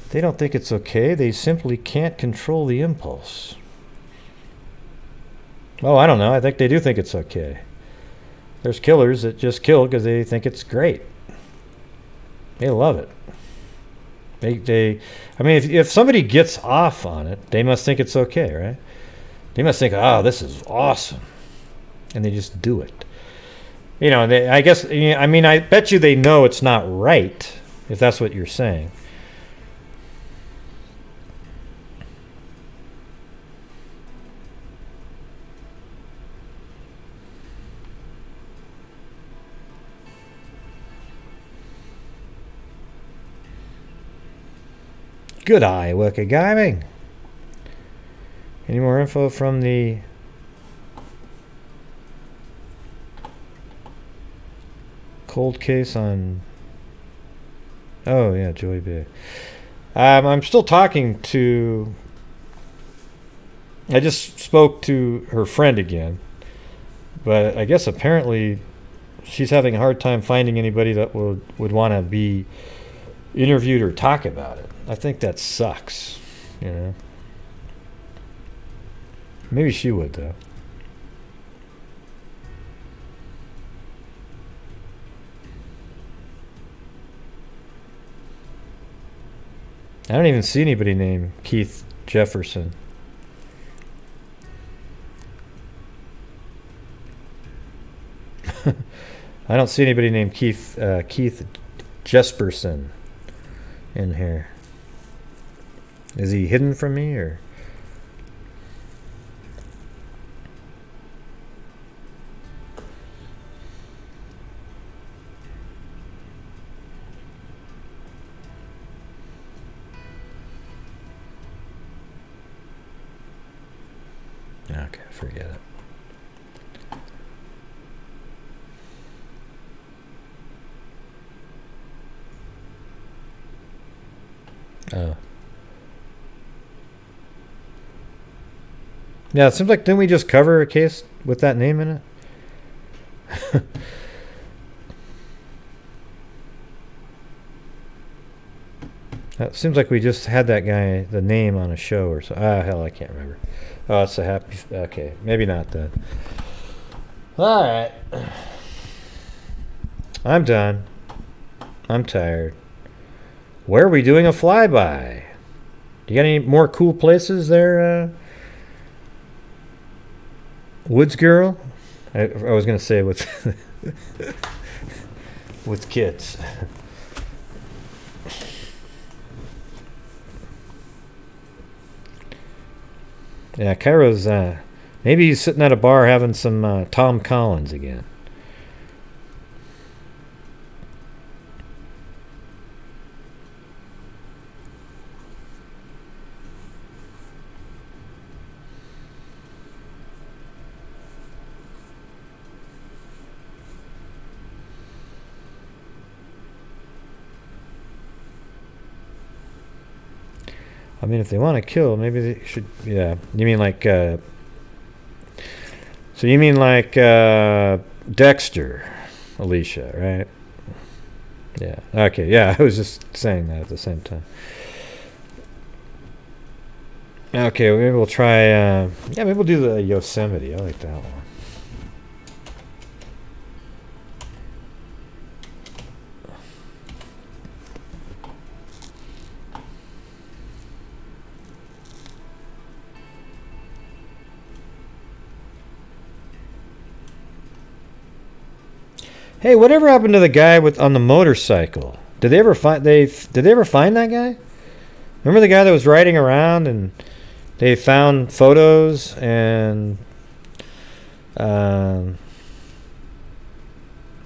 They don't think it's okay. They simply can't control the impulse. Oh, I don't know. I think they do think it's okay. There's killers that just kill because they think it's great. They love it. I mean, if somebody gets off on it, they must think it's okay, right? They must think, oh, this is awesome. And they just do it. I guess, I mean, I bet you they know it's not right, if that's what you're saying. Good eye, Worker Gaming. Any more info from the cold case on... Oh, yeah, Joy Bay. I'm still talking to... I just spoke to her friend again. But I guess apparently she's having a hard time finding anybody that would want to be interviewed or talk about it. I think that sucks, Maybe she would, though. I don't even see anybody named Keith Jefferson. I don't see anybody named Keith Jesperson in here. Is he hidden from me or? Okay, forget it. Oh. Yeah, it seems like, didn't we just cover a case with that name in it? It seems like we just had that guy, the name on a show or so. Ah, hell, I can't remember. Oh, it's a happy... Okay, maybe not then. All right. I'm done. I'm tired. Where are we doing a flyby? Do you got any more cool places there, Woods Girl? I was going to say with with kids. Yeah, Cairo's, maybe he's sitting at a bar having some Tom Collins again. I mean, if they want to kill, maybe they should. Yeah, you mean like? So you mean like Dexter, Alicia, right? Yeah. Okay. Yeah, I was just saying that at the same time. Okay, maybe we'll try. Yeah, maybe we'll do the Yosemite. I like that one. Hey, whatever happened to the guy on the motorcycle? Did they ever find that guy? Remember the guy that was riding around and they found photos and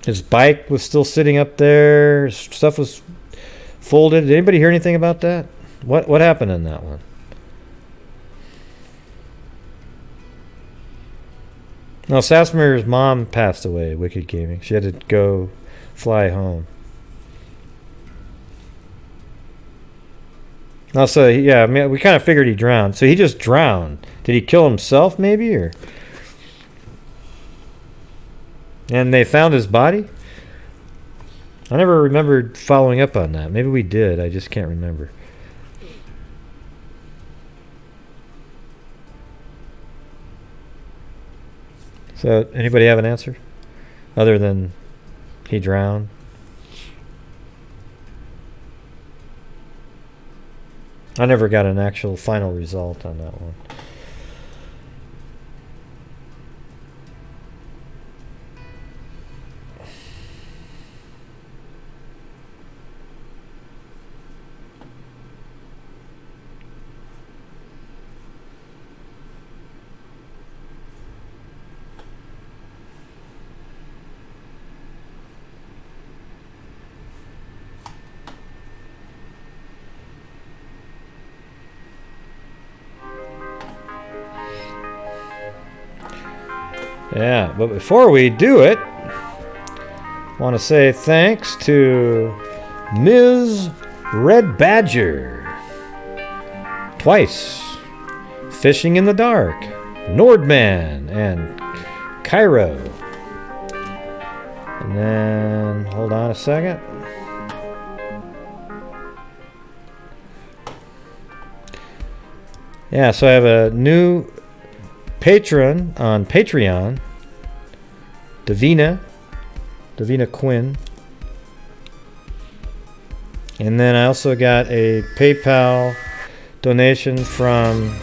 his bike was still sitting up there. Stuff was folded. Did anybody hear anything about that? What happened in that one? No, Sasmir's mom passed away, Wicked Gaming. She had to go fly home. Also, yeah, I mean, we kind of figured he drowned. So he just drowned. Did he kill himself, maybe? Or? And they found his body? I never remembered following up on that. Maybe we did. I just can't remember. So, anybody have an answer? Other than he drowned? I never got an actual final result on that one. Yeah, but before we do it, I want to say thanks to Ms. Red Badger, twice, Fishing in the Dark, Nordman, and Cairo. And then, hold on a second. Yeah, so I have a new patron on Patreon, Davina Quinn. And then I also got a PayPal donation from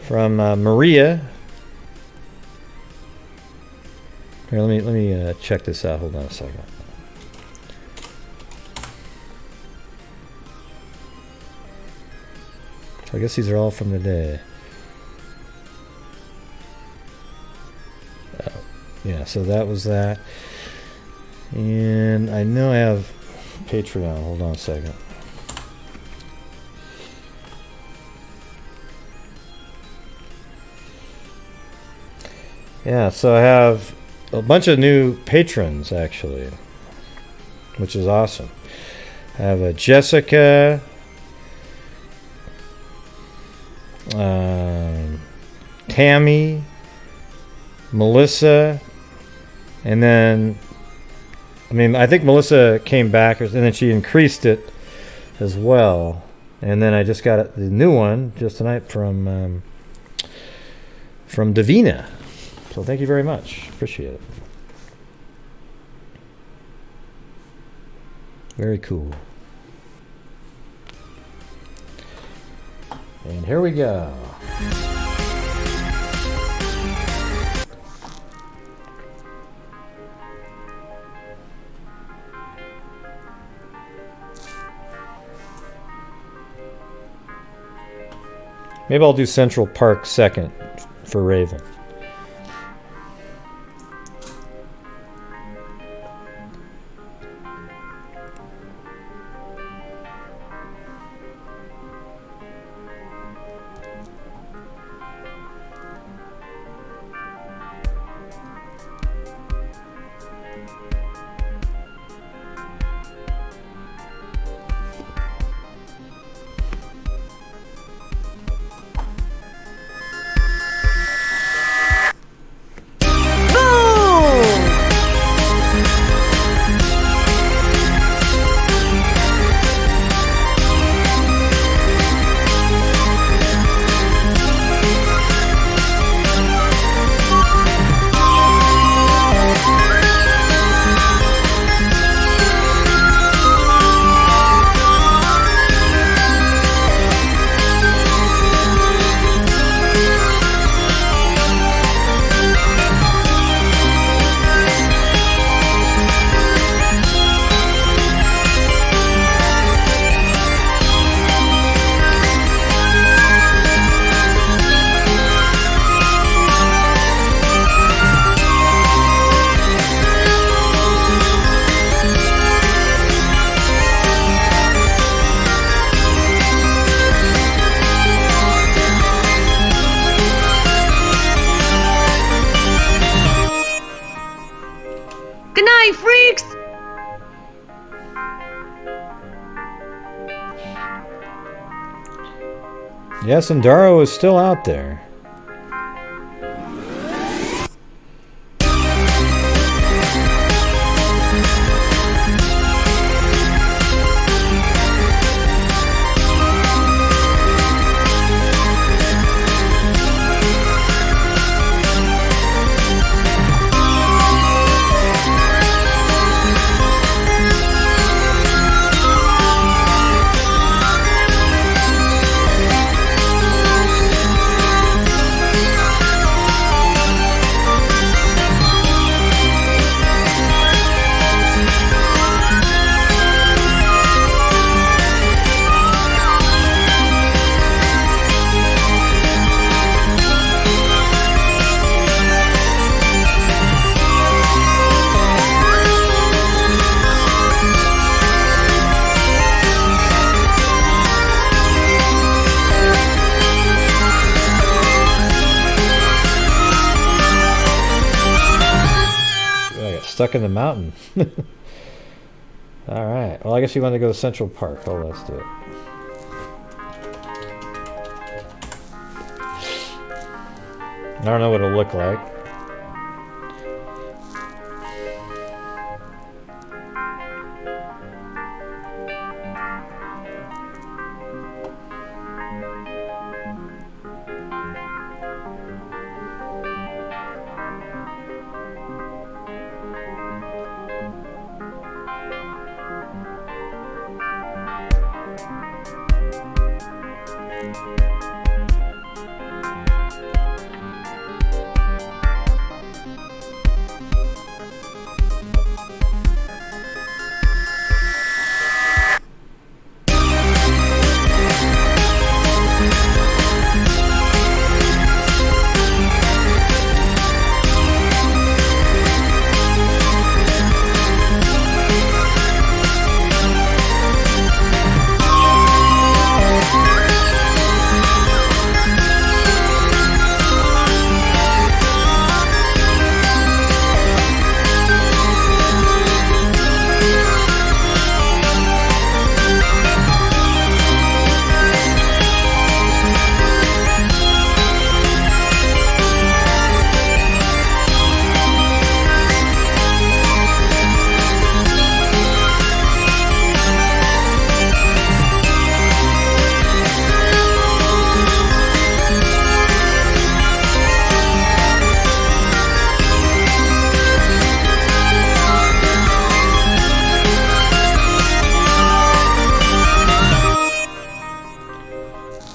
Maria. Here, let me check this out. Hold on a second. I guess these are all from today. Yeah, so that was that. And I know I have Patreon. Hold on a second. Yeah, so I have a bunch of new patrons, actually, which is awesome. I have a Jessica, Tammy, Melissa, and then, I think Melissa came back, and then she increased it as well. And then I just got the new one just tonight from Davina. So thank you very much. Appreciate it. Very cool. And here we go. Maybe I'll do Central Park second for Raven. Yes, and Daro is still out there. Stuck in the mountain. All right. Well, I guess you want to go to Central Park. Oh, let's do it. I don't know what it'll look like.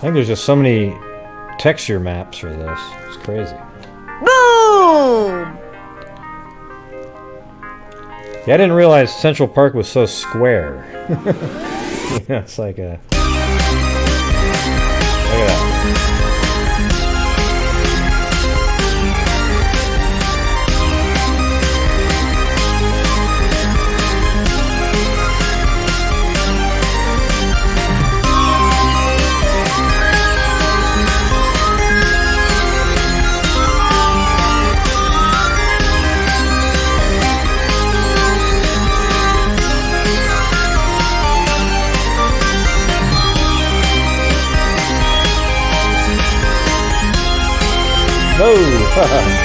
think there's just so many texture maps for this. It's crazy. Boom! Yeah, I didn't realize Central Park was so square. Yeah, it's like a... Look at that. No!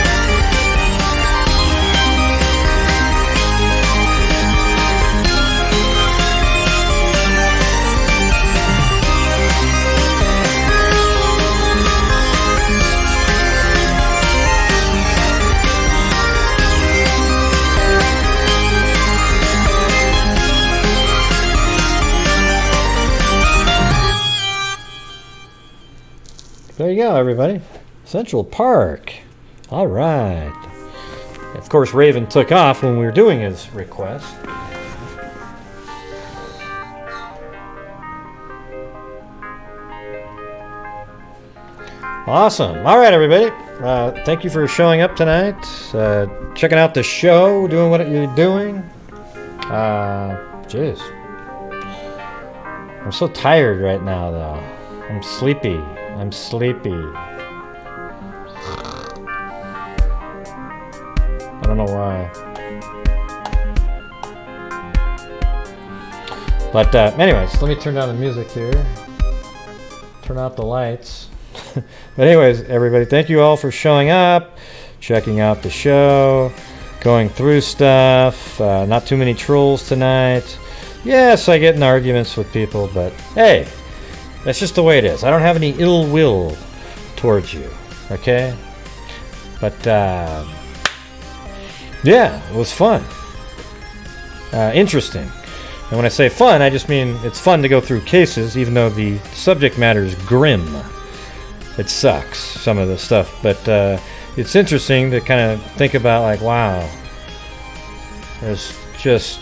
There you go, everybody. Central Park. All right. Of course, Raven took off when we were doing his request. Awesome. All right, everybody. Thank you for showing up tonight, checking out the show, doing what you're doing. Jeez. I'm so tired right now, though. I'm sleepy. I'm sleepy. I don't know why. But anyways, let me turn down the music here. Turn out the lights. But anyways, everybody, thank you all for showing up, checking out the show, going through stuff. Not too many trolls tonight. Yes, I get in arguments with people, but hey, that's just the way it is. I don't have any ill will towards you, okay? But yeah, it was fun. Interesting. And when I say fun, I just mean it's fun to go through cases, even though the subject matter is grim. It sucks, some of the stuff, but it's interesting to kind of think about, like, wow, there's just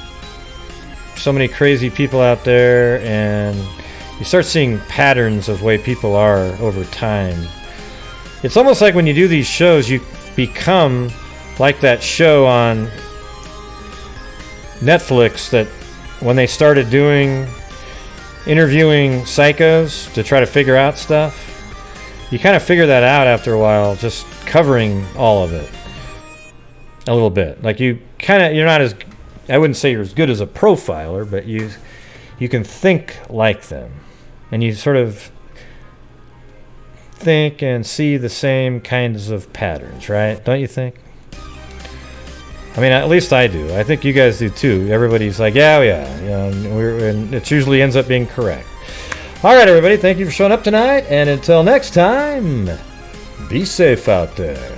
so many crazy people out there, and you start seeing patterns of the way people are over time. It's almost like when you do these shows, you become like that show on Netflix that when they started interviewing psychos to try to figure out stuff, you kind of figure that out after a while, just covering all of it a little bit. Like you're not as, I wouldn't say you're as good as a profiler, but you can think like them, and you sort of think and see the same kinds of patterns, right? Don't you think? I mean, at least I do. I think you guys do too. Everybody's like, yeah, and it usually ends up being correct. All right, everybody, thank you for showing up tonight, and until next time, be safe out there.